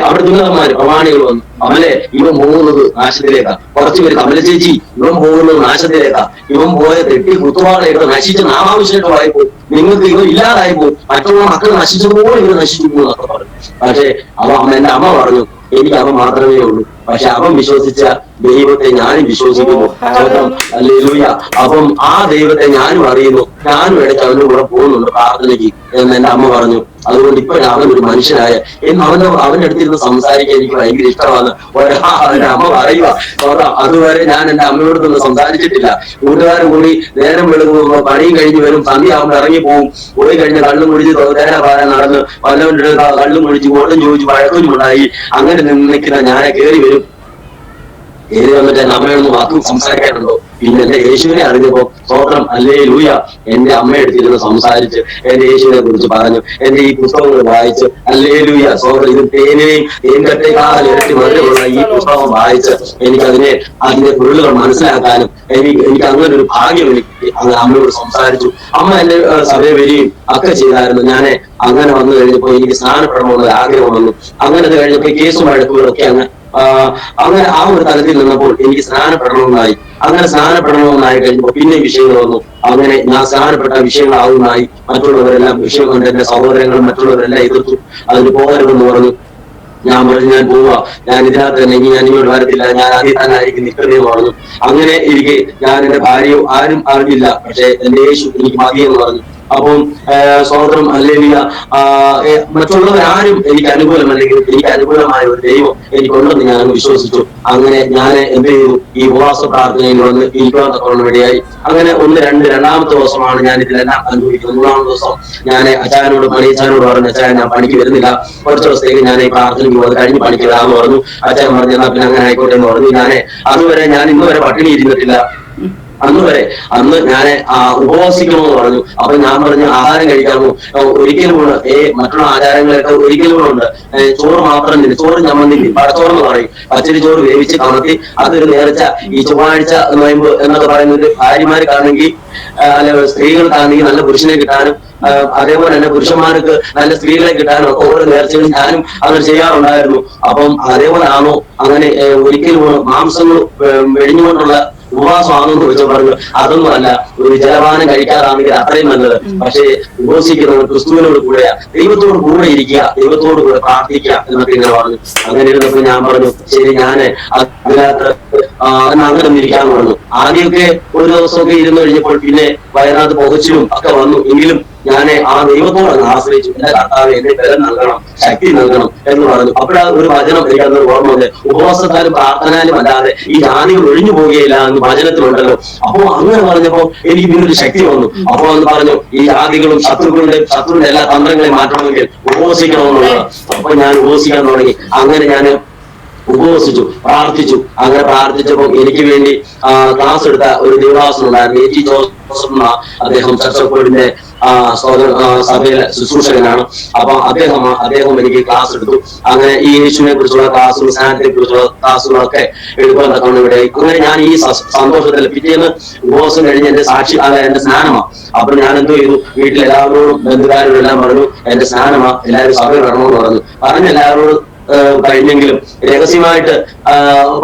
അവിടെ ദുരിതന്മാര് പ്രമാണികൾ വന്നു. കമലെ ഇവൻ പോകുന്നത് നാശത്തിലേക്കാ. കുറച്ചു പേര്, കമല ചേച്ചി ഇവൻ പോകുന്നത് നാശത്തിലേക്കാ, ഇവൻ പോയ തെറ്റി കുത്തുവാളയിട്ട് നശിച്ച് നാമാവശ്യമായിട്ട് വായിപ്പോയി, നിങ്ങൾക്ക് ഇവ ഇല്ലാതായി പോകും, മറ്റുള്ള മക്കൾ നശിച്ചപ്പോൾ ഇവർ നശിച്ചു പോകും എന്നൊക്കെ പറഞ്ഞു. പക്ഷെ എന്റെ അമ്മ പറഞ്ഞു, എനിക്ക് അവൻ മാത്രമേ ഉള്ളൂ, പക്ഷെ അവൻ വിശ്വസിച്ച ദൈവത്തെ ഞാനും വിശ്വസിക്കുന്നു. ഹല്ലേലൂയ. അപ്പം ആ ദൈവത്തെ ഞാനും അറിയുന്നു, ഞാനും ഇടയ്ക്ക് അവന്റെ കൂടെ പോകുന്നുണ്ട് പ്രാർത്ഥനയ്ക്ക് എന്ന് എന്റെ അമ്മ പറഞ്ഞു. അതുകൊണ്ട് ഇപ്പോഴാണ് അവൻ ഒരു മനുഷ്യനായ എന്ന് അവന്റെ അടുത്തിരുന്ന് സംസാരിക്കാൻ എനിക്ക് ഭയങ്കര ഇഷ്ടമാണ്. എന്റെ അമ്മ പറയുക, അതുവരെ ഞാൻ എന്റെ അമ്മയോട് നിന്ന് സംസാരിച്ചിട്ടില്ല. കൂട്ടുകാരും കൂടി നേരം വെളുക്കുമ്പോ പണിയും കഴിഞ്ഞ് വരും, സന്ധ്യയാകുമ്പോൾ ഇറങ്ങി പോകും, പോയി കഴിഞ്ഞ് കള്ളും കുടിച്ച് തേരാപാരം നടന്ന് വല്ലവരുടെ കള്ളും കുടിച്ച് വോട്ടും ചോദിച്ച് വഴക്കും ഉണ്ടായി. അങ്ങനെ നിൽക്കുന്ന ഞാനെ കയറി വരും. കയറി വന്നിട്ട് എന്റെ അമ്മയൊന്നും വാക്കും സംസാരിക്കാനുണ്ടോ? പിന്നെ എന്റെ യേശുവിനെ അറിഞ്ഞപ്പോ സ്തോത്രം ഹല്ലേലൂയ, എന്റെ അമ്മയെടുത്തിരുന്ന് സംസാരിച്ച് എന്റെ യേശുവിനെ കുറിച്ച് പറഞ്ഞു, എന്റെ ഈ പുസ്തകങ്ങൾ വായിച്ച് ഹല്ലേലൂയ സ്തോത്രം. ഇത് തേൻകട്ടേക്കാൾ ഇരട്ടി മധുരമുള്ള ഈ പുസ്തകം വായിച്ച് അതിന്റെ പൊരുളുകൾ മനസ്സിലാക്കാനും എനിക്ക് അങ്ങനെ ഒരു ഭാഗ്യം എനിക്ക് അമ്മയോട് സംസാരിച്ചു. അമ്മ എന്റെ സഭയെ വരികയും ഒക്കെ ചെയ്തായിരുന്നു. ഞാൻ അങ്ങനെ വന്നു കഴിഞ്ഞപ്പോ എനിക്ക് സ്നാനപ്പെടണമെന്നൊരു ആഗ്രഹം വന്നു. അങ്ങനെ കഴിഞ്ഞപ്പോ കേസും വഴക്കുകളൊക്കെ അങ്ങനെ ആ ഒരു തലത്തിൽ നിന്നപ്പോൾ എനിക്ക് സ്നാനപ്പെടണമെന്നായി. അങ്ങനെ സ്നാനപ്പെടണമെന്നായി കഴിഞ്ഞപ്പോ പിന്നെ വിഷയങ്ങൾ വന്നു. അങ്ങനെ ഞാൻ സ്നാനപ്പെട്ട വിഷയങ്ങളാവുന്നതായി. മറ്റുള്ളവരെല്ലാം വിഷയം കൊണ്ട് എന്റെ സഹോദരങ്ങളും മറ്റുള്ളവരെല്ലാം എതിർത്തു. അതിന് പോകരുതെന്ന് പറഞ്ഞു. ഞാൻ പറഞ്ഞു, ഞാൻ പോവാ, ഞാൻ ഇതിനകത്ത് തന്നെ ഇനി ഞാൻ ഇങ്ങോട്ട് വരത്തില്ല, ഞാൻ അതിൽ തന്നെ ആയിരിക്കും നിൽക്കുന്നതെന്ന് പറഞ്ഞു. അങ്ങനെ എനിക്ക് ഞാൻ എന്റെ ഭാര്യയോ ആരും അറിഞ്ഞില്ല, പക്ഷെ എന്റെ യേശു എനിക്ക് മതിയെന്ന് പറഞ്ഞു. അപ്പം സ്വതന്ത്രം ഹല്ലേലൂയ. മറ്റുള്ളവരാരും എനിക്ക് അനുകൂലമല്ലെങ്കിൽ എനിക്ക് അനുകൂലമായ ഒരു ദൈവം എനിക്കുണ്ടെന്ന് ഞാൻ വിശ്വസിച്ചു. അങ്ങനെ ഞാൻ എന്ത് ചെയ്തു, ഈ ഉപവാസ പ്രാർത്ഥനയിൽ വന്ന് ഇരിക്കുവാൻ തക്കവണ്ണം വേണ്ടിയായി. അങ്ങനെ രണ്ടാമത്തെ ദിവസമാണ് ഞാൻ ഇതിലെല്ലാം അനുഭവിക്കുന്നത്. മൂന്നാമത്തെ ദിവസം ഞാൻ അച്ചായനോട് പറഞ്ഞു, അച്ചായൻ ഞാൻ പണിക്ക് വരുന്നില്ല, കുറച്ച് ദിവസത്തേക്ക് ഞാൻ ഈ പ്രാർത്ഥനയ്ക്ക് പോകുന്നത് കഴിഞ്ഞ് പണിക്കിടാന്ന് പറഞ്ഞു. അച്ചായൻ പറഞ്ഞു, എന്നാ പിന്നെ അങ്ങനെ ആയിക്കോട്ടെ എന്ന് പറഞ്ഞു. അതുവരെ ഞാൻ ഇന്നുവരെ പട്ടിണി ഇരുന്നിട്ടില്ല. അന്ന് ഞാൻ ഉപവസിക്കണമെന്ന് പറഞ്ഞു. അപ്പൊ ഞാൻ പറഞ്ഞു ആഹാരം കഴിക്കാമോ? ഒരിക്കലും മറ്റുള്ള ആചാരങ്ങളൊക്കെ ഒരിക്കലും ഉണ്ട്. ചോറ് മാത്രം തിന്നു, ചോറ് ചമ്മന്തി പടച്ചോറെന്ന് പറയും, പച്ചരി ചോറ് വേവിച്ച് കമത്തി അതൊരു നേർച്ച. ഈ ചൊവ്വാഴ്ച നോയമ്പ് എന്നൊക്കെ പറയുന്നത് ഭാര്യമാർക്കാണെങ്കിൽ അല്ലെ സ്ത്രീകൾക്കാണെങ്കിൽ നല്ല പുരുഷനെ കിട്ടാനും അതേപോലെ തന്നെ പുരുഷന്മാർക്ക് നല്ല സ്ത്രീകളെ കിട്ടാനും ഒക്കെ ഓരോ നേർച്ചകളും ഞാനും അങ്ങനെ ചെയ്യാറുണ്ടായിരുന്നു. അപ്പം അതേപോലെ ആണോ അങ്ങനെ ഒരിക്കലും മാംസങ്ങൾ വെടിഞ്ഞുകൊണ്ടുള്ള ഉപവാസമാണെന്ന് ചോദിച്ചു പറഞ്ഞു അതൊന്നും അല്ല, ഒരു ജലപാനം കഴിക്കാറാണെങ്കിൽ അത്രയും നല്ലത്. പക്ഷേ ഉപവസിക്കുന്നത് ക്രിസ്തുവിനോട് കൂടെയാ, ദൈവത്തോട് കൂടെ ഇരിക്കുക, ദൈവത്തോട് കൂടെ പ്രാർത്ഥിക്കുക എന്നൊക്കെ ഇങ്ങനെ പറഞ്ഞു. അങ്ങനെ ഇരുന്നപ്പോൾ ഞാൻ പറഞ്ഞു ശരി ഞാൻ അതിനകത്ത് അങ്ങനെ ഇരിക്കാന്ന് പറഞ്ഞു. ആദ്യമൊക്കെ ഒരു ദിവസമൊക്കെ ഇരുന്ന് കഴിഞ്ഞപ്പോൾ പിന്നെ വയനാട് പുകച്ചിലും ഒക്കെ വന്നു. എങ്കിലും ഞാൻ ആ ദൈവത്തോട് അങ്ങ് ആശ്രയിച്ചു. എന്റെ കർത്താവ് എന്നെ ബലം നൽകണം, ശക്തി നൽകണം എന്ന് പറഞ്ഞു. അപ്പോഴാ ഒരു വചനം എനിക്കന്ന് ഓർമ്മ വന്നത്, ഉപവാസത്താലും പ്രാർത്ഥനാലും അല്ലാതെ ഈ ജാതികൾ ഒഴിഞ്ഞു പോവുകയില്ല എന്ന് വചനത്തിലുണ്ടല്ലോ. അപ്പോ അങ്ങനെ പറഞ്ഞപ്പോ എനിക്ക് പിന്നൊരു ശക്തി വന്നു. അപ്പോ എന്ന് പറഞ്ഞു ഈ ജാതികളും ശത്രുവിന്റെ എല്ലാ തന്ത്രങ്ങളെയും മാറ്റണമെങ്കിൽ ഉപവസിക്കണമെന്നുള്ളത്. അപ്പൊ ഞാൻ ഉപവസിക്കാൻ തുടങ്ങി. അങ്ങനെ ഞാൻ ഉപവസിച്ചു, പ്രാർത്ഥിച്ചു. അങ്ങനെ പ്രാർത്ഥിച്ചപ്പോൾ എനിക്ക് വേണ്ടി ക്ലാസ് എടുത്ത ഒരു ദേവദാസനുണ്ടായിരുന്നു, എ ടി ജോസഫ്. അദ്ദേഹം ചർച്ചക്കോടിന്റെ സഭയിലെ ശുശ്രൂഷകനാണ്. അപ്പൊ അദ്ദേഹം എനിക്ക് ക്ലാസ് എടുത്തു. അങ്ങനെ ഈ യേശുവിനെ കുറിച്ചുള്ള ക്ലാസ്സുകളും സ്നാനത്തെ കുറിച്ചുള്ള ക്ലാസ്സുകളൊക്കെ എടുക്കാൻ തക്കണം ഇവിടെ. അങ്ങനെ ഞാൻ ഈ സന്തോഷത്തിൽ പിറ്റേന്ന് ഉപവാസം കഴിഞ്ഞ് എന്റെ എന്റെ സ്നാനമാ. അപ്പൊ ഞാൻ എന്തോ ചെയ്തു, വീട്ടിൽ എല്ലാവരോടും ബന്ധുക്കാരോടും എല്ലാം പറഞ്ഞു എന്റെ സ്നാനമാ, എല്ലാവരും സഭയിൽ വരണമെന്ന് പറഞ്ഞു എല്ലാവരോടും കഴിഞ്ഞെങ്കിലും രഹസ്യമായിട്ട്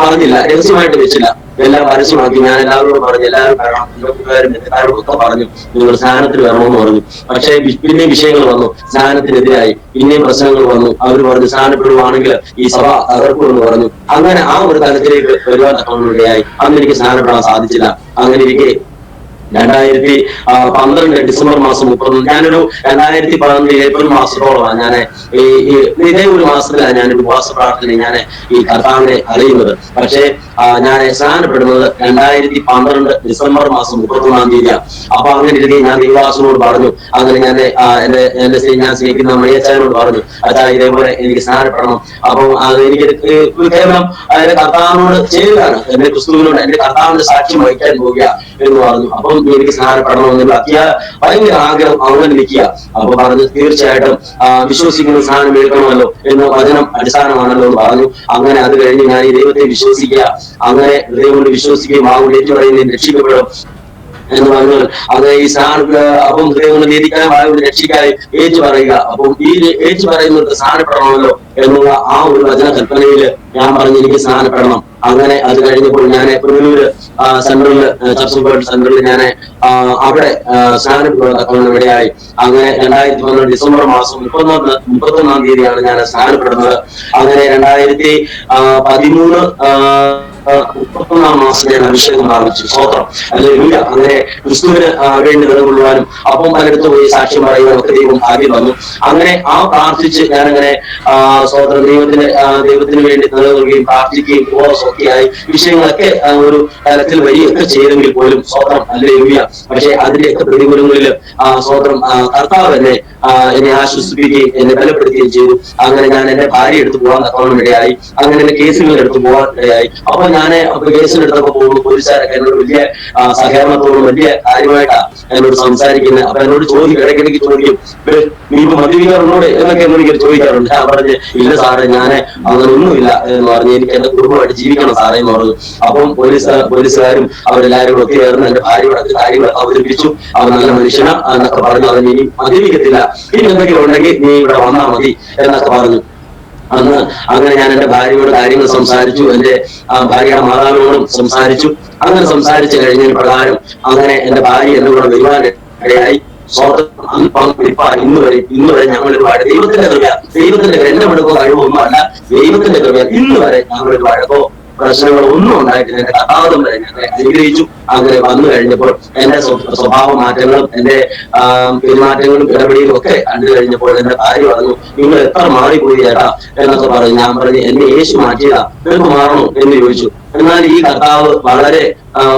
പറഞ്ഞില്ല, രഹസ്യമായിട്ട് വെച്ചില്ല, എല്ലാം പരസ്യമാക്കി. ഞാൻ എല്ലാവരോടും പറഞ്ഞു എല്ലാവരും വരണം, ബന്ധുക്കാരോടൊക്കെ പറഞ്ഞു നിങ്ങൾ സ്നാനത്തിന് വരണമെന്ന് പറഞ്ഞു. പക്ഷേ പിന്നെയും വിഷയങ്ങൾ വന്നു, സ്നാനത്തിനെതിരായി പിന്നെയും പ്രശ്നങ്ങൾ വന്നു. അവർ പറഞ്ഞു സ്നാനപ്പെടുവാണെങ്കിൽ ഈ സഭ തകർക്കുമെന്ന് പറഞ്ഞു. അങ്ങനെ ആ ഒരു തലത്തിലേക്ക് വരുവാൻ തക്കവണ്ണം അന്ന് എനിക്ക് സ്നാനപ്പെടാൻ സാധിച്ചില്ല. അങ്ങനെ ഇരിക്കെ 2012 ഡിസംബർ മാസം 30 ഞാനൊരു 2011 ഏപ്രിൽ മാസത്തോളമാണ് ഞാൻ ഇതേ ഒരു മാസത്തിലാണ് ഞാൻ ഉപവാസ പ്രാർത്ഥന ഞാൻ ഈ കർത്താവിനെ അറിയുന്നത്. പക്ഷേ ഞാൻ സ്നാനപ്പെടുന്നത് 2012 ഡിസംബർ മാസം 31 തീയതിയാണ്. അപ്പൊ അങ്ങനെ ഇരിക്കെ ഞാൻ ദൈവദാസനോട് പറഞ്ഞു, അങ്ങനെ ഞാൻ ഞാൻ സ്നേഹിക്കുന്ന മണിയച്ചാനോട് പറഞ്ഞു അച്ഛാ ഇതേപോലെ എനിക്ക് സ്നാനപ്പെടണം. അപ്പൊ അത് എനിക്ക് കേവലം എന്റെ കർത്താവിനോട് ചെയ്യുകയാണ്, എന്റെ ക്രിസ്തുവിനോട് എന്റെ കർത്താവിന്റെ സാക്ഷ്യം വഹിക്കാൻ പോവുക എന്ന് പറഞ്ഞു. അപ്പം എനിക്ക് സ്നാനപ്പെടണമെന്നുള്ള ഭയങ്കര ആഗ്രഹം അങ്ങനെ നിൽക്കുക. അപ്പൊ പറഞ്ഞു തീർച്ചയായിട്ടും വിശ്വസിക്കുന്ന സ്നാനം എടുക്കണമല്ലോ എന്ന് വചനം അടിസ്ഥാനമാണല്ലോ എന്ന് പറഞ്ഞു. അങ്ങനെ അത് കഴിഞ്ഞ് ഞാൻ ഈ ദൈവത്തെ വിശ്വസിക്കുക, അങ്ങനെ ദൈവം കൊണ്ട് വിശ്വസിക്കുകയും ആ ഏറ്റു പറയുന്നതിന് രക്ഷിക്കപ്പെടും എന്ന് പറഞ്ഞാൽ അത് ഈ അപ്പം ദൈവം നീതിക്കാനും ആളുകൾ രക്ഷിക്കാതെ ഏറ്റു പറയുക. അപ്പം ഈ ഏറ്റു പറയുന്നത് സ്നാനപ്പെടണമല്ലോ എന്നുള്ള ആ ഒരു വചന കൽപ്പനയില് ഞാൻ പറഞ്ഞു എനിക്ക് സ്നാനപ്പെടണം. അങ്ങനെ അത് കഴിഞ്ഞപ്പോൾ ഞാൻ പുനലൂര് സെന്ററില് ചർച്ച് സെന്ററിൽ ഞാൻ അവിടെ സ്നാനപ്പെടുന്ന ഇവിടെയായി. അങ്ങനെ 2012 ഡിസംബർ മാസം 31 തീയതിയാണ് ഞാൻ സ്നാനപ്പെടുന്നത്. അങ്ങനെ 2013 31 മാസം ഞാൻ അഭിഷേകം പ്രാപിച്ചു. സ്തോത്രം ഹല്ലേലൂയ. അങ്ങനെ ക്രിസ്തുവിന് വേണ്ടി നിലകൊള്ളുവാനും അപ്പം പലയിടത്ത് പോയി സാക്ഷ്യം പറയുവാനും ഒക്കെ ദൈവം ഭാഗ്യം തന്നു. അങ്ങനെ പ്രാർത്ഥിച്ച് ഞാനങ്ങനെ സ്തോത്രം ദൈവത്തിന് വേണ്ടി നിലകൊള്ളുകയും പ്രാർത്ഥിക്കുകയും ഒക്കെയായി വിഷയങ്ങളൊക്കെ ഒരു തലത്തിൽ വരികയൊക്കെ ചെയ്തെങ്കിൽ പോലും സ്തോത്രം ഹല്ലേലൂയ. പക്ഷെ അതിന്റെയൊക്കെ പ്രതികൂലങ്ങളിൽ സ്തോത്രം കർത്താവ് എന്നെ ആശ്വസിപ്പിക്കുകയും എന്നെ ബലപ്പെടുത്തുകയും ചെയ്തു. അങ്ങനെ ഞാൻ എന്റെ ഭാര്യ എടുത്ത് പോകാൻ തക്കവണ്ണം ഇടയായി. അങ്ങനെ എന്റെ കേസുകൾ എടുത്ത് പോകാൻ ഇടയായി. അപ്പൊ ഞാൻ കേസിനെടുത്തൊക്കെ പോകുമ്പോൾ പോലീസുകാരൊക്കെ എന്നോട് വലിയ സഹകരണത്തോടും വലിയ കാര്യമായിട്ടാണ് എന്നോട് സംസാരിക്കുന്നത്. അപ്പൊ എന്നോട് ഇടയ്ക്കിടയ്ക്ക് ചോദിക്കും നീ ഇപ്പൊ മദ്യപിക്കാറുണ്ടോടെ എന്നൊക്കെ എന്നോട് ചോദിക്കാറുണ്ട്. ഞാൻ പറഞ്ഞ് ഇല്ല സാറേ ഞാൻ അങ്ങനെ ഒന്നുമില്ല എന്ന് പറഞ്ഞ് എനിക്ക് എന്റെ കുടുംബമായിട്ട് ജീവിക്കണം സാറേ എന്ന് പറഞ്ഞു. അപ്പം പോലീസുകാരും അവരെല്ലാവരും ഒക്കെ ചേർന്ന് എന്റെ ഭാര്യയോടൊക്കെ കാര്യങ്ങൾ അവതരിപ്പിച്ചു. അവർ നല്ല മനുഷ്യനാ എന്നൊക്കെ പറഞ്ഞു, അവൻ ഇനി മദ്യപിക്കത്തില്ല, ഇനി എന്തെങ്കിലും ഉണ്ടെങ്കിൽ നീ ഇവിടെ വന്നാൽ മതി എന്നൊക്കെ പറഞ്ഞു. അന്ന് അങ്ങനെ ഞാൻ എന്റെ ഭാര്യയോട് കാര്യങ്ങൾ സംസാരിച്ചു, എന്റെ ഭാര്യയുടെ മാതാവിനോടും സംസാരിച്ചു. അങ്ങനെ സംസാരിച്ചു കഴിഞ്ഞതിന് പ്രകാരം അങ്ങനെ എന്റെ ഭാര്യ എന്നെ കൂടെ വരുവാൻ ഇടയായി. ഇന്ന് വരെ ഞങ്ങൾ ഒരുപാട് ദൈവത്തിന്റെ കൃപ എന്റെ മെടുക്കോ കഴിവൊന്നും അല്ല, ദൈവത്തിന്റെ കൃപ ഇന്ന് വരെ ഞങ്ങൾ ഒരു വഴക്കോ പ്രശ്നങ്ങൾ ഒന്നും ഉണ്ടായിട്ടില്ല. എന്റെ കഥാവതം വരെ ഞങ്ങളെ അനുഗ്രഹിച്ചു. അങ്ങനെ വന്നു കഴിഞ്ഞപ്പോൾ എന്റെ സ്വഭാവ മാറ്റങ്ങളും എന്റെ പെരുമാറ്റങ്ങളും ഇടപെടലും ഒക്കെ കണ്ടു കഴിഞ്ഞപ്പോൾ എന്റെ ഭാര്യ പറഞ്ഞു നിങ്ങൾ എത്ര മാറിപ്പോയി ചേട്ടാ എന്നൊക്കെ പറഞ്ഞു. ഞാൻ പറഞ്ഞു എന്നെ യേശു മാറ്റിയതാ, നിങ്ങൾക്ക് മാറണോ എന്ന് ചോദിച്ചു. എന്നാൽ ഈ കർത്താവ് വളരെ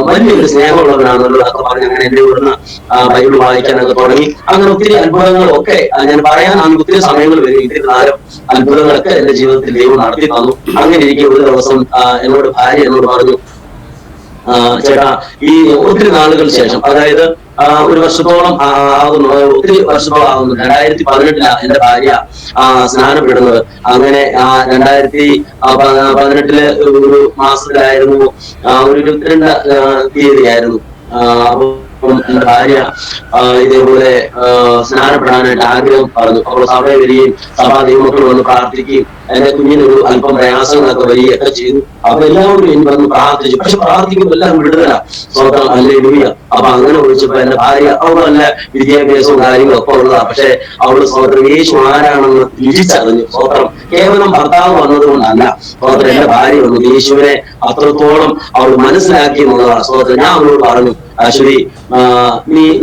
വലിയൊരു സ്നേഹമുള്ളവനാണല്ലോ എന്നൊക്കെ പറഞ്ഞ് അങ്ങനെ എന്റെ ഇവിടുന്ന് ബൈബിൾ വായിക്കാനൊക്കെ തുടങ്ങി. അങ്ങനെ ഒത്തിരി അത്ഭുതങ്ങളൊക്കെ ഞാൻ പറയാനാണ് ഒത്തിരി സമയങ്ങൾ വരും. ഇരുന്നാലും അത്ഭുതങ്ങളൊക്കെ എന്റെ ജീവിതത്തിൽ ദൈവം നടത്തി തന്നു. അങ്ങനെ ഇരിക്കെ ഒരു ദിവസം ഭാര്യ എന്നോട് പറഞ്ഞു ചേട്ടാ, ഈ ഒത്തിരി നാളുകൾ ശേഷം, അതായത് ഒരു വർഷത്തോളം ആകുന്നു, ഒത്തിരി വർഷത്തോളം ആകുന്നു. 2018 എന്റെ ഭാര്യ സ്നാനപ്പെടുന്നത്. അങ്ങനെ 2018 ഒരു മാസത്തിലായിരുന്നു, ഒരു 22 തീയതിയായിരുന്നു. അപ്പൊ എന്റെ ഭാര്യ ഇതേപോലെ സ്നാനപ്പെടാനായിട്ട് ആഗ്രഹം പറഞ്ഞു. അപ്പോൾ സഭയെ വരികയും സഭാ ദൈവമക്കൾ വന്ന് പ്രാർത്ഥിക്കുകയും എന്റെ കുഞ്ഞിനൊരു അല്പം പ്രയാസങ്ങളൊക്കെ വരികയൊക്കെ ചെയ്തു. അപ്പൊ എല്ലാവരും എനിക്ക് വന്ന് പ്രാർത്ഥിച്ചു. പക്ഷെ പ്രാർത്ഥിക്കുമ്പോൾ എല്ലാം വിടുതല. സ്വന്തം ഹല്ലേലൂയ. അപ്പൊ അങ്ങനെ വിളിച്ചപ്പോ എന്റെ ഭാര്യ, അവൾ നല്ല വിദ്യാഭ്യാസവും കാര്യങ്ങളും ഒക്കെ ഉള്ളതാ. പക്ഷെ അവള് സ്വന്തം യേശു ആരാണെന്ന് രുചിച്ചറിഞ്ഞു. സ്വന്തം കേവലം ഭർത്താവ് വന്നതുകൊണ്ടല്ല, സ്വന്തം എന്റെ ഭാര്യ വന്നു യേശുവിനെ അത്രത്തോളം അവൾ മനസ്സിലാക്കി എന്നുള്ളതാണ്. സ്വന്തം ഞാൻ അവളോട് പറഞ്ഞു, അശ്വതി,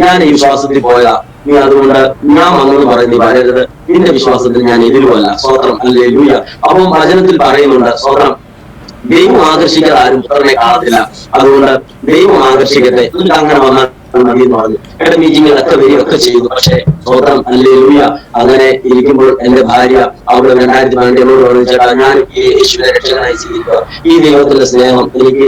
ഞാൻ ഈ വിശ്വാസത്തിൽ പോയതാ, നീ അതുകൊണ്ട് ഞാൻ വന്നെന്ന് പറയുന്നത് വരരുത്, നിന്റെ വിശ്വാസത്തിൽ ഞാൻ എതിരുമല്ല. സ്വതന്ത്രം ഹല്ലേലൂയ. അപ്പം വചനത്തിൽ പറയുന്നുണ്ട്, സ്വതന്ത്രം ദൈവം ആകർഷിക്കാതെ ആരും പുത്രനെ കാണത്തില്ല, അതുകൊണ്ട് ദൈവം ആകർഷിക്കട്ടെ, എന്നിട്ട് അങ്ങനെ വന്നാൽ മതി എന്ന് പറഞ്ഞു. എന്റെ മീറ്റിങ്ങുകളൊക്കെ വരികയൊക്കെ ചെയ്തു. പക്ഷെ സ്വതന്ത്രം ഹല്ലേലൂയ. അങ്ങനെ ഇരിക്കുമ്പോൾ എന്റെ ഭാര്യ അവിടെ 2012 പറഞ്ഞു, ചേട്ടാ, ഞാൻ യേശുവിനെ രക്ഷകനായി സ്വീകരിക്കുക, ഈ ദൈവത്തിന്റെ സ്നേഹം എനിക്ക്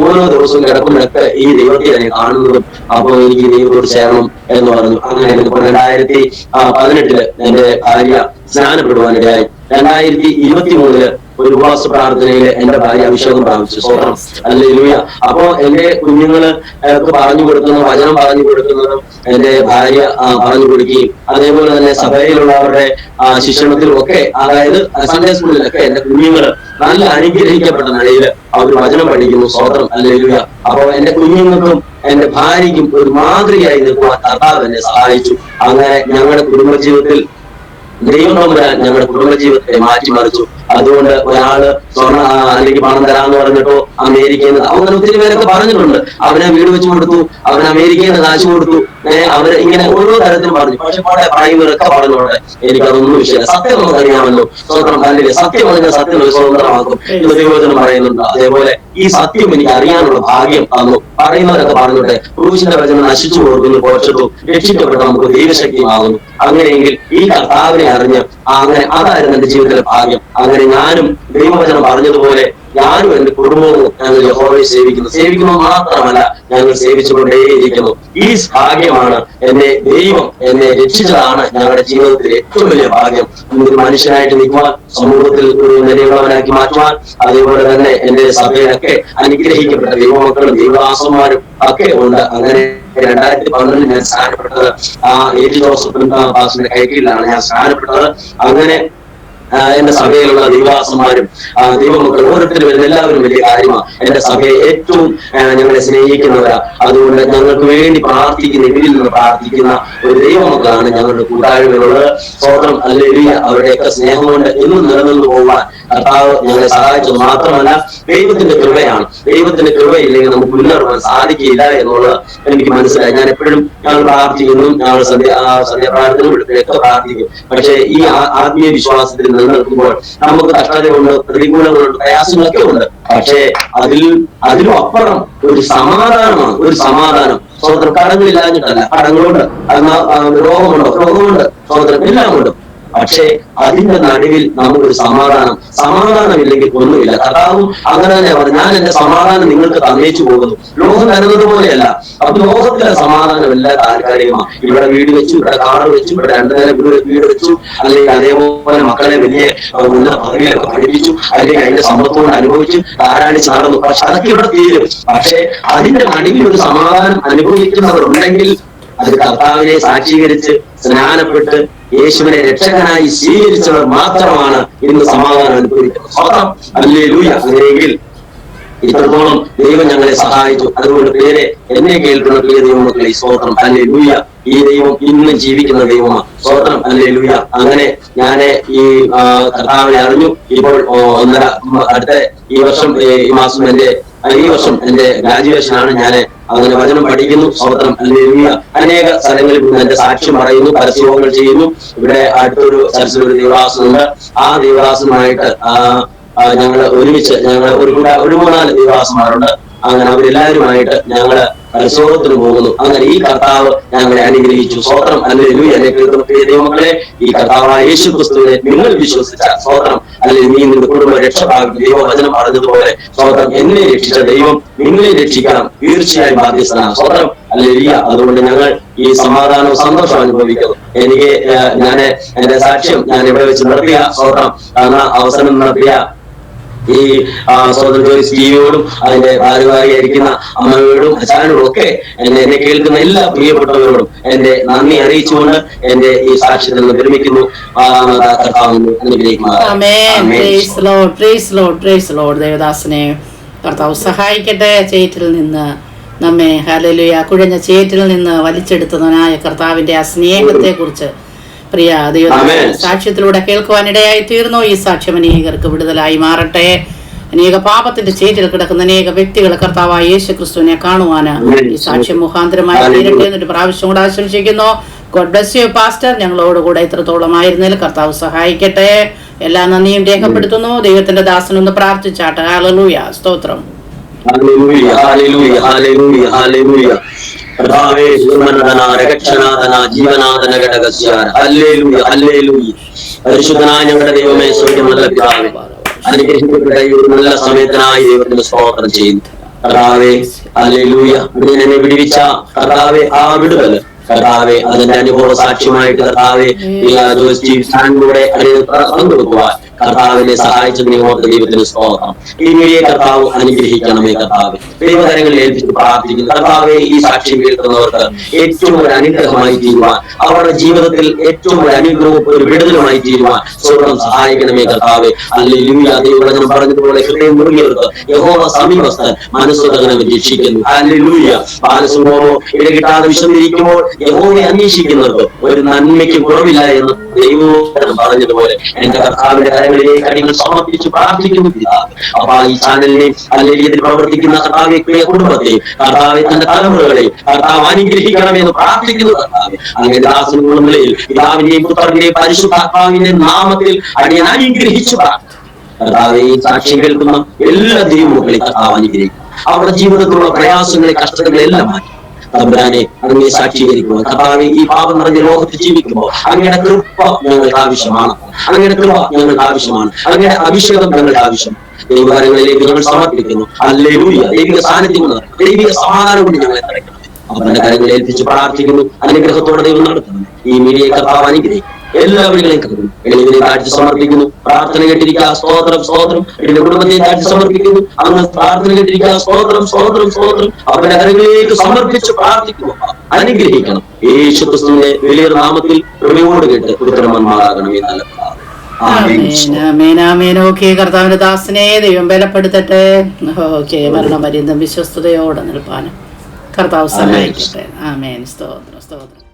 ഓരോ ദിവസവും കിടക്കുമ്പോഴൊക്കെ ഈ ദൈവത്തെ തന്നെ കാണുന്നതും, അപ്പൊ എനിക്ക് ദൈവത്തോട് ചേരണം എന്ന് പറഞ്ഞു. അങ്ങനെ എനിക്ക് 2018 എന്റെ ഭാര്യ സ്നാനപ്പെടുവാനിടയായി. 2023 ഒരു ഉപവാസ പ്രാർത്ഥനയില് എന്റെ ഭാര്യ അഭിഷേകം പ്രാപിച്ചു. സ്വതന്ത്രം ഹല്ലേലൂയ. അപ്പോ എന്റെ കുഞ്ഞുങ്ങള് പറഞ്ഞു കൊടുക്കുന്നതും വചനം പറഞ്ഞു കൊടുക്കുന്നതും എന്റെ ഭാര്യ പറഞ്ഞു കൊടുക്കുകയും, അതേപോലെ തന്നെ സഭയിലുള്ളവരുടെ ശിക്ഷണത്തിലും ഒക്കെ, അതായത് സൺഡേ സ്കൂളിലൊക്കെ എന്റെ കുഞ്ഞുങ്ങള് നല്ല അനുഗ്രഹിക്കപ്പെട്ട നിലയില് അവർ വചനം പഠിക്കുന്നു. സ്വതന്ത്രം ഹല്ലേലൂയ. അപ്പോ എന്റെ കുഞ്ഞുങ്ങൾക്കും എന്റെ ഭാര്യയ്ക്കും ഒരു മാതൃകയായി നിൽക്കുവാൻ കർത്താവ് എന്നെ സഹായിച്ചു. അങ്ങനെ ഞങ്ങളുടെ കുടുംബജീവിതത്തിൽ ദൈവം തമ്പുരാൻ ഞങ്ങളുടെ കുടുംബജീവിതത്തെ മാറ്റിമറിച്ചു. അതുകൊണ്ട് ഒരാള് സ്വർണ്ണ അല്ലെങ്കിൽ പണം തരാന്ന് പറഞ്ഞിട്ടോ അമേരിക്കയിൽ നിന്ന്, അങ്ങനെ ഒത്തിരി പേരൊക്കെ പറഞ്ഞിട്ടുണ്ട്, അവനെ വീട് വെച്ച് കൊടുത്തു, അവൻ അമേരിക്കയിൽ നിന്ന് കാശ് കൊടുത്തു, അവര് ഇങ്ങനെ ഓരോ തരത്തിലും പറഞ്ഞു. പക്ഷെ പറയുന്നവരൊക്കെ പറഞ്ഞോട്ടെ, എനിക്കതൊന്നും വിഷയമില്ല. സത്യം നമുക്ക് അറിയാമല്ലോ. സ്വതന്ത്രം അല്ലെങ്കിൽ സത്യം പറഞ്ഞാൽ സത്യം സ്വതന്ത്രമാക്കും എന്ന് ദൈവവചനം പറയുന്നുണ്ട്. അതേപോലെ ഈ സത്യം എനിക്ക് അറിയാനുള്ള ഭാഗ്യം തന്നു. പറയുന്നവരൊക്കെ പറഞ്ഞോട്ടെ, ക്രൂശിന്റെ വചനം നശിച്ചു കൊടുക്കുന്നു, പോഷത്തു രക്ഷിക്കപ്പെട്ട നമുക്ക് ദൈവശക്തിയുമാകുന്നു. അങ്ങനെയെങ്കിൽ ഈ കർത്താവിനെ അറിഞ്ഞ് അങ്ങനെ അതായിരുന്നു എന്റെ ജീവിതത്തിലെ ഭാഗ്യം. അങ്ങനെ ഞാനും ദൈവവചനം പറഞ്ഞതുപോലെ ഞാനും എന്റെ കുടുംബവും ഞങ്ങൾ യഹോവയെ സേവിക്കുന്നു മാത്രമല്ല, ഞങ്ങൾ സേവിച്ചുകൊണ്ടേയിരിക്കുന്നു. ഈ ഭാഗ്യമാണ് ദൈവം എന്നെ രക്ഷിച്ചതാണ് ഞങ്ങളുടെ ജീവിതത്തിലെ ഏറ്റവും വലിയ ഭാഗ്യം. ഒരു മനുഷ്യനായിട്ട് നിൽക്കുവാൻ, സമൂഹത്തിൽ ഒരു നിലയുള്ളവനാക്കി മാറ്റുവാൻ, അതേപോലെ തന്നെ എന്റെ സഭയിലൊക്കെ അനുഗ്രഹിക്കപ്പെട്ട ദൈവമക്കളും ദൈവദാസന്മാരും ഒക്കെ ഉണ്ട്. അങ്ങനെ 2012 ഞാൻ സ്നാനപ്പെട്ടത് എ.ടി. ജോസഫ് പാസ്റ്ററിന്റെ കൈക്കീഴിലാണ് ഞാൻ സ്നാനപ്പെട്ടത്. അങ്ങനെ എന്റെ സഭയിലുള്ള ദൈവദാസന്മാരും ദൈവമക്കളും ഓരോരുത്തരും വരുന്ന എല്ലാവരും വലിയ കാര്യമാണ്. എന്റെ സഭയെ ഏറ്റവും ഞങ്ങളെ സ്നേഹിക്കുന്നവരാ. അതുകൊണ്ട് ഞങ്ങൾക്ക് വേണ്ടി പ്രാർത്ഥിക്കുന്ന, ഇവരിൽ നിന്ന് പ്രാർത്ഥിക്കുന്ന ഒരു ദൈവമക്കളാണ് ഞങ്ങളുടെ കൂട്ടായ്മകളുള്ളത്. സ്വതന്ത്രം ഹല്ലേലൂയ. അവരുടെയൊക്കെ സ്നേഹം കൊണ്ട് എന്നും നിലനിന്ന് പോകാൻ കർത്താവ് ഞങ്ങളെ സഹായിച്ചത് മാത്രമല്ല, ദൈവത്തിന്റെ കൃപയാണ്. ദൈവത്തിന്റെ കൃപയില്ലെങ്കിൽ നമുക്ക് മുന്നേറുവാൻ സാധിക്കില്ല എന്നുള്ളത് എനിക്ക് മനസ്സിലായി. ഞാൻ എപ്പോഴും ഞങ്ങൾ പ്രാർത്ഥിക്കുന്നു, ഞങ്ങൾ സന്ധ്യാപ്രാർത്ഥന ഒക്കെ പ്രാർത്ഥിക്കും. പക്ഷെ ഈ ആത്മീയ വിശ്വാസത്തിൽ നിലനിൽക്കുമ്പോൾ നമുക്ക് കഷ്ടതയുണ്ട്, പ്രതികൂലങ്ങളുണ്ട്, പ്രയാസങ്ങളൊക്കെ ഉണ്ട്. പക്ഷേ അതിലും അപ്പുറം ഒരു സമാധാനമാണ്. ഒരു സമാധാനം. സ്വതന്ത്രം കടങ്ങളില്ലാഞ്ഞിട്ടല്ല, കടങ്ങളുണ്ട്, രോഗമുണ്ട്, സ്വതന്ത്രം എല്ലാം ഉണ്ട്. പക്ഷേ അതിന്റെ നടുവിൽ നമുക്കൊരു സമാധാനമില്ലെങ്കിൽ ഒന്നുമില്ല. കർത്താവും അങ്ങനെ തന്നെ പറഞ്ഞു, ഞാൻ എന്റെ സമാധാനം നിങ്ങൾക്ക് തന്നേച്ചു പോകുന്നു, ലോകം തരുന്നത് പോലെയല്ല. അപ്പൊ ലോകത്തിലെ സമാധാനം എല്ലാ താൽക്കാലികമാണ്. ഇവിടെ വീട് വെച്ചു, ഇവിടെ കാറ് വെച്ചു, ഇവിടെ 2 നില വീട് വെച്ചു, അല്ലെങ്കിൽ അതേപോലെ മക്കളെ വലിയ ഉന്നത പദവിയിലൊക്കെ പഠിപ്പിച്ചു, അല്ലെങ്കിൽ അതിന്റെ സമ്പത്തുകൊണ്ട് അനുഭവിച്ചു ധാരാളിച്ച് നടന്നു. പക്ഷെ അതൊക്കെ ഇവിടെ തീരും. പക്ഷെ അതിന്റെ നടുവിൽ ഒരു സമാധാനം അനുഭവിക്കുന്നവരുണ്ടെങ്കിൽ അത് കർത്താവിനെ സാക്ഷീകരിച്ച് സ്നാനപ്പെട്ട് യേശുവിനെ രക്ഷകനായി സ്വീകരിച്ചവർ മാത്രമാണ് ഇന്ന് സമാധാനം അനുഭവിക്കുന്നത്. സ്വതന്ത്രം ഹല്ലേലൂയ. അങ്ങനെയെങ്കിൽ ഇത്രത്തോളം ദൈവം ഞങ്ങളെ സഹായിച്ചു. അതുകൊണ്ട് പേരെ എന്നെ കേൾക്കുന്ന പ്രിയ ദൈവമക്കളെ, സ്തോത്രം ഹല്ലേലൂയ. ഈ ദൈവം ഇന്ന് ജീവിക്കുന്ന ദൈവമാണ്. സ്തോത്രം ഹല്ലേലൂയ. അങ്ങനെ ഞാൻ ഈ കർത്താവിനെ അറിഞ്ഞു. ഇപ്പോൾ അടുത്ത ഈ വർഷം എന്റെ ഗ്രാജുവേഷൻ ആണ്. ഞാൻ അങ്ങനെ വചനം പഠിക്കുന്നു. സ്തോത്രം ഹല്ലേലൂയ. അനേക സ്ഥലങ്ങളിൽ നിന്ന് എന്റെ സാക്ഷ്യം പറയുന്നു, പരസ്യങ്ങൾ ചെയ്യുന്നു. ഇവിടെ അടുത്തൊരു സരസ്വതി ദേവദാസനുണ്ട്. ആ ദേവദാസനുമായിട്ട് ഞങ്ങൾ ഒരുമിച്ച് ഒരു 3-4 ദേവദാസന്മാരുണ്ട്. അങ്ങനെ അവരെല്ലാവരുമായിട്ട് ഞങ്ങള് പരിശോധത്തിന് പോകുന്നു. അങ്ങനെ ഈ കർത്താവ് ഞങ്ങളെ അനുഗ്രഹിച്ചു. സ്തോത്രം ഹല്ലേലൂയ. എന്നെ കേൾക്കുന്ന പ്രിയ ദൈവമക്കളെ, ഈ കർത്താവായ യേശു ക്രിസ്തുവിനെ നിങ്ങൾ വിശ്വസിച്ച, സ്തോത്രം അല്ലെങ്കിൽ നീ നിന്റെ കുടുംബം രക്ഷപ്പെടാൻ ദൈവവചനം പറഞ്ഞതുപോലെ സ്തോത്രം, എന്നെ രക്ഷിച്ച ദൈവം നിങ്ങളെ രക്ഷിക്കണം, തീർച്ചയായും ബാധ്യസ്ഥനാണ്. സ്തോത്രം, ഹല്ലേലൂയ. അതുകൊണ്ട് ഞങ്ങൾ ഈ സമാധാനവും സന്തോഷം അനുഭവിക്കുന്നു. എനിക്ക് ഞാൻ എന്റെ സാക്ഷ്യം ഞാൻ ഇവിടെ വെച്ച് നിർത്തിയ സ്തോത്രം അവസരം നടത്തിയ ഈ സ്വതന്ത്ര ജോയിസ് ടിവിയോടും അതിന്റെ ഭാരവാഹിയായിരിക്കുന്ന അമ്മയോടും അച്ഛനോടും ഒക്കെ എന്നെ കേൾക്കുന്ന എല്ലാ പ്രിയപ്പെട്ടവരോടും എന്റെ നന്ദി അറിയിച്ചുകൊണ്ട് എന്റെ ഈ സാക്ഷ്യത്തിൽ നിന്ന് വിരമിക്കുന്നു. ദേവദാസനെ കർത്താവ് സഹായിക്കട്ടെ. ചേറ്റിൽ നിന്ന് നമ്മെ ഹല്ലേലൂയ കുഴഞ്ഞ ചേറ്റിൽ നിന്ന് വലിച്ചെടുത്തവനായ കർത്താവിന്റെ ആ സ്നേഹത്തെ കുറിച്ച് പ്രിയ ദൈവദാസൻ സാക്ഷ്യത്തിലൂടെ കേൾക്കുവാനിടയായി തീർന്നു. ഈ സാക്ഷ്യം അനേകർക്ക് വിടുതലായി മാറട്ടെ. അനേക പാപത്തിന്റെ ചേറ്റിൽ കിടക്കുന്ന അനേക വ്യക്തികളെ കർത്താവായ യേശു ക്രിസ്തുവിനെ കാണുവാന് ഈ സാക്ഷ്യം മുഖാന്തരമായി തീരട്ടെ എന്നൊരു പ്രാവശ്യം കൂടെ ആശംസിക്കുന്നു. God bless you pastor. ഞങ്ങളോടുകൂടെ ഇത്രത്തോളം ആയിരുന്നതിൽ കർത്താവ് സഹായിക്കട്ടെ. എല്ലാ നന്ദിയും രേഖപ്പെടുത്തുന്നു. ദൈവത്തിന്റെ ദാസനൊന്ന് പ്രാർത്ഥിച്ചാട്ടെ. ഹല്ലേലൂയ, സ്തോത്രം. പരിശുദ്ധനായ ഞങ്ങളുടെ ദൈവമേ, സ്വർഗ്ഗം നല്ല പിതാവേ, അനുഗ്രഹിക്കപ്പെട്ട ഈ ഒരു നല്ല സമയത്തിനായി ദൈവത്തിന് സ്തോത്രം ചെയ്യുന്നു. കർത്താവേ ഹല്ലേലൂയ, എന്നെ വിടുവിച്ച കർത്താവേ ആ വിടുതല് കർത്താവെ അതിന്റെ അനുഭവ സാക്ഷ്യമായിട്ട് കർത്താവെ കൂടെ പങ്കുവെക്കുവാൻ കർത്താവിനെ സഹായിച്ചതിനെ ഓർത്ത് ദൈവത്തിന് സ്തോത്രം. ഈ മീഡിയ കർത്താവ് അനുഗ്രഹിക്കണമേ. കർത്താവ് ദൈവകരങ്ങളിൽ ഏൽപ്പിച്ച് പ്രാർത്ഥിക്കുന്നു. കർത്താവെ ഈ സാക്ഷ്യം കേൾക്കുന്നവർക്ക് ഏറ്റവും ഒരു അനുഗ്രഹമായി തീരുവാൻ, അവരുടെ ജീവിതത്തിൽ ഏറ്റവും ഒരു അനുഗ്രഹവും ഒരു വിടുതലുമായി തീരുവാൻ സ്വർഗം സഹായിക്കണമേ. കർത്താവെ ഹല്ലേലൂയ. ദൈവവചനം പറഞ്ഞതുപോലെ ഹൃദയം മുറുകിയവർക്ക് യഹോവ സമീപസ്ഥൻ, മനസ്സുതകനം രക്ഷിക്കുന്നു. ഹല്ലേലൂയ. പാലസുമോമോ ഇടകിട്ടാതെ വിശന്നിരിക്കുമ്പോൾ യഹോവയെ അന്വേഷിക്കുന്നവർക്ക് ഒരു നന്മയ്ക്ക് കുറവില്ല എന്ന് ദൈവം പറഞ്ഞതുപോലെ എന്റെ കർത്താവിന്റെ കരങ്ങളിലേക്ക് അടികൾ സമർപ്പിച്ച് പ്രാർത്ഥിക്കുന്നു പിതാവ്. അപ്പൊ ഈ ചാനലിനെയും അല്ലെങ്കിൽ പ്രവർത്തിക്കുന്ന കർത്താവെ പ്രിയ കുടുംബത്തെയും കർത്താവെ തന്റെ തലമുറകളെയും കർത്താവ് അനുഗ്രഹിക്കണമെന്ന് പ്രാർത്ഥിക്കുന്നു. കർത്താവ് അങ്ങനെ ദാസനുള്ള നിലയിൽ പിതാവിന്റെയും പുത്രന്റെയും പരിശുദ്ധാത്മാവിന്റെ നാമത്തിൽ അടിയൻ അനുഗ്രഹിച്ചു കർത്താവെ ഈ സാക്ഷ്യം കേൾക്കുന്ന എല്ലാ ദൈവങ്ങളെയും കർത്താവ് അനുഗ്രഹിക്കും. അവരുടെ ജീവിതത്തിലുള്ള പ്രയാസങ്ങളെ കഷ്ടതകളെല്ലാം മാറ്റി തമ്പുരാനെ അങ്ങനെ സാക്ഷീകരിക്കുമ്പോൾ കർത്താവെ ഈ പാപം നിറഞ്ഞ ലോകത്തിൽ ജീവിക്കുമ്പോൾ അങ്ങയുടെ കൃപ ഞങ്ങൾക്ക് ആവശ്യമാണ്. അങ്ങയുടെ കൃപ ഞങ്ങൾക്ക് ആവശ്യമാണ്. അങ്ങയുടെ അഭിഷേകം ഞങ്ങൾക്ക് ആവശ്യമാണ്. ദൈവകാര്യങ്ങളിലേക്ക് ഞങ്ങൾ സമർപ്പിക്കുന്നു. ഹല്ലേലൂയ. ദൈവിക സാന്നിധ്യം കൊണ്ട് ദൈവിക സമാധാനം കൊണ്ട് ഞങ്ങളെ തടയ്ക്കണം. അവരുടെ കാര്യങ്ങൾ ഏൽപ്പിച്ച് പ്രാർത്ഥിക്കുന്നു. അനുഗ്രഹത്തോടെ ദൈവം നടത്തുന്നു. ഈ മീഡിയ കർത്താവ് അനുഗ്രഹിക്കും. എല്ലാവരെയും കരുതുന്നു. എളിവിനെ താഴ്ത്തി സമർപ്പിക്കുന്നു. പ്രാർത്ഥന കേട്ടിരിക്കുക. സ്തോത്രം സ്തോത്രം. എന്റെ കുടുംബത്തെ താഴ്ത്തി സമർപ്പിക്കുന്നു. അങ്ങ് പ്രാർത്ഥന കേട്ടിരിക്കുക. സ്തോത്രം സ്തോത്രം സ്തോത്രം. അവരുടെ കരങ്ങളിലേക്ക് സമർപ്പിച്ച് പ്രാർത്ഥിക്കുന്നു. അനുഗ്രഹിക്കണം. യേശു ക്രിസ്തുവിന്റെ വലിയ നാമത്തിൽ കൃപയോട് കേട്ട് ഉത്തരമന്മാരാകണമേ. നല്ല കർത്താവിന്റെ ദാസനെ ദൈവം ബലപ്പെടുത്തട്ടെ. ഓക്കെ, മരണം പര്യന്തം വിശ്വസ്തയോടെ നിൽപ്പാനും കർത്താവ് സഹായിക്കട്ടെ. ആമേൻ. സ്തോത്രം സ്തോത്രം.